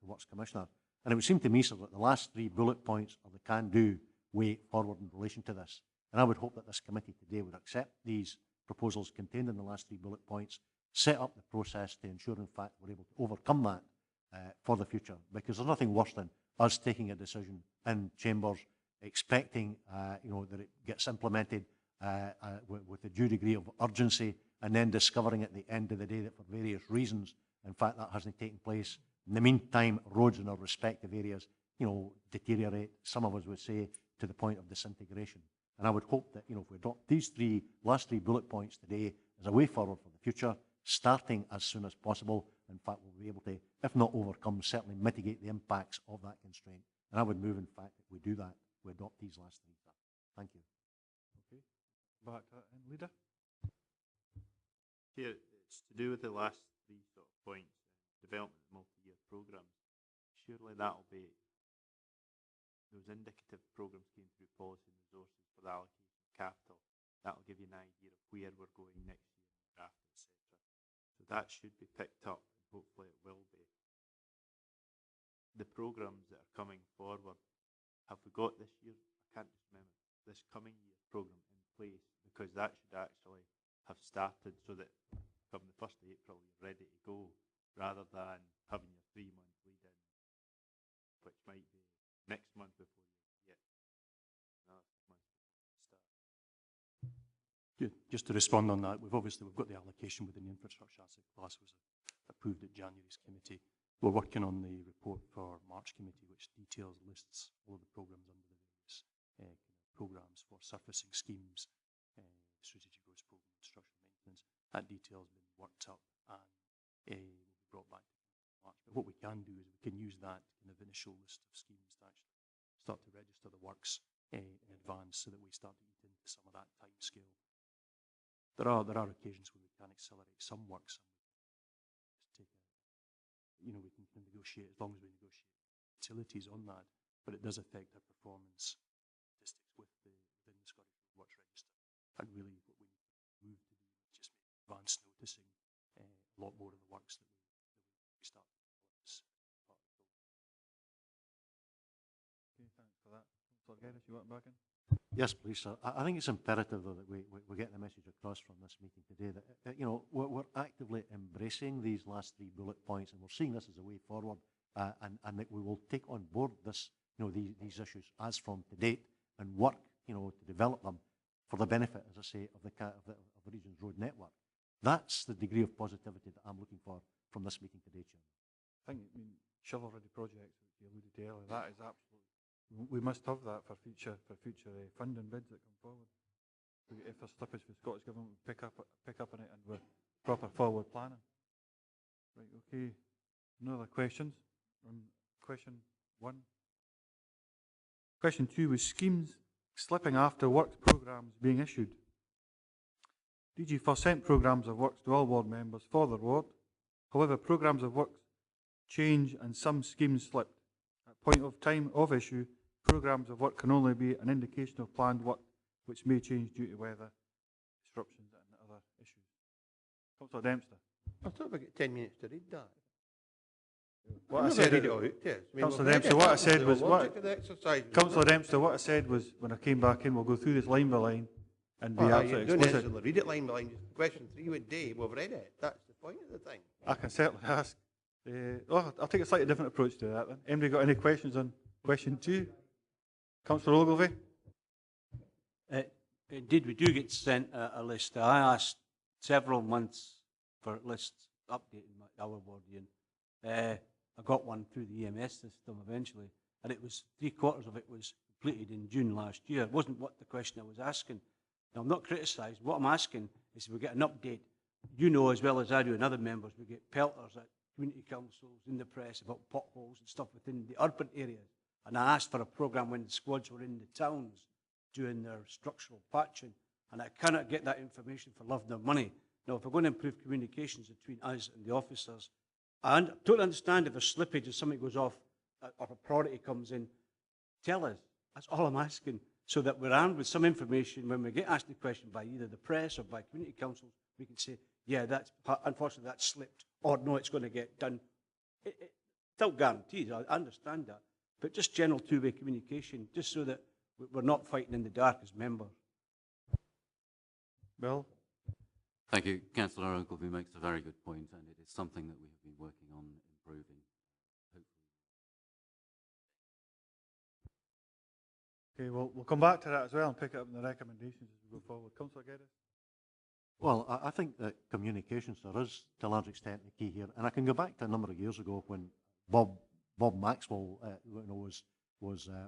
Works Commissioner. And it would seem to me, sir, that the last 3 bullet points are the can-do way forward in relation to this. And I would hope that this committee today would accept these proposals contained in the last 3 bullet points, set up the process to ensure, in fact, we're able to overcome that for the future. Because there's nothing worse than us taking a decision in chambers, expecting, that it gets implemented with a due degree of urgency, and then discovering at the end of the day that for various reasons, in fact, that hasn't taken place. In the meantime, roads in our respective areas, deteriorate, some of us would say, to the point of disintegration. And I would hope that, if we adopt these last 3 bullet points today as a way forward for the future, starting as soon as possible, in fact, we'll be able to, if not overcome, certainly mitigate the impacts of that constraint. And I would move, in fact, that we do that, we adopt these last 3. Thank you. Okay. Back to that, Leader. Here, it's to do with the last 3 sort of points, development of multi-year programmes. Surely that'll be, those indicative programmes came through policy and resources for the allocation of capital. That'll give you an idea of where we're going next year, after, etc. So that should be picked up, and hopefully it will be. The programmes that are coming forward, have we got this year, I can't just remember, this coming year programme in place, because that should actually have started so that from the 1st of April you're ready to go, rather than having your 3-month lead in, which might be next month before you get another month before you start. Just to respond on that, we've got the allocation within the infrastructure asset class was approved at January's committee. We're working on the report for March committee, which lists all of the programmes under the various programmes for surfacing schemes, strategic roads programme, structural maintenance. That detail has been worked up, and will be brought back to March. But what we can do is we can use that kind of initial list of schemes to actually start to register the works in advance so that we start to eat into some of that time scale. There are occasions where we can accelerate some works and we can just take we can negotiate as long as we negotiate utilities on that, but it does affect our performance statistics within the Scottish Works Register. And really what we need to move to do is just make advance noticing a lot more of the works that we start to develop as part of the program. Okay, thanks for that. Councillor Geddes, you want back in? Yes, please, sir. I think it's imperative, though, that we get the message across from this meeting today that, we're actively embracing these last 3 bullet points, and we're seeing this as a way forward, and that we will take on board this, these issues as from to date and work, to develop them for the benefit, as I say, of the region's road network. That's the degree of positivity that I'm looking for from this meeting today, Chairman. Shovel-ready projects, which you alluded to earlier, that is absolutely. We must have that for future funding bids that come forward. If there's slippage for Scottish Government, we pick up on it and we're proper forward planning. Right, okay. No other questions on question 1? Question 2 was schemes slipping after works programmes being issued. DG first sent programmes of works to all ward members for their ward. However, programmes of works change and some schemes slipped. At point of time of issue, programmes of work can only be an indication of planned work which may change due to weather, disruptions and other issues. Councillor Dempster. I thought we got 10 minutes to read that. What I said, Councillor Dempster, what I said was, Councillor Dempster, what I said was, when I came back in, we'll go through this line by line and be absolutely explicit. You don't necessarily read it line by line. Just question 3 with Dave, we've read it. That's the point of the thing. I can certainly ask. I'll take a slightly different approach to that then. Anybody got any questions on question 2? Councillor Ogilvie? Indeed, we do get sent a list. I asked several months for lists updating our ward. I got one through the EMS system eventually, and it was 3/4 of it was completed in June last year. It wasn't what the question I was asking. Now, I'm not criticising. What I'm asking is if we get an update. You know as well as I do and other members, we get pelters at community councils, in the press about potholes and stuff within the urban areas. And I asked for a programme when the squads were in the towns doing their structural patching, and I cannot get that information for love nor money. Now, if we're going to improve communications between us and the officers, I totally understand if there's slippage or something goes off or a priority comes in, tell us. That's all I'm asking, so that we're armed with some information when we get asked the question by either the press or by community councils, we can say, yeah, unfortunately that slipped, or no, it's going to get done. Without guarantees, I understand that, but just general two-way communication, just so that we're not fighting in the dark as members. Bill? Thank you. Councillor Ogilvie makes a very good point, and it is something that we have been working on improving. Hopefully. Okay, well, we'll come back to that as well and pick it up in the recommendations as we go forward. Councillor Geddes? Well, I think that communications there is, to a large extent, the key here. And I can go back to a number of years ago when Bob Maxwell was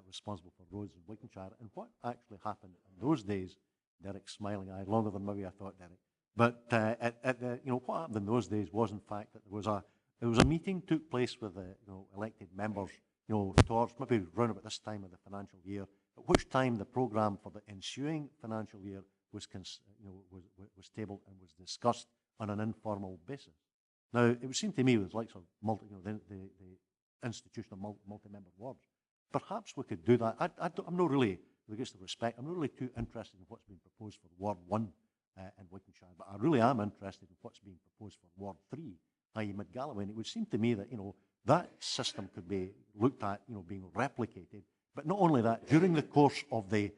responsible for roads in Lincolnshire. And what actually happened in those days, Derek's smiling eye, longer than maybe I thought, Derek. But what happened in those days was, in fact, that there was a meeting took place with elected members, towards maybe around about this time of the financial year, at which time the programme for the ensuing financial year was tabled and was discussed on an informal basis. Now, it would seem to me, with the likes of the institution of multi-member wards, perhaps we could do that. I'm not really, with regards to respect, I'm not really too interested in what's been proposed for Ward 1 in Lincolnshire, but I really am interested in what's being proposed for Ward 3, i.e. Mid-Galloway. And it would seem to me that, that system could be looked at, being replicated. But not only that, during the course of the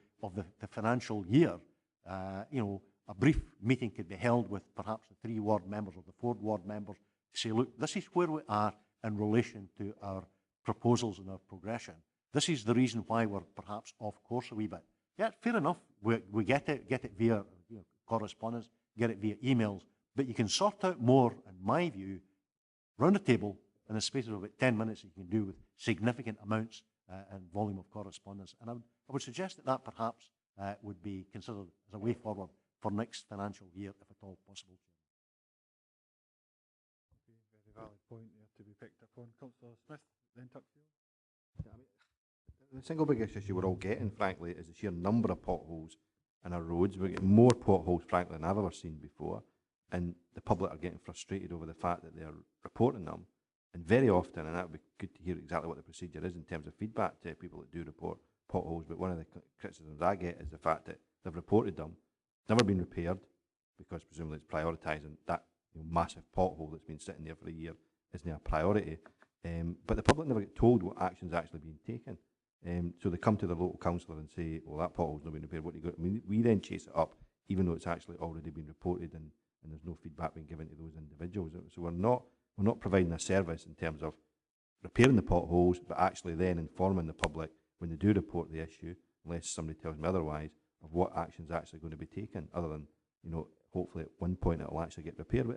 financial year, a brief meeting could be held with perhaps the 3 ward members or the 4 ward members to say, look, this is where we are in relation to our proposals and our progression. This is the reason why we're perhaps off course a wee bit. Yeah, fair enough. We get it via correspondence, get it via emails, but you can sort out more, in my view, round the table in the space of about 10 minutes you can do with significant amounts and volume of correspondence. And I would suggest that perhaps would be considered as a way forward for next financial year, if at all possible. valid point there to be picked up on. Councillor Smith, then Tuckfield. Yeah, I mean, the single biggest issue we're all getting, frankly, is the sheer number of potholes in our roads. We're getting more potholes, frankly, than I've ever seen before. And the public are getting frustrated over the fact that they're reporting them. And very often, and that would be good to hear exactly what the procedure is in terms of feedback to people that do report potholes, but one of the criticisms I get is the fact that they've reported them, never been repaired, because presumably it's prioritising that massive pothole that's been sitting there for a year isn't a priority. But the public never get told what action's actually being taken. So they come to the local councillor and say, well, that pothole's not been repaired, what do you got? I mean, we then chase it up, even though it's actually already been reported and there's no feedback being given to those individuals. So we're not providing a service in terms of repairing the potholes, but actually then informing the public when they do report the issue, unless somebody tells me otherwise, of what action's actually going to be taken, other than, hopefully at one point it'll actually get repaired.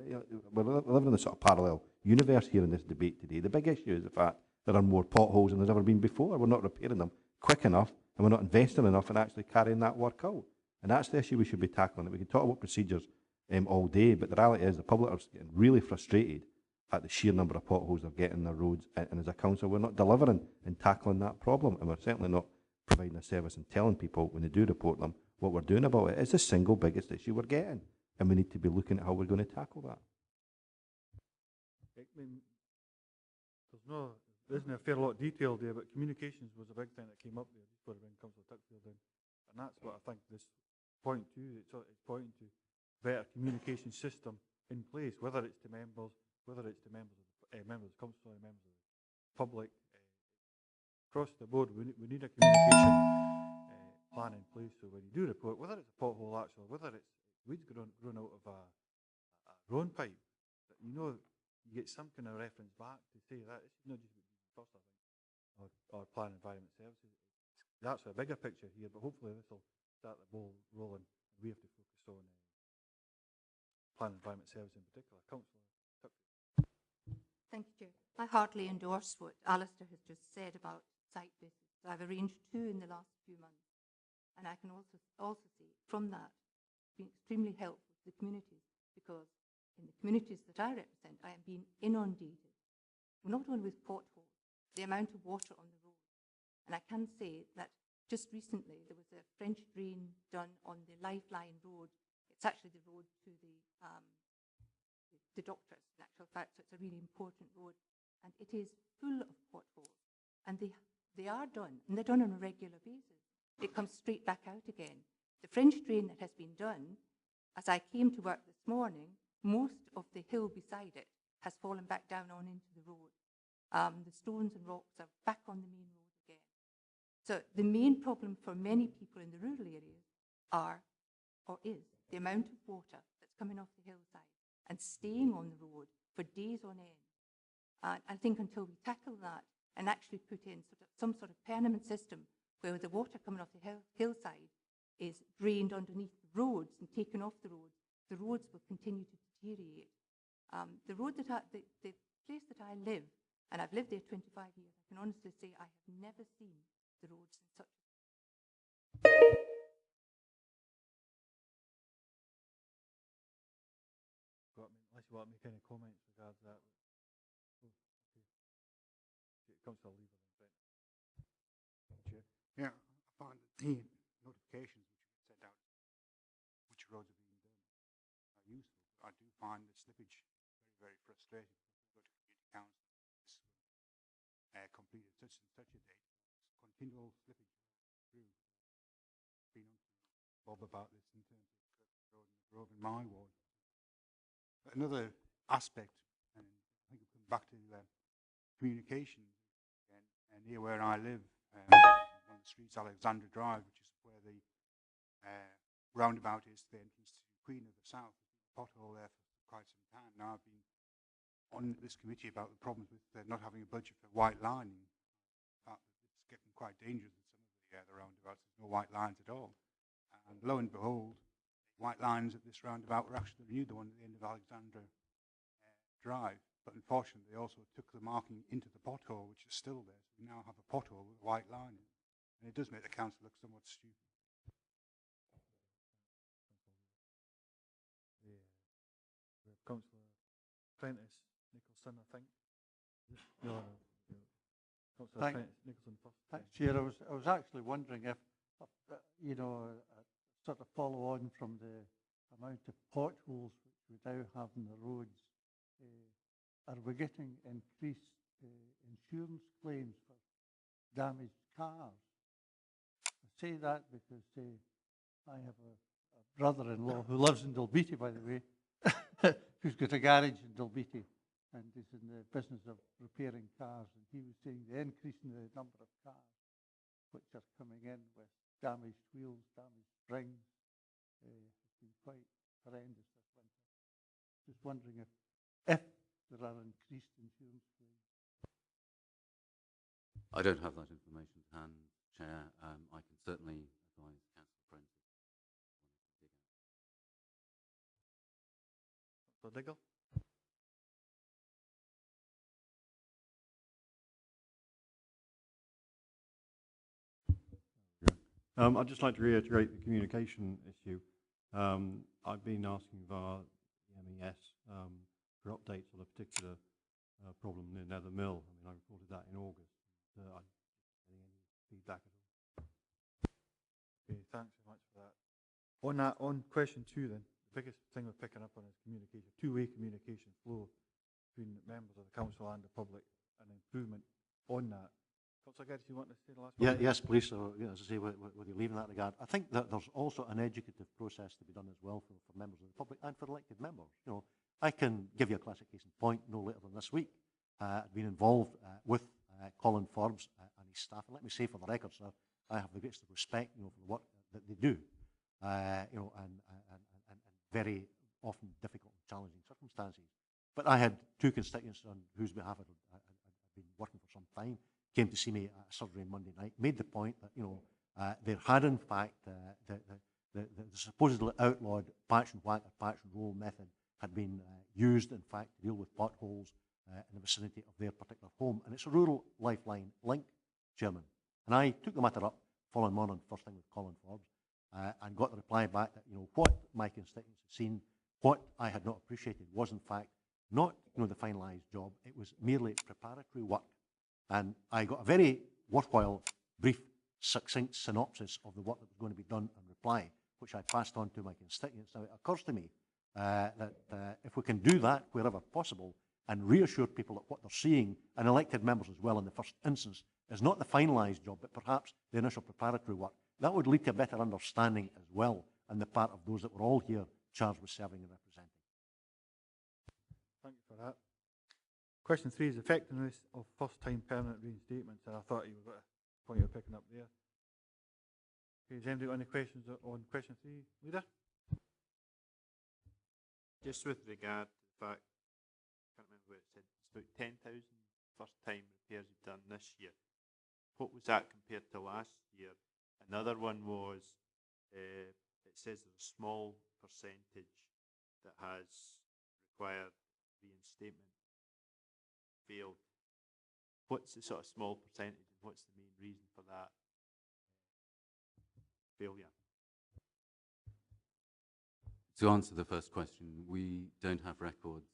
But, we're living in a sort of parallel universe here in this debate today. The big issue is the fact there are more potholes than there's ever been before. We're not repairing them quick enough, and we're not investing enough in actually carrying that work out. And that's the issue we should be tackling. We can talk about procedures all day, but the reality is the public are getting really frustrated at the sheer number of potholes they're getting in their roads, and as a council we're not delivering in tackling that problem, and we're certainly not providing a service and telling people when they do report them what we're doing about it. It's the single biggest issue we're getting, and we need to be looking at how we're going to tackle that. I mean, there isn't a fair lot of detail there, but communications was a big thing that came up there before I bring Councillor Tuckfield in, and that's what I think this point to. It's pointing to better communication system in place, whether it's to members, whether it's to members of the council, members of the public, across the board. We need a communication plan in place, so when you do report, whether it's a pothole actually, whether it's weeds grown out of a grown pipe, that you get some kind of reference back to say that it's not just first, I think, or plan environment services. That's a bigger picture here, but hopefully this will start the ball rolling. We have to focus on plan environment service in particular. Councillor Tuckfield. Thank you, Chair. I heartily endorse what Alistair has just said about site visits. I've arranged 2 in the last few months, and I can also say from that it's been extremely helpful to the communities, because in the communities that I represent, I am being inundated, not only with potholes, the amount of water on the road. And I can say that just recently there was a French drain done on the Lifeline Road. It's actually the road to the doctors, in actual fact, so it's a really important road. And it is full of potholes. And they are done, and they're done on a regular basis. It comes straight back out again. The French drain that has been done, as I came to work this morning, most of the hill beside it has fallen back down on into the road. The stones and rocks are back on the main road again. So the main problem for many people in the rural areas is the amount of water that's coming off the hillside and staying on the road for days on end. And I think until we tackle that and actually put in some sort of permanent system where the water coming off the hillside is drained underneath the roads and taken off the roads will continue to deteriorate. The place that I live, and I've lived there 25 years, I can honestly say I have never seen the roads in such Unless you want to make any comments regarding that. Oh, okay. Councillor Lever then. Chair. Yeah, I find that the notifications which get set out, which roads are being done, are useful. I do find the slippage very, very frustrating. Go to community council, completed such and such a date. It's continual slippage through. Been on Bob about this in terms of the road in my ward. But another aspect, and I think we'll come back to communication again, and near where I live, on the streets, Alexandra Drive, which is where the roundabout is, the entrance to Queen of the South. There's been a pothole there for quite some time. Now I've been on this committee about the problems with not having a budget for white lining. It's getting quite dangerous in some of the roundabouts. There's no white lines at all. And lo and behold, white lines at this roundabout were actually renewed, the one at the end of Alexandra Drive. But unfortunately, they also took the marking into the pothole, which is still there. So we now have a pothole with a white line in it. And it does make the council look somewhat stupid. Councillor Prentice, Nicholson. Nicholson, I think. No, Councillor Thank- Nicholson first. Thanks, Chair. I was actually wondering if, you know, sort of follow on from the amount of potholes which we now have in the roads, are we getting increased insurance claims for damaged cars? I say that because I have a brother-in-law who lives in Dalbeattie, by the way, who's got a garage in Dalbeattie and is in the business of repairing cars. And he was saying the increase in the number of cars which are coming in with damaged wheels, damaged springs, has been quite horrendous this winter. Just wondering if there are increased insurance claims. I don't have that information to hand, Chair. I can certainly advise Councillor Prentice. Councillor Diggle? I'd just like to reiterate the communication issue. I've been asking via the MES for updates on a particular problem near Nether Mill. I mean, I reported that in August. I didn't get any feedback at all. Okay, thanks very much for that. On that, on question 2 then, the biggest thing we're picking up on is communication, two-way communication flow between members of the council and the public, and improvement on that. Councillor Geddes, you want to say the last one? Yes, please. So, as I say, with you leaving that regard, I think that there's also an educative process to be done as well for members of the public and for elected members. You know, I can give you a classic case in point no later than this week. I've been involved with Colin Forbes and his staff, and let me say for the record, sir, I have the greatest respect, you know, for the work that they do, you know, and very often difficult and challenging circumstances. But I had two constituents on whose behalf I'd been working for some time, came to see me at a surgery on Monday night, made the point that, you know, there had in fact the supposedly outlawed patch and whack or patch and roll method had been used, in fact, to deal with potholes in the vicinity of their particular home. And it's a rural lifeline link, Chairman. And I took the matter up following on first thing with Colin Forbes, and got the reply back that, you know, what my constituents had seen, what I had not appreciated was in fact not, you know, the finalised job, it was merely preparatory work. And I got a very worthwhile, brief, succinct synopsis of the work that was going to be done and reply, which I passed on to my constituents. Now, it occurs to me that if we can do that wherever possible and reassure people that what they're seeing, and elected members as well in the first instance, is not the finalised job, but perhaps the initial preparatory work, that would lead to a better understanding as well on the part of those that were all here charged with serving and representing. Thank you for that. Question 3 is effectiveness of first-time permanent reinstatements, and I thought you were got a point you were picking up there. Okay, has anybody got any questions on question 3, Leader? Just with regard to the fact, I can't remember where it said, it's about 10,000 first-time repairs you've done this year. What was that compared to last year? Another one was, it says there's a small percentage that has required reinstatement failed. What's the sort of small percentage and what's the main reason for that failure? To answer the first question, we don't have records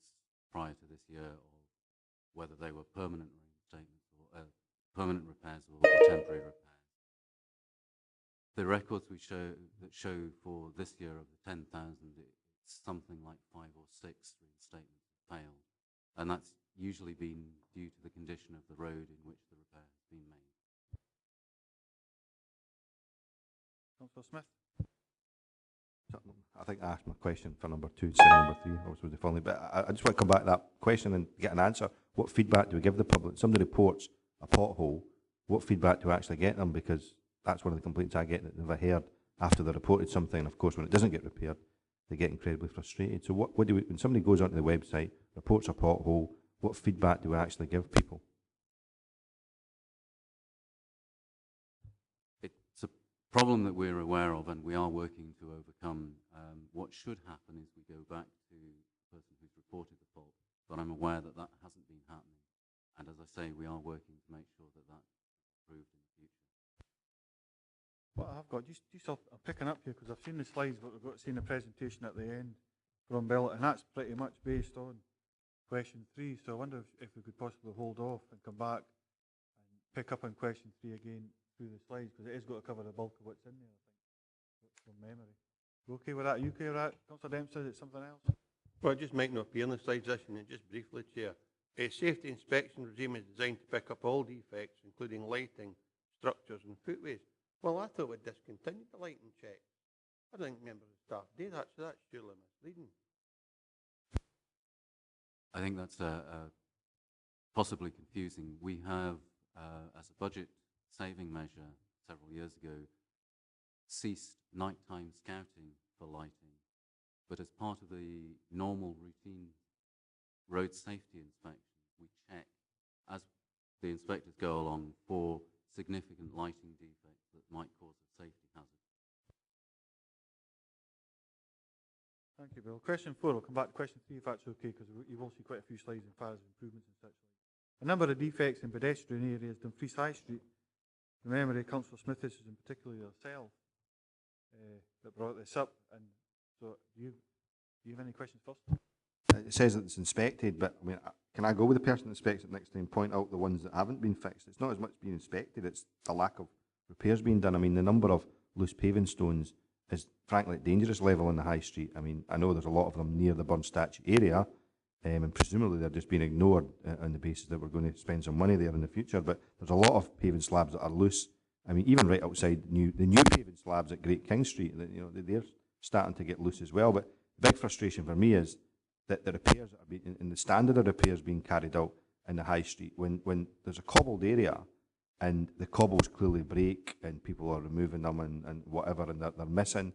prior to this year of whether they were permanent reinstatements or permanent repairs or temporary repairs. The records we show for this year of the 10,000, it's something like 5 or 6 reinstatements failed, and that's usually been due to the condition of the road in which the repair has been made. Councillor Smith? I think I asked my question for number 2, say number 3, obviously the following, but I just want to come back to that question and get an answer. What feedback do we give the public? Somebody reports a pothole, what feedback do we actually get them? Because that's one of the complaints I get, that they've heard after they reported something, and of course when it doesn't get repaired, they get incredibly frustrated. So what do we, when somebody goes onto the website, reports a pothole, what feedback do we actually give people? It's a problem that we're aware of and we are working to overcome. What should happen is we go back to the person who's reported the fault, but I'm aware that that hasn't been happening. And as I say, we are working to make sure that that's improved in the future. What I've got, just I'm picking up here because I've seen the slides, but we've got to see the presentation at the end from Bill, and that's pretty much based on question 3, so I wonder if we could possibly hold off and come back and pick up on question 3 again through the slides, because it has got to cover the bulk of what's in there, I think, from memory. You okay with that? Are you okay with that, Councillor Dempsey? Is it something else? Well, it just might not appear in the slides, this, and just briefly, Chair. A safety inspection regime is designed to pick up all defects, including lighting, structures and footways. Well, I thought we'd discontinued the lighting check. I don't think members of staff do that, so that's surely misleading. I think that's possibly confusing. We have, as a budget saving measure several years ago, ceased nighttime scouting for lighting, but as part of the normal routine road safety inspection, we check as the inspectors go along for significant lighting defects that might cause a safety hazard. Thank you, Bill. Question 4, we'll come back to question 3 if that's okay, because you will see quite a few slides in far as improvements and such like. A number of defects in pedestrian areas, Dumfries High Street. From memory, Councillor Smith, this is in particular yourself that brought this up. And so, do you have any questions first? It says that it's inspected, but I mean, can I go with the person that inspects it next time and point out the ones that haven't been fixed? It's not as much being inspected, it's the lack of repairs being done. I mean, the number of loose paving stones is frankly at dangerous level on the high street. I mean, I know there's a lot of them near the burn statue area, and presumably they're just being ignored on the basis that we're going to spend some money there in the future, but there's a lot of paving slabs that are loose. I mean, even right outside the new paving slabs at Great King Street, they're starting to get loose as well. But the big frustration for me is that the repairs that are being, and the standard of repairs being carried out in the high street, when there's a cobbled area and the cobbles clearly break and people are removing them and whatever, and they're missing,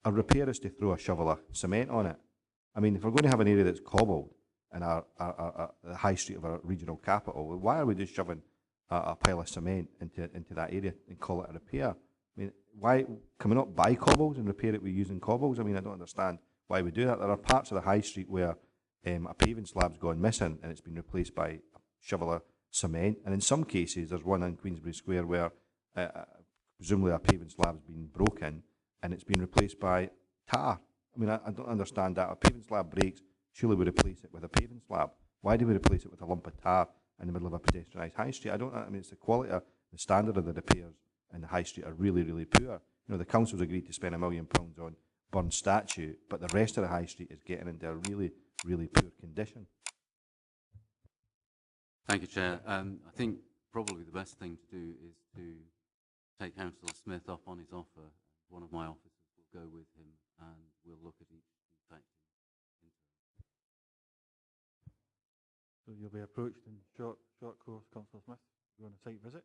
a repair is to throw a shovel of cement on it. I mean, if we're going to have an area that's cobbled in the high street of our regional capital, why are we just shoving a pile of cement into that area and call it a repair? I mean, why can we not buy cobbles and repair it with using cobbles? I mean, I don't understand why we do that. There are parts of the high street where a paving slab's gone missing and it's been replaced by a shovel of cement. And in some cases, there's one in Queensbury Square where presumably a paving slab's been broken and it's been replaced by tar. I mean, I don't understand that. A paving slab breaks, surely we replace it with a paving slab. Why do we replace it with a lump of tar in the middle of a pedestrianised high street? I mean, it's the quality, the standard of the repairs in the high street are really, really poor. You know, the council's agreed to spend £1 million on burn statue, but the rest of the high street is getting into a really, really poor condition. Thank you, Chair. I think probably the best thing to do is to take Councillor Smith up on his offer. One of my officers will go with him and we'll look at each defect. So you'll be approached in short course, Councillor Smith. You on a site visit?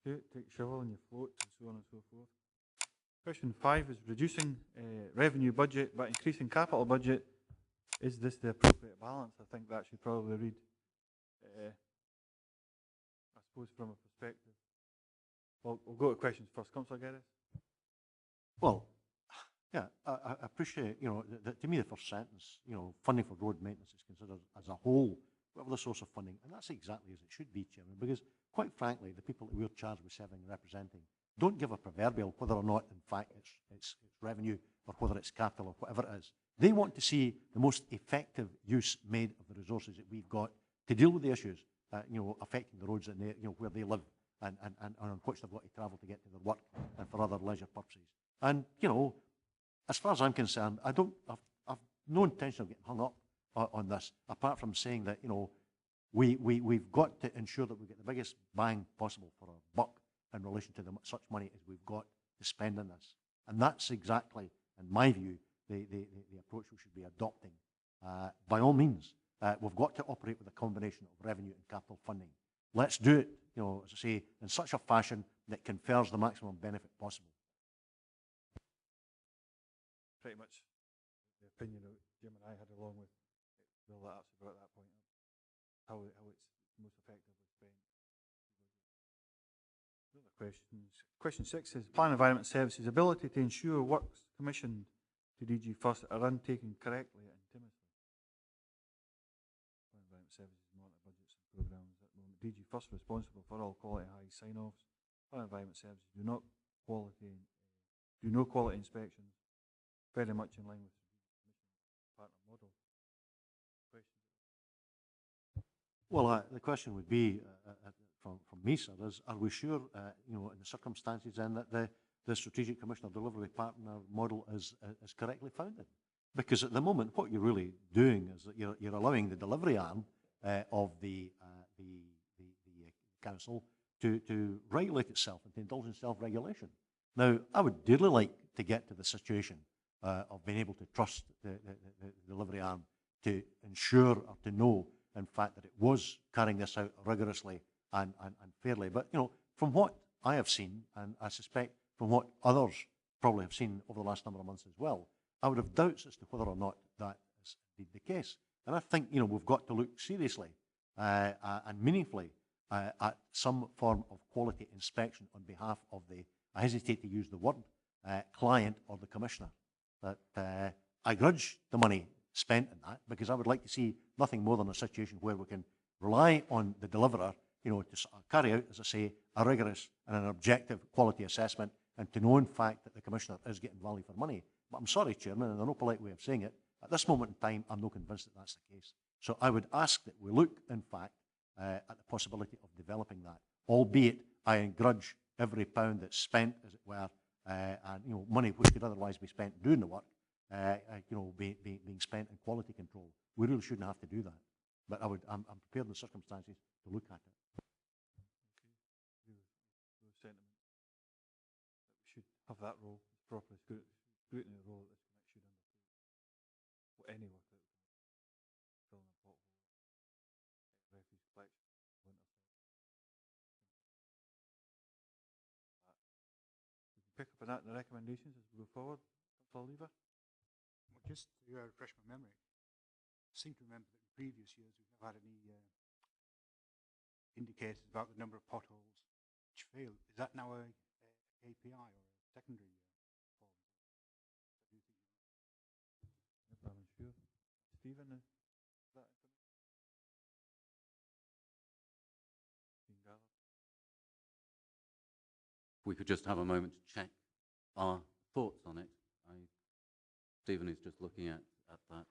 Okay, take a shovel and you float and so on and so forth. Question 5 is reducing revenue budget but increasing capital budget. Is this the appropriate balance? I think that should probably read, I suppose, from a perspective. Well, we'll go to questions first. Councillor Geddes? Well, yeah, I appreciate, you know, to me the first sentence, you know, funding for road maintenance is considered as a whole, whatever the source of funding, and that's exactly as it should be, Chairman, because quite frankly, the people that we're charged with serving and representing don't give a proverbial whether or not, in fact, it's revenue or whether it's capital or whatever it is. They want to see the most effective use made of the resources that we've got to deal with the issues, you know, affecting the roads and you know, where they live and on which they've got to travel to get to their work and for other leisure purposes. And, you know, as far as I'm concerned, I've no intention of getting hung up on this, apart from saying that, you know, we've got to ensure that we get the biggest bang possible for our buck in relation to such money as we've got to spend on this. And that's exactly, in my view, the approach we should be adopting. By all means, we've got to operate with a combination of revenue and capital funding. Let's do it, you know, as I say, in such a fashion that confers the maximum benefit possible. Pretty much the opinion that Jim and I had along with Bill that actually brought that point up. How it's most effectively spent. Other questions. Question 6 is Plan Environment Services ability to ensure works commissioned to DG First are undertaken correctly and intimately. Plan Environment Services monitor budgets and programmes at the moment. DG First responsible for all quality high sign-offs. Plan Environment Services do no quality inspections. Very much in line with the partner model. Well, the question would be, from me, sir, is are we sure, you know, in the circumstances then that the Strategic Commissioner Delivery Partner model is correctly founded? Because at the moment, what you're really doing is that you're allowing the delivery arm of the council to regulate itself and to indulge in self-regulation. Now, I would dearly like to get to the situation of being able to trust the delivery arm to ensure or to know, in fact, that it was carrying this out rigorously and fairly. But, you know, from what I have seen, and I suspect from what others probably have seen over the last number of months as well, I would have doubts as to whether or not that is indeed the case. And I think, you know, we've got to look seriously and meaningfully at some form of quality inspection on behalf of the, I hesitate to use the word, client or the commissioner. That I grudge the money spent in that, because I would like to see nothing more than a situation where we can rely on the deliverer, you know, to carry out, as I say, a rigorous and an objective quality assessment, and to know in fact that the commissioner is getting value for money. But I'm sorry, Chairman, and there's no polite way of saying it, at this moment in time, I'm not convinced that that's the case. So I would ask that we look, in fact, at the possibility of developing that, albeit I grudge every pound that's spent, as it were, and, you know, money which could otherwise be spent doing the work, you know, being spent in quality control. We really shouldn't have to do that. But I'm prepared in the circumstances to look at it. The sentiment that we should have that role, proper scrutiny role that this committee should undertake. Any work that filling a pothole, refuse collection, winter. We can pick up on that in the recommendations as we go forward. Councillor Lever. Well, just to refresh my memory, I seem to remember that in previous years we've never had any indicators about the number of potholes which fail. Is that now a KPI or a secondary I'm sure. Stephen, is that If we could just have a moment to check our thoughts on it. Stephen is just looking at that.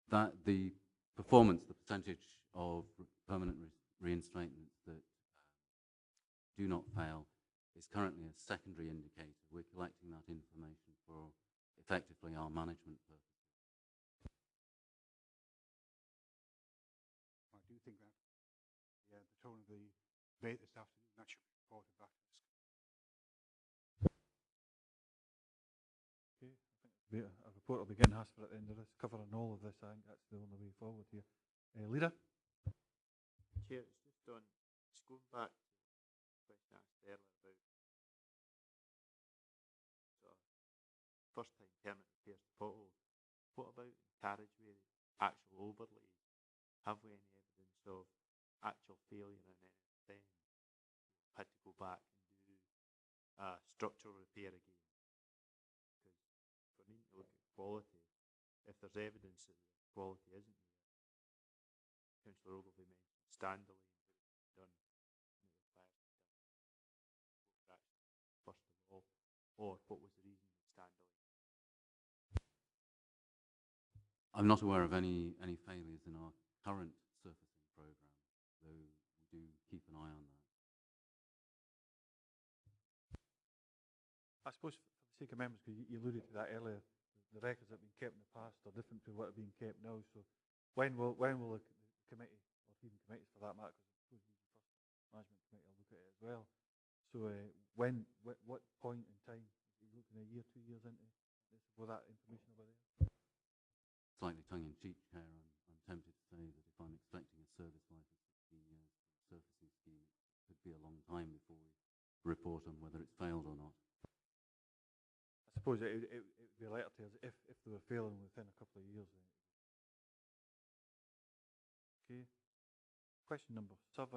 That the performance, the percentage of permanent reinstatements that do not fail is currently a secondary indicator. We're collecting that information for effectively our management purposes. I do think that the tone of the debate this afternoon, that should be reported back to this. Okay, I think a report will begin asked for at the end of this, covering all of this. I think that's the only way forward here. Leader? Chair, it's just on, it's going back to the question I asked earlier about sort of first time permanent repairs to potholes. What about carriageway, actual overlays? Have we any evidence of actual failure and then had to go back and do structural repair again? Because if we need to look at quality, if there's evidence that the quality isn't there, Councillor Ogilvie mentioned standalone done first of all, or what was the reason that standalone? I'm not aware of any failures in our current surfacing programme, though we do keep an eye on that. I suppose for the sake of members, because you alluded to that earlier, the records that have been kept in the past are different to what are being kept now. So when will the committee, or even committees for that matter, because I suppose the first management committee will look at it as well. So what point in time, are you looking a year, 2 years into this, will that information over there? Slightly tongue-in-cheek, Chair, I'm tempted to say that if I'm expecting a service life of 16 years for a surfacing scheme, it could be a long time before we report on whether it's failed or not. I suppose it would be a letter to us if they were failing within a couple of years. Okay. Question number 7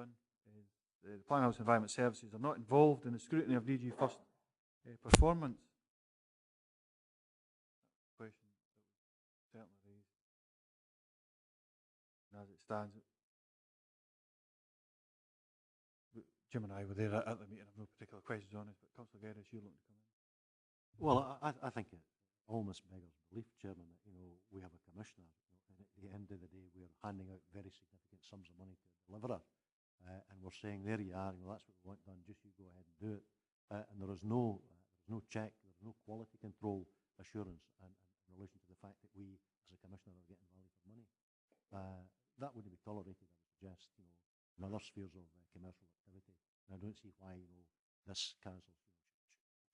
is the Planning House Environment Services are not involved in the scrutiny of DG First performance. Question that was certainly raised. And as it stands, Jim and I were there at the meeting. I have no particular questions on it, but Councillor Geddes, you're looking to come in. Well, I think it almost beggars belief, Chairman, that, we have a commissioner, and at the end of the day, we're handing out very significant sums of money to a deliverer, and we're saying, there you are, that's what we want done, just you go ahead and do it. And there is no check, there is no quality control assurance in relation to the fact that we, as a commissioner, are getting value for money. That wouldn't be tolerated, I would suggest, in other spheres of commercial activity. And I don't see why, this council should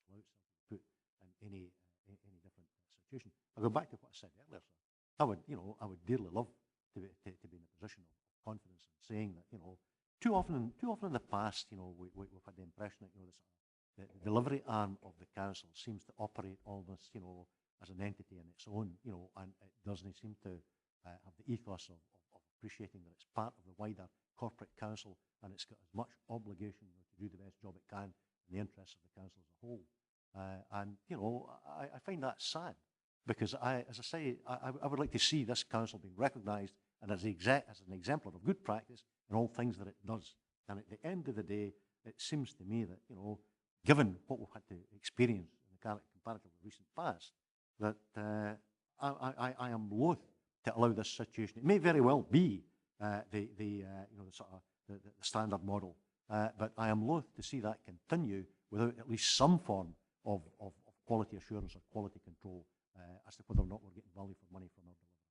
allow itself to be put in any different situation. I'll go back to what I said earlier, sir. I would dearly love to be in a position of confidence in saying that, too often in the past, we've had the impression that, the delivery arm of the council seems to operate almost, as an entity in its own, and it doesn't seem to have the ethos of appreciating that it's part of the wider corporate council and it's got as much obligation to do the best job it can in the interests of the council as a whole. I find that sad because as I say, I would like to see this council being recognised and as an exemplar of good practice in all things that it does. And at the end of the day, it seems to me that, given what we've had to experience in the comparatively recent past, that I am loath to allow this situation. It may very well be the standard model, but I am loath to see that continue without at least some form of quality assurance or quality control as to whether or not we're getting value for money from our delivery.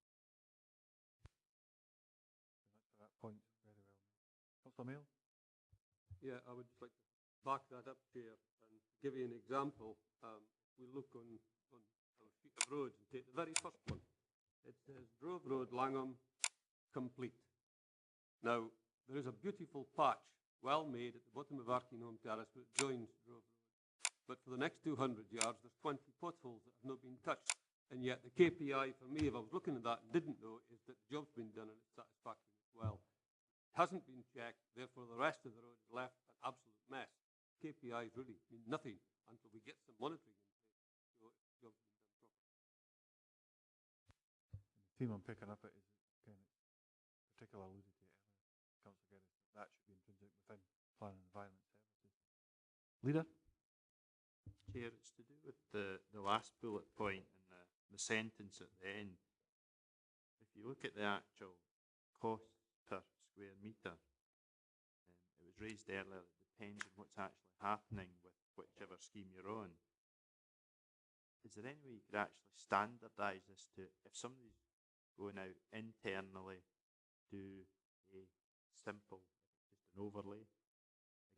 To that point, very well. Councillor Mail? Yeah, I would just like to back that up, Chair, and give you an example. We look on a sheet of roads and take the very first one. It says Grove Road, Langham, complete. Now, there is a beautiful patch, well made, at the bottom of Arkinholm Terrace, which joins Grove Road. But for the next 200 yards, there's 20 potholes that have not been touched. And yet the KPI for me, if I was looking at that and didn't know, is that the job's been done and it's satisfactory as well. It hasn't been checked, therefore the rest of the road is left an absolute mess. KPIs really mean nothing until we get some monitoring in place to show if the job's been done properly. The theme I'm picking up at is, again, particularly alluded to earlier, Councillor Geddes, that should be intrinsic within planning and environment services. Leader? Chair, it's to do with the last bullet point and the sentence at the end. If you look at the actual cost per square metre, it was raised earlier, it depends on what's actually happening with whichever scheme you're on. Is there any way you could actually standardise this to, if somebody's going out internally, do a simple, just an overlay,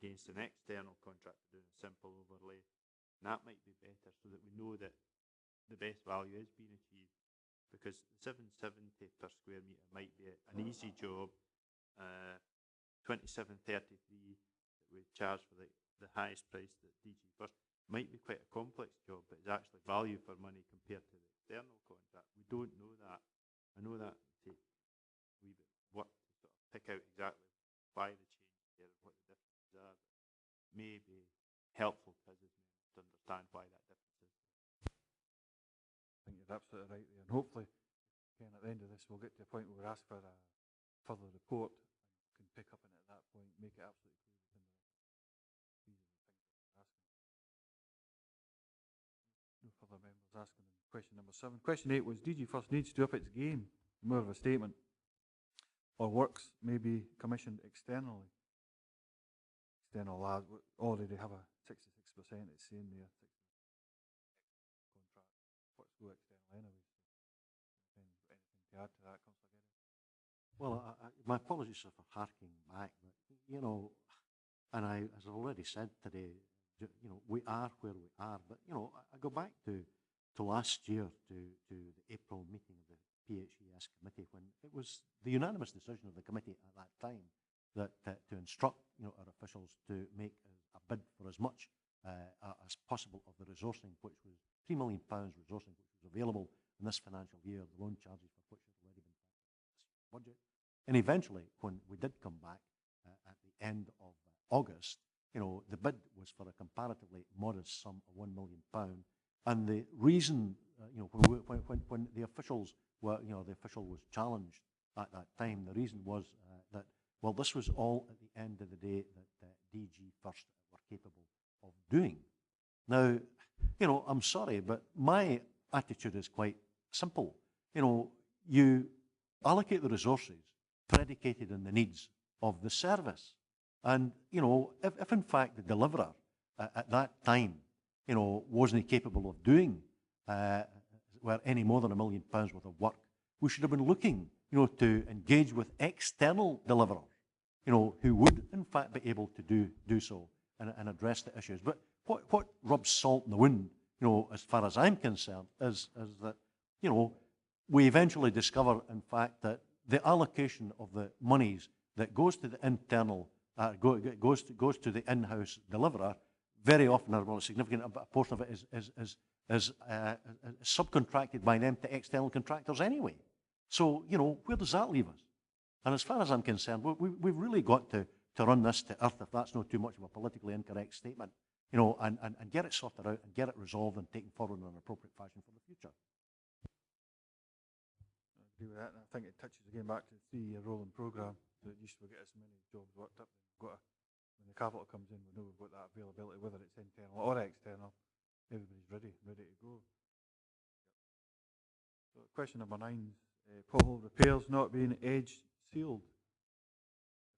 against an external contractor doing a simple overlay, and that might be better so that we know that the best value is being achieved, because the 770 per square metre might be an easy job, 2733 that we charge for the highest price that DG first might be quite a complex job, but it's actually value for money compared to the external contract. We don't know that. I know that would take a wee bit of work to sort of pick out exactly why the change here and what the differences are, but it may be helpful to us as members to understand why that difference is. I think you're absolutely right there, and hopefully, again, at the end of this, we'll get to a point where we're asked for a further report and can pick up on it at that point, make it absolutely clear within the record. These are the things that we're asking. No further members asking in question number 7. Question 8 was DG First needs to up its game, more of a statement, or works may be commissioned externally. External labs already have a 66%, it's saying there, 60 contract, works go external anyway. So anything to add to that, Councillor Geddes? Well, my apologies for harking back, but, and as I've already said today, we are where we are, but, I go back to last year, to the April meeting of the PHES committee, when it was the unanimous decision of the committee at that time that to instruct our officials to make a bid for as much as possible of the resourcing, which was £3 million resourcing, which was available in this financial year, the loan charges for which had already been factored in this budget. And eventually, when we did come back at the end of August, the bid was for a comparatively modest sum of £1 million. And the reason, when the officials were, the official was challenged at that time, the reason was that, well, this was all at the end of the day that DG First were capable of doing. Now, you know, I'm sorry, but my attitude is quite simple. You know, you allocate the resources predicated on the needs of the service. And, you know, if in fact the deliverer at that time, you know, wasn't capable of doing any more than £1 million worth of work, we should have been looking, you know, to engage with external deliverers, you know, who would in fact be able to do so and address the issues. But what rubs salt in the wound, you know, as far as I'm concerned, is that, you know, we eventually discover, in fact, that the allocation of the monies that goes to the internal, goes to the in-house deliverer, very often, or a significant portion of it is subcontracted by them to external contractors anyway. So, you know, where does that leave us? And as far as I'm concerned, we've really got to run this to earth, if that's not too much of a politically incorrect statement, you know, and get it sorted out and get it resolved and taken forward in an appropriate fashion for the future. I agree with that, and I think it touches again back to the 3-year rolling programme that used to get as many jobs worked up. When the capital comes in, we know we've got that availability, whether it's internal or external. Everybody's ready to go. So question number 9, pothole repairs not being edge sealed.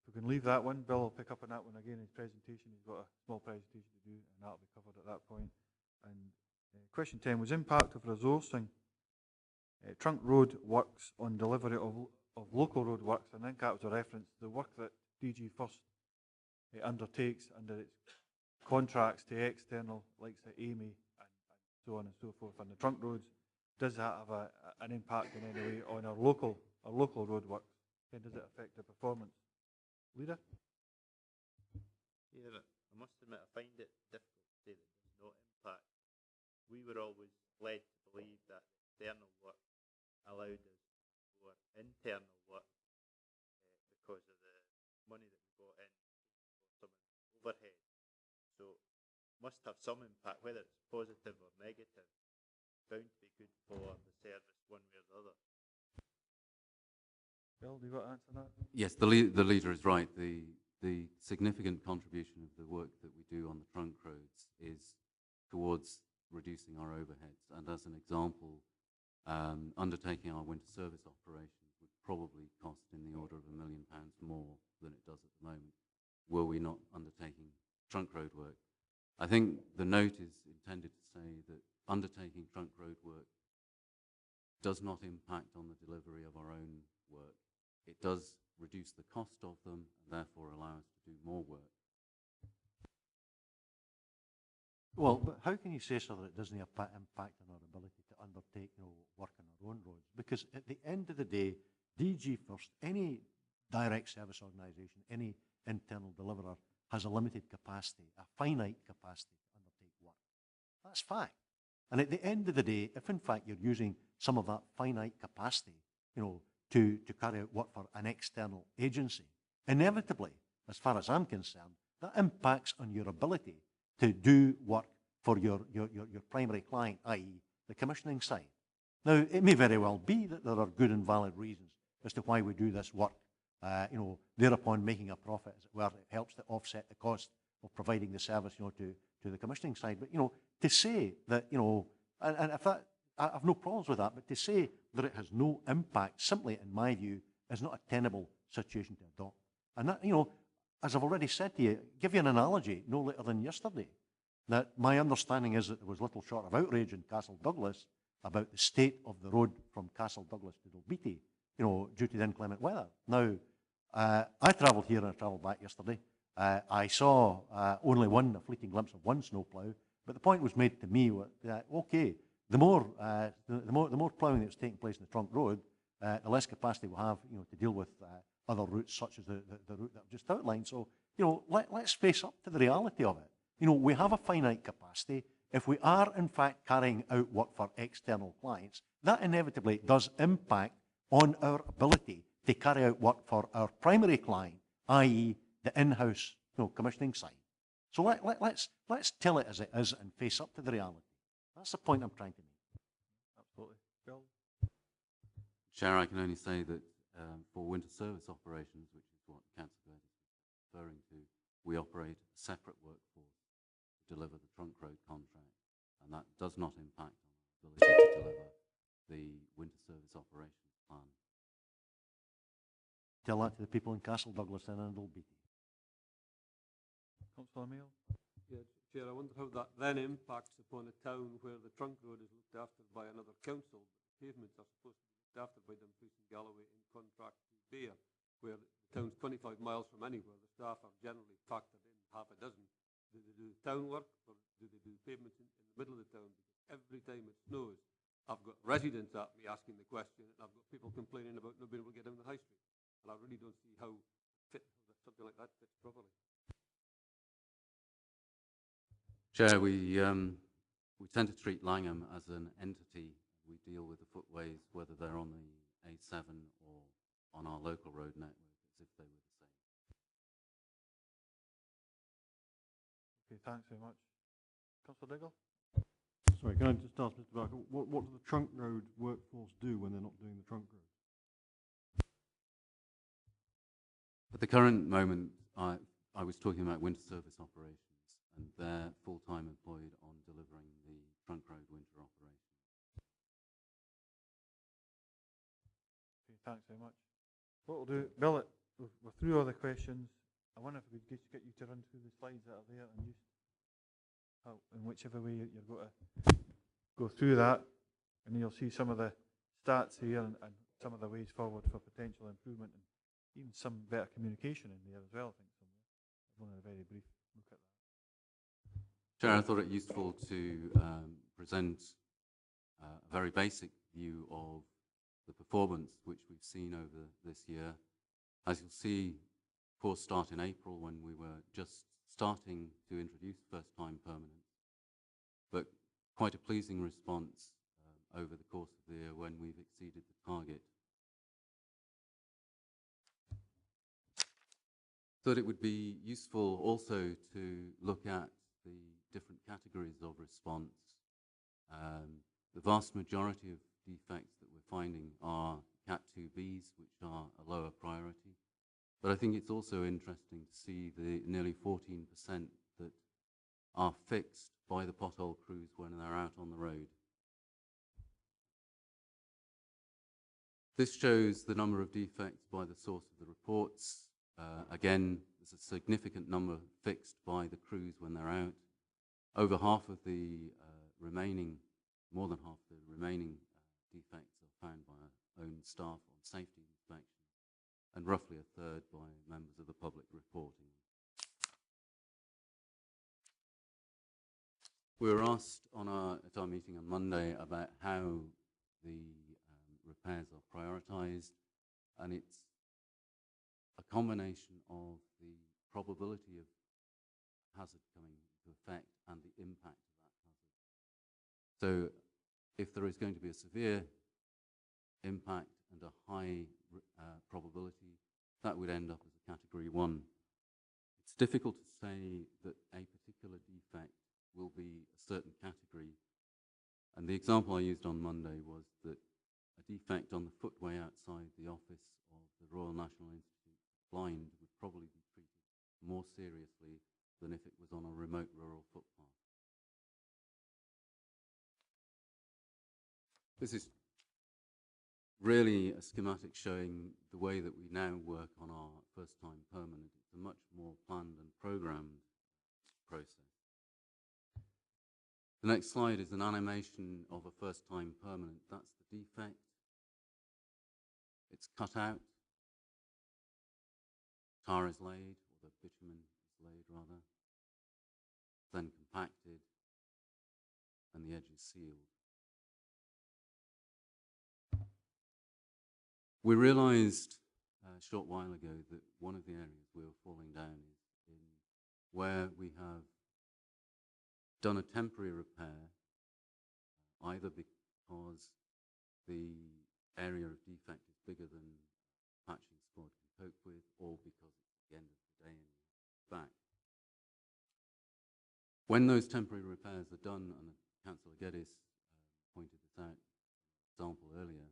If we can leave that one, Bill will pick up on that one again in his presentation. He's got a small presentation to do, and that'll be covered at that point. And question 10 was impact of resourcing trunk road works on delivery of local road works. And I think that was a reference to the work that DG First undertakes under its contracts to external, like say Amy and so on and so forth. And the trunk roads, does that have an impact in any way on our local road works? And does it affect the performance? Leader? Yeah, I must admit, I find it difficult to say that it does not impact. We were always led to believe that external work allowed us for internal work because of the money that we got in for some overhead. So must have some impact, whether it's positive or negative. Bound to be good for the service one way or the other. Bill, do you want to answer that? Yes, the leader is right. The significant contribution of the work that we do on the trunk roads is towards reducing our overheads. And as an example, undertaking our winter service operations would probably cost in the order of £1 million more than it does at the moment, were we not undertaking trunk road work. I think the note is intended to say that undertaking trunk road work does not impact on the delivery of our own work. It does reduce the cost of them and therefore allow us to do more work. Well, but how can you say, sir, that it doesn't have impact on our ability to undertake, you know, work on our own roads? Because at the end of the day, DG First, any direct service organisation, any internal deliverer has a limited capacity, a finite capacity to undertake work. That's fact. And at the end of the day, if in fact you're using some of that finite capacity, you know, to carry out work for an external agency, inevitably, as far as I'm concerned, that impacts on your ability to do work for your primary client, i.e. the commissioning side. Now, it may very well be that there are good and valid reasons as to why we do this work, you know, thereupon making a profit, as it were. It helps to offset the cost of providing the service, you know, to the commissioning side. But, you know, to say that, you know, and if that, I have no problems with that, but to say that it has no impact, simply, in my view, is not a tenable situation to adopt. And that, you know, as I've already said to you, give you an analogy no later than yesterday, that my understanding is that there was little short of outrage in Castle Douglas about the state of the road from Castle Douglas to Dalbeattie, you know, due to the inclement weather. Now, I travelled here and I travelled back yesterday. I saw only a fleeting glimpse of one snowplough, but the point was made to me that, okay, the more ploughing that's taking place in the trunk road, the less capacity we'll have, you know, to deal with other routes such as the route that I've just outlined. So, you know, let's face up to the reality of it. You know, we have a finite capacity. If we are, in fact, carrying out work for external clients, that inevitably does impact on our ability to carry out work for our primary client, i.e. the in-house, you know, commissioning side. So let's tell it as it is and face up to the reality. That's the point I'm trying to make. Absolutely. Bill? Chair, I can only say that for winter service operations, which is what Councillor Curtis is referring to, we operate a separate workforce to deliver the trunk road contract. and that does not impact on our ability to deliver the winter service operations plan. Tell that to the people in Castle Douglas then, and it'll be. Councillor Mayo? Yeah, Chair, I wonder how that then impacts upon a town where the trunk road is looked after by another council, but the pavements are supposed to be looked after by Dumfries and Galloway in contract to Bear, where the town's 25 miles from anywhere. The staff are generally factored in half a dozen. Do they do town work, or do they do pavements in the middle of the town? Because every time it snows, I've got residents at me asking the question, and I've got people complaining about not being able to get down the high street. And I really don't see how something like that fits properly. Chair, we tend to treat Langham as an entity. We deal with the footways, whether they're on the A7 or on our local road network, as if they were the same. Okay, thanks very much. Councillor Diggle? Sorry, can I just ask Mr. Barker, what do the trunk road workforce do when they're not doing the trunk road? At the current moment, I was talking about winter service operations, and they're full-time employed on delivering the trunk road winter operation. Okay, thanks very much. What we'll do, Bill, we're through all the questions. I wonder if we could just get you to run through the slides that are there and just, in whichever way you're going to go through that, and you'll see some of the stats here and some of the ways forward for potential improvement, and even some better communication in there as well, I think. Only a very brief look at that. Chair, I thought it useful to present a very basic view of the performance which we've seen over this year. As you'll see, course start in April when we were just starting to introduce first-time permanent, but quite a pleasing response over the course of the year when we've exceeded the target. Thought it would be useful also to look at the different categories of response. The vast majority of defects that we're finding are Cat 2Bs, which are a lower priority. But I think it's also interesting to see the nearly 14% that are fixed by the pothole crews when they're out on the road. This shows the number of defects by the source of the reports. Again, there's a significant number fixed by the crews when they're out. Over half of the remaining, more than half the remaining defects are found by our own staff on safety inspection, and roughly a third by members of the public reporting. We were asked at our meeting on Monday about how the repairs are prioritised, and it's a combination of the probability of hazard coming into effect and the impact of that hazard. So if there is going to be a severe impact and a high probability, that would end up as a category 1. It's difficult to say that a particular defect will be a certain category, and the example I used on Monday was that a defect on the footway outside the office of the Royal National Institute Blind would probably be treated more seriously than if it was on a remote rural footpath. This is really a schematic showing the way that we now work on our first-time permanent. It's a much more planned and programmed process. The next slide is an animation of a first-time permanent. That's the defect. It's cut out. Tar is laid, or the bitumen is laid rather, then compacted, and the edge is sealed. We realised a short while ago that one of the areas we were falling down is in where we have done a temporary repair, either because the area of defect is bigger than patching squad can cope with, or because it's the end of the day and back. When those temporary repairs are done, and Councillor Geddes pointed this out, example earlier,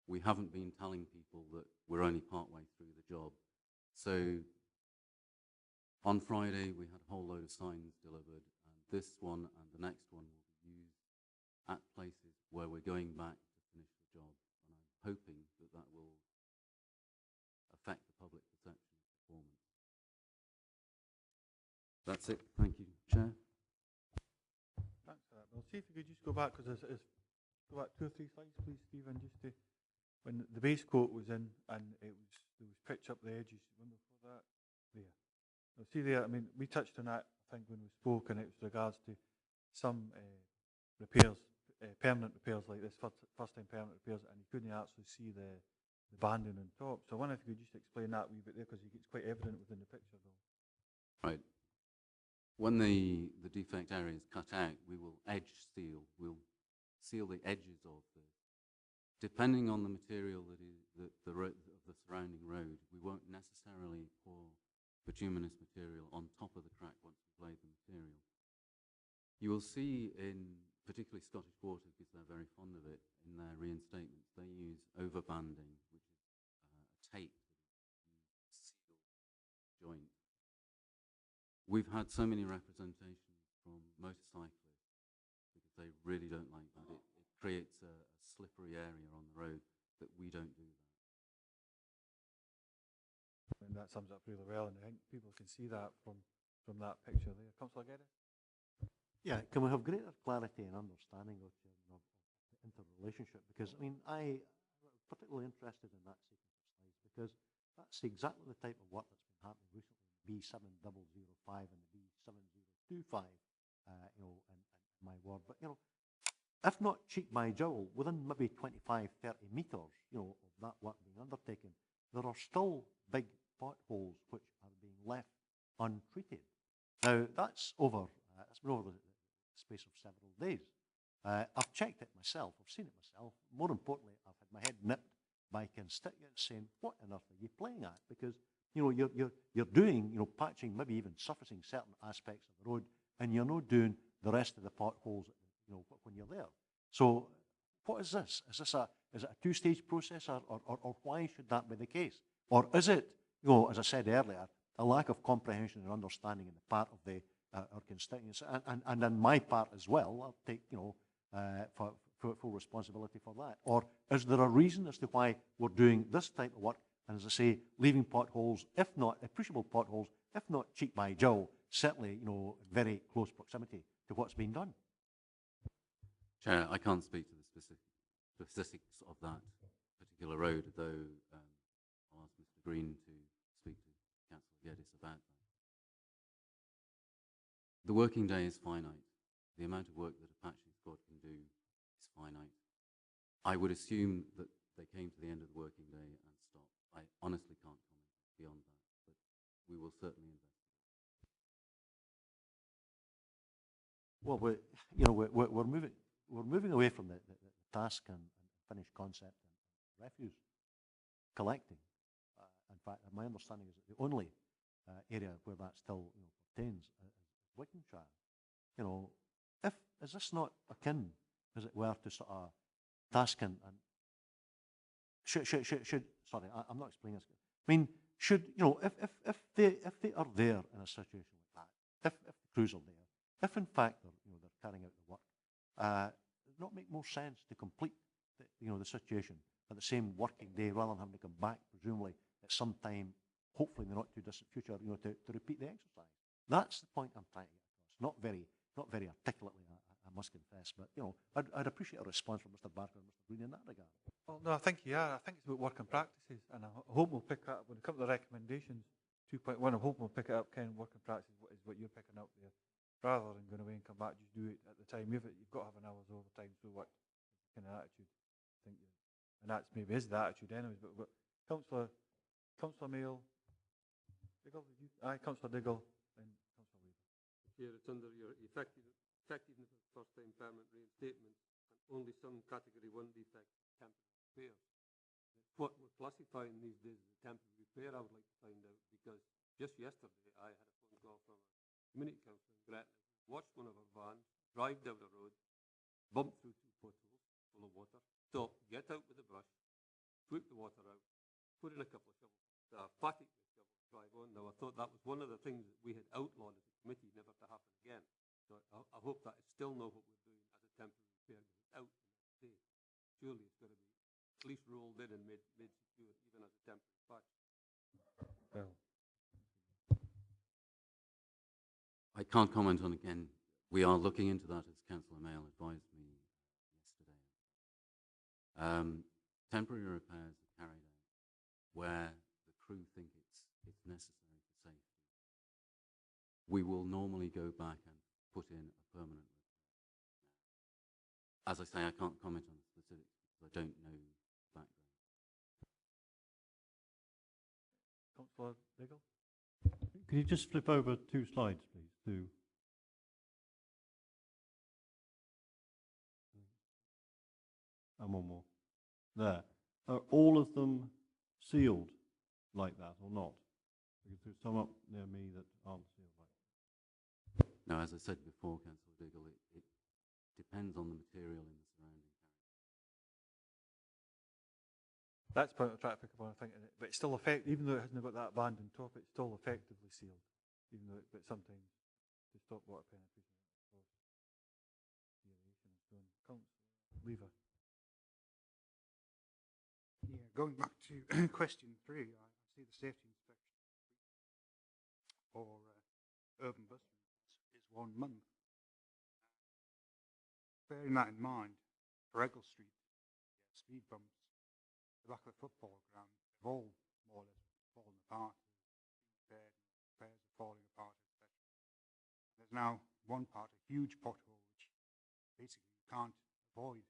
we haven't been telling people that we're only partway through the job. So on Friday we had a whole load of signs delivered, and this one and the next one will be used at places where we're going back to finish the job. And I'm hoping that that will affect the public perception of performance. That's it. Thank you, Chair. Thanks for that. Well, see if you could just go back, because go back 2 or 3 slides, please, Stephen, just to when the base coat was in and there was pitch up the edges. Remember for that? There. Now, see there, I mean, we touched on that, I think, when we spoke, and it was regards to some repairs, permanent repairs like this, first-time permanent repairs, and you couldn't actually see the banding on top. So I wonder if you could just explain that a wee bit there, because it's quite evident within the picture, though. Right. When the defect area is cut out, we will edge seal. We'll seal the edges of the, depending on the material that is of the surrounding road, we won't necessarily pour bituminous material on top of the crack once we've laid the material. You will see in particularly Scottish Water, because they're very fond of it, in their reinstatements, they use overbanding, which is a tape that is sealed joint. We've had so many representations from motorcyclists because they really don't like that. It creates a slippery area on the road that we don't do that. And that sums up really well, and I think people can see that from that picture there. Councillor Geddes? Yeah, can we have greater clarity and understanding of the interrelationship? Because, I mean, I'm particularly interested in that sequence of slides, because that's exactly the type of work that's been happening recently in B7005 and the B7025, in my ward. But, if not cheek by jowl, within maybe 25, 30 metres, of that work being undertaken, there are still big potholes which are being left untreated. Now, that's over, it's been over the space of several days. I've checked it myself, I've seen it myself. More importantly, I've had my head nipped by constituents saying, what on earth are you playing at? Because, you're doing, patching, maybe even surfacing certain aspects of the road, and you're not doing the rest of the potholes, when you're there. So, what is this? Is it a two-stage process, or why should that be the case? Or is it, as I said earlier, a lack of comprehension and understanding on the part of our constituents, and on my part as well? I'll take, full responsibility for that. Or is there a reason as to why we're doing this type of work, and as I say, leaving potholes, if not appreciable potholes, if not cheek by jowl, certainly, very close proximity to what's been done? Chair, I can't speak to the specifics of that particular road, though I'll ask Mr. Green to speak to Councillor Geddes about that. The working day is finite. The amount of work that a patching squad can do is finite. I would assume that they came to the end of the working day and stopped. I honestly can't comment beyond that, but we will certainly investigate. Well, we're moving away from the task and finished concept and refuse collecting. In fact, my understanding is that the only area where that still pertains is Wickenshire. Is this not akin, as it were, to sort of task and should sorry, I'm not explaining this. I mean, should if they are there in a situation like that, if the crews are there, if in fact they're carrying out the work, does it not make more sense to complete the situation at the same working day rather than having to come back presumably at some time, hopefully in the not too distant future, to repeat the exercise? That's the point I'm trying to get across. Not very articulately, I must confess, but I'd appreciate a response from Mr. Barker and Mr. Green in that regard. Well, no, I think I think it's about working practices, and I hope we'll pick up when it comes to the recommendations 2.1. I hope we'll pick it up. Ken, working practices is what you're picking up there, rather than going away and come back. Just do it at the time. You've got to have an hour's overtime. So what kind of attitude? I think, and that's maybe is the attitude, anyways. But Councillor Mail, Diggle, Councillor Diggle, and Councillor Weaver. Here it's under your effectiveness of first-time permanent reinstatement, and only some Category 1 defects temporary repair. What we're classifying these days as a temporary repair, I would like to find out, because just yesterday I had a phone call from a community councillor in Gretna who watched one of our vans drive down the road, bump through 2 potholes full of water, stop, get out with a brush, sweep the water out, put in a couple of shovels, patic the shovels, drive on. Now, I thought that was one of the things that we had outlawed as a committee, never to happen again. So I hope that is still not what we're doing as a temporary repair. surely it's got to be at least rolled in and made secure, even as a temporary patch. Well, I can't comment on again. We are looking into that, as Councillor Mayle advised me yesterday. Temporary repairs are carried out where the crew think it's necessary for safety. We will normally go back and put in a permanent repair. As I say, I can't comment on the specifics because I don't know the background. Councillor Diggle? Could you just flip over 2 slides, please, to and one more. There. Are all of them sealed like that or not? Because there's some up near me that aren't sealed like that. Now, as I said before, Councillor Diggle, it depends on the material in the surrounding carriage. That's the point I'm trying to pick up on, I think, but it's still even though it hasn't got that band on top, it's still effectively sealed, even though but sometimes to stop water penetration. Lever. Yeah, going back to question 3, I see the safety inspection for urban bus routes is 1 month. Bearing that in mind, for Eggle Street, speed bumps, the back of the football ground, they've all more or less fallen apart. Repairs are falling apart, etc. There's now one part, a huge pothole, which basically you can't avoid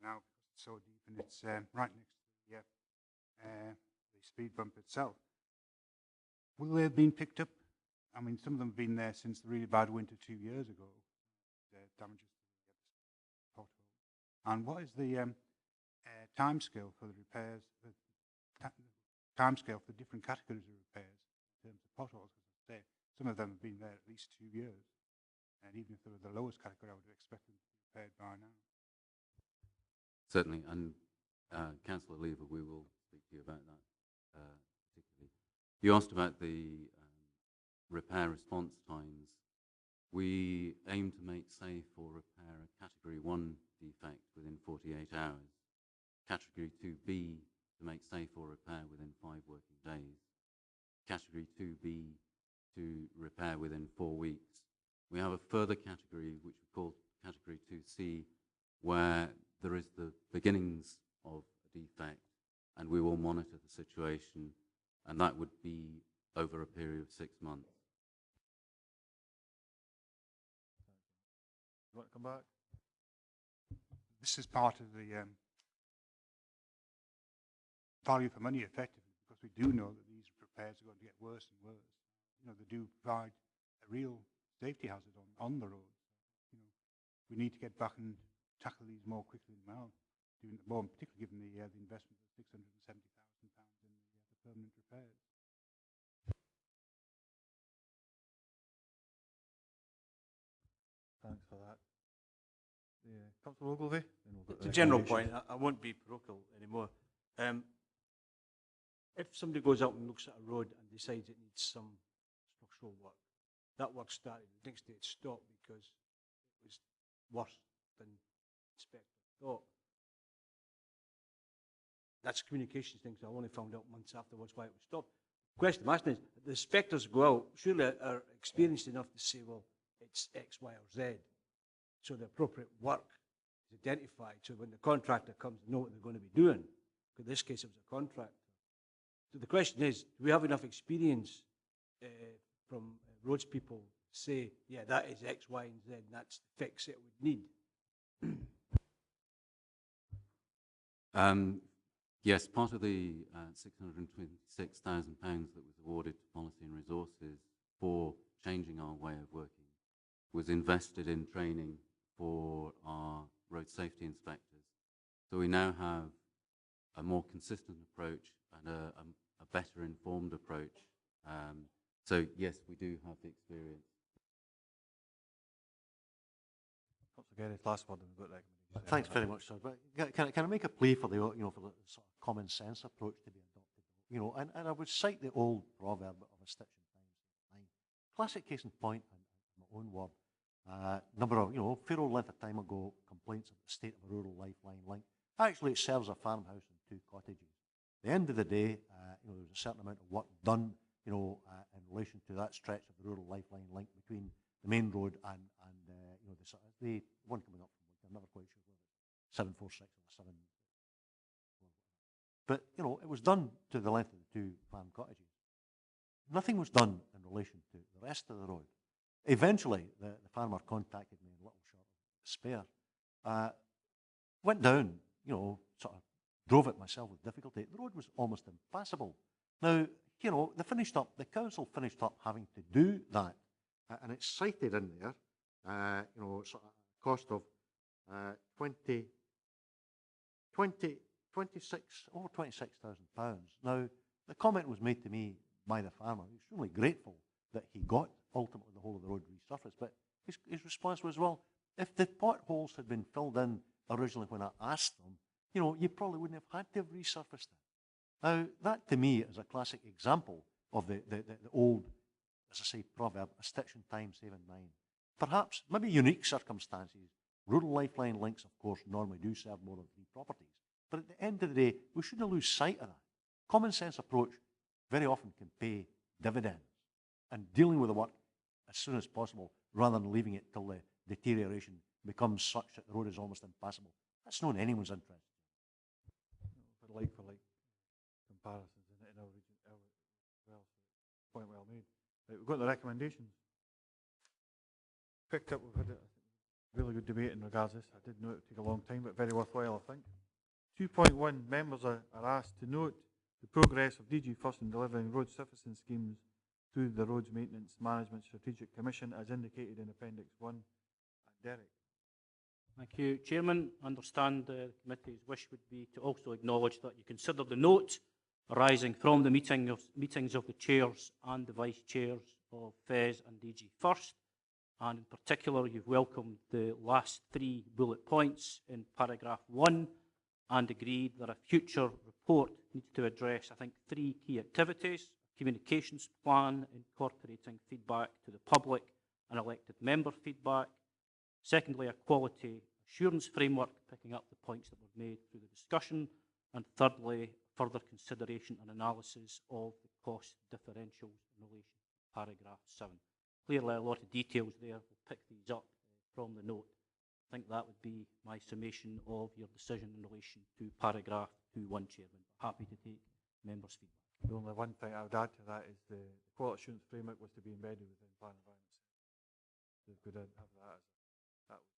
now because it's so deep and it's right next to the speed bump itself. Will they have been picked up? I mean, some of them have been there since the really bad winter 2 years ago. The damages to the pothole. And what is the timescale for the repairs? The timescale for different categories of repairs in terms of potholes? Because some of them have been there at least 2 years, and even if they were the lowest category, I would expect them to be repaired by now. Certainly, and Councillor Lever, we will speak to you about that particularly. You asked about the repair response times. We aim to make safe or repair a Category 1 defect within 48 hours, Category 2B to make safe or repair within 5 working days, Category 2B to repair within 4 weeks. We have a further category which we call Category 2C, where there is the beginnings of a defect, and we will monitor the situation, and that would be over a period of 6 months. You want to come back? This is part of the value for money, effectively, because we do know that these repairs are going to get worse and worse. You know, they do provide a real safety hazard on the road. You know, we need to get back and tackle these more quickly than now, doing it more, particularly given the investment of £670,000 in the permanent repairs. Thanks for that. Councillor Ogilvie? It's a general point. I won't be parochial anymore. If somebody goes out and looks at a road and decides it needs some structural work, that work started, the next day it stopped because it was worse than inspector thought. That's a communications thing, so I only found out months afterwards why it was stopped. The question I'm asking is, the inspectors go out, surely are experienced enough to say, well, it's X, Y, or Z. So the appropriate work is identified, so when the contractor comes, they know what they're going to be doing. In this case, it was a contractor. So the question is, do we have enough experience from roads people to say, yeah, that is X, Y, and Z, and that's the fix it would need? Yes, part of the £626,000 that was awarded to Policy and Resources for changing our way of working was invested in training for our road safety inspectors. So we now have a more consistent approach and a better informed approach. So yes, we do have the experience. Last one, we've got recommendations. Thanks very much, sir. But can I make a plea for the for the sort of common sense approach to be adopted? And I would cite the old proverb of a stitch in time. Classic case in point, in my own word. Number of fair old length of time ago, complaints of the state of a rural lifeline link. Actually, it serves a farmhouse and 2 cottages. At the end of the day, you know, there was a certain amount of work done, you know, in relation to that stretch of the rural lifeline link between the main road and you know, the one coming up from Wigan. I'm never quite sure whether it's 746 or 7. But, you know, it was done to the length of the 2 farm cottages. Nothing was done in relation to the rest of the road. Eventually, the farmer contacted me in a little short of despair. Went down, you know, sort of drove it myself with difficulty. The road was almost impassable. Now, you know, the council finished up having to do that, and it's cited in there, you know, sort of cost of over £26,000. Now, the comment was made to me by the farmer. He was extremely grateful that he got ultimately the whole of the road resurfaced, but his response was, well, if the potholes had been filled in originally when I asked them, you know, you probably wouldn't have had to have resurfaced it. Now, that to me is a classic example of the old, as I say, proverb, a stitch in time saving 9. Perhaps, maybe unique circumstances, rural lifeline links, of course, normally do serve more than 3 properties. But at the end of the day, we shouldn't lose sight of that. Common sense approach very often can pay dividends, and dealing with the work as soon as possible rather than leaving it till the deterioration becomes such that the road is almost impassable. That's not in anyone's interest. For like comparisons in our region, well, point well made. Right, we've got the recommendations. Picked up, we've had a really good debate in regards to this. I did know it would take a long time, but very worthwhile, I think. 2.1, members are asked to note the progress of DG First in delivering road surfacing schemes through the Roads Maintenance Management Strategic Commission as indicated in Appendix 1. Derek. Thank you, Chairman. I understand the committee's wish would be to also acknowledge that you consider the note arising from the meetings of the chairs and the vice chairs of FES and DG First, and in particular you've welcomed the last 3 bullet points in paragraph 1 and agreed that a future report needs to address, I think, 3 key activities: a communications plan incorporating feedback to the public and elected member feedback; secondly, a quality assurance framework picking up the points that were made through the discussion; and thirdly, further consideration and analysis of the cost differentials in relation to paragraph 7. Clearly a lot of details there. We'll pick these up from the note. I think that would be my summation of your decision in relation to paragraph 2.1, Chairman. Happy to take members' feedback. The only one thing I would add to that is the quality assurance framework was to be embedded within plan environment. So we could have that as that was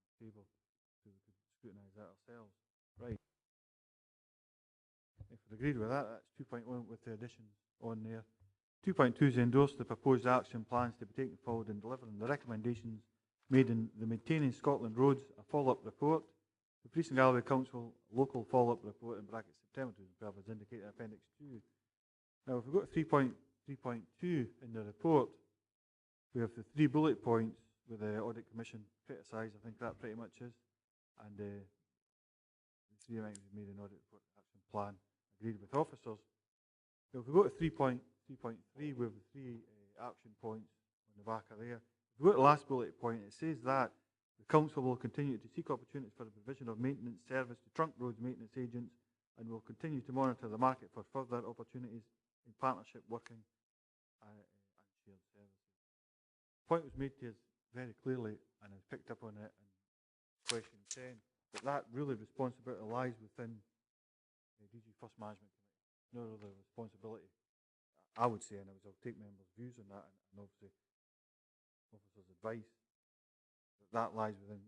the table, so we could scrutinise that ourselves. Right. If we agreed with that, that's 2.1 with the additions on there. 2.2 is endorse the proposed action plans to be taken forward in delivering the recommendations made in the Maintaining Scotland Roads, a follow-up report. The Dumfries and Galloway Council local follow-up report in brackets September 2012 is indicated in Appendix 2. Now, if we go to 3.2 in the report, we have the 3 bullet points with the Audit Commission criticised. I think that pretty much is. And the 3 items made in audit report action plan agreed with officers. Now, if we go to 3.3, we have the 3 action points on the back of there. If we go to the last bullet point, it says that the Council will continue to seek opportunities for the provision of maintenance service to trunk roads maintenance agents and will continue to monitor the market for further opportunities in partnership working and shared services. The point was made to us very clearly, and I picked up on it in question 10, that really responsibility lies within the DG First Management Committee. No other responsibility, I would say, and I'll take members' views on that, and obviously officers' advice, that lies within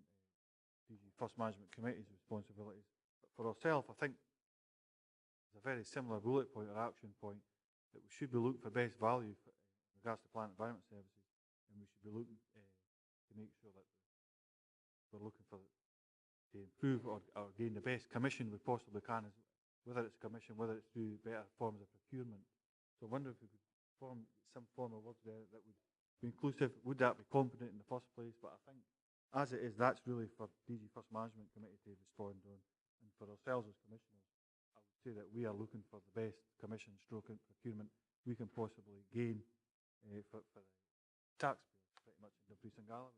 DG First Management Committee's responsibilities. But for ourselves, I think there's a very similar bullet point or action point that we should be looking for best value in regards to plant environment services, and we should be looking to make sure that we're looking for to improve or gain the best commission we possibly can, whether it's commission, whether it's through better forms of procurement. So I wonder if we could form some form of words there that would be inclusive. Would that be competent in the first place? But I think, as it is, that's really for DG First Management Committee to respond on. And for ourselves as commissioners, I would say that we are looking for the best commission stroke procurement we can possibly gain for the taxpayers, pretty much in Dumfries and Galloway.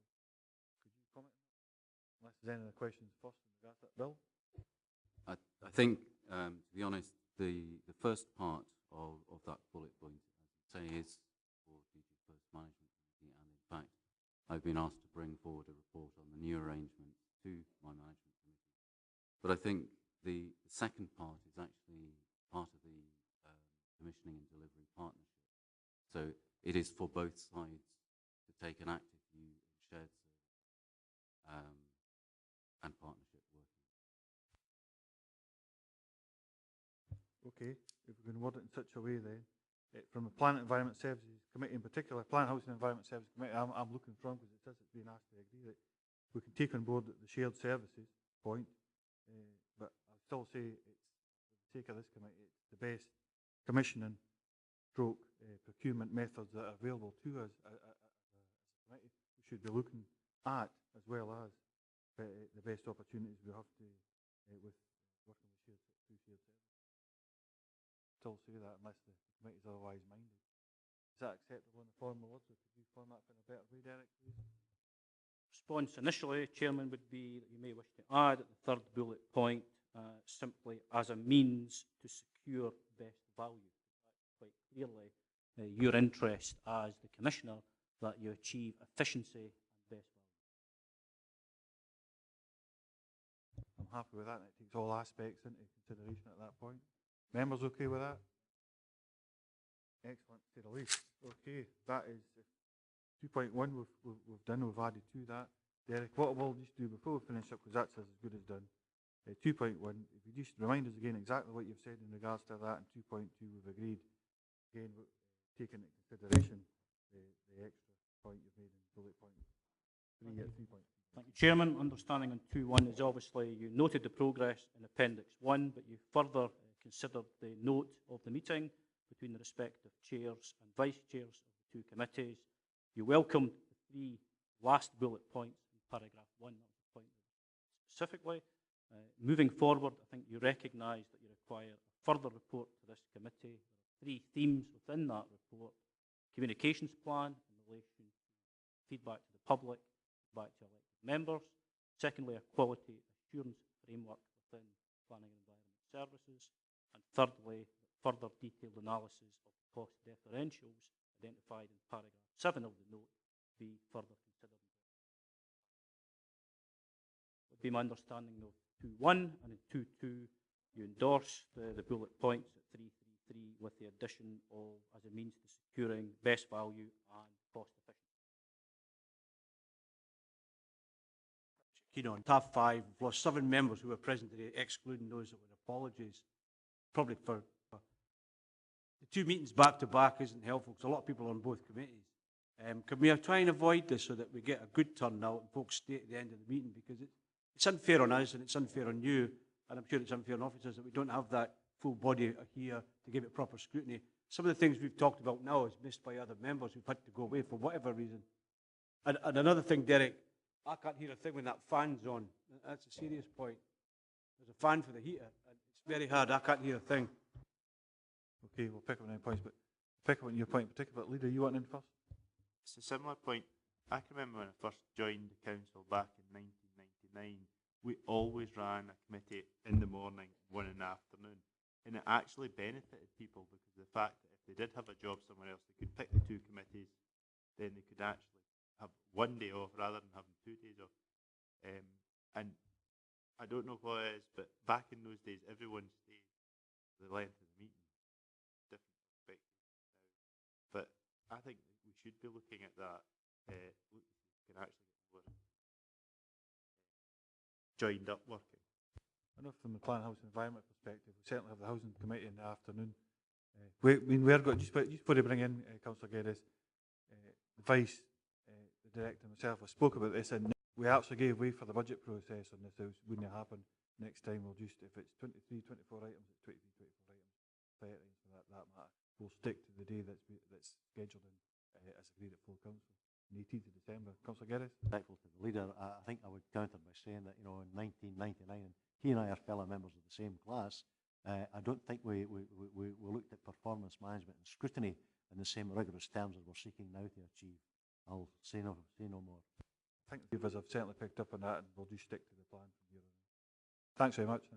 Could you comment? Unless there's any other questions first in regards to that, Bill? I think, to be honest, the first part of that bullet point, as you say, is for DG First Management Committee, and in fact, I've been asked to bring forward a report on the new arrangements to my management committee. But I think the second part is actually part of the commissioning and delivery partnership. So it is for both sides to take an active view in shared service and partnership working. Okay, if we're going to word it in such a way then, from the Planet Environment Services Committee in particular, Planet Housing and Environment Services Committee, I'm looking from, because it says it's being asked to agree that we can take on board the shared services point, but I'll still say it's, for the sake of this committee, it's the best commissioning stroke procurement methods that are available to us as a committee. We should be looking at, as well as the best opportunities we have to with working with shared services. Still say that unless the committee is otherwise minded. Is that acceptable in the formal words, or could you format it in a better way, Derek, please? Response initially, Chairman, would be that you may wish to add at the third bullet point simply as a means to secure best value. Quite clearly your interest as the Commissioner that you achieve efficiency and best value. I'm happy with that, and it takes all aspects into consideration at that point. Members okay with that? Excellent, to the least. Okay, that is 2.1 we've done, we've added to that. Derek, what we'll just do before we finish up, because that's as good as done. 2.1, if you just remind us again exactly what you've said in regards to that, and 2.2 we've agreed, again, taking into consideration the extra point you've made in bullet point 3 at 3.2. Thank you, Chairman. Understanding on 2.1 is obviously you noted the progress in Appendix 1, but you further considered the note of the meeting between the respective chairs and vice chairs of the two committees. You welcomed the 3 last bullet points in paragraph 1, that was the point specifically. Moving forward, I think you recognise that you require a further report to this committee. There are 3 themes within that report: communications plan in relation to feedback to the public, feedback to elected members. Secondly, a quality assurance framework within planning and environment services. And thirdly, further detailed analysis of the cost differentials identified in paragraph 7 of the note be further considered. Would be my understanding of 2.1, and in 2.2 you endorse the bullet points at 3.3.3 with the addition of as a means to securing best value and cost efficiency. On tab 5, we've lost 7 members who were present today, excluding those that were apologies. Probably for the 2 meetings back to back isn't helpful, because a lot of people are on both committees. Can we try and avoid this so that we get a good turnout and folks stay at the end of the meeting? Because it's unfair on us and it's unfair on you, and I'm sure it's unfair on officers that we don't have that full body here to give it proper scrutiny. Some of the things we've talked about now is missed by other members who've had to go away for whatever reason. And another thing, Derek, I can't hear a thing when that fan's on. That's a serious point. There's a fan for the heater, and it's very hard. I can't hear a thing. Okay, we'll pick up on any points, but pick up on your point in particular. Leader, you want in first? It's a similar point. I can remember when I first joined the council back in 1999, we always ran a committee in the morning, one in the afternoon. And it actually benefited people because of the fact that if they did have a job somewhere else, they could pick the 2 committees, then they could actually have 1 day off rather than having 2 days off. And I don't know what it is, but back in those days, everyone stayed the length of the meeting. Different perspectives now. But I think we should be looking at that. We can actually get more joined up working. I know from the Planning, Housing and Environment perspective, we certainly have the Housing Committee in the afternoon. We're got, just before they bring in Councillor Geddes, the Vice, the Director and myself, I spoke about this, and we actually gave way for the budget process on this. It wouldn't happen. Next time we'll just, if it's 23, 24 items, it's 23, 24 items, 30 for that matter. We'll stick to the day that's scheduled in as agreed at full council. 18th of December. Councillor Geddes. Respectful to the leader, I think I would counter by saying that, in 1999, and he and I are fellow members of the same class, I don't think we looked at performance management and scrutiny in the same rigorous terms as we're seeking now to achieve. I'll say no more. I think the of us have certainly picked up on that, and we'll just stick to the plan from here on. Thanks very much.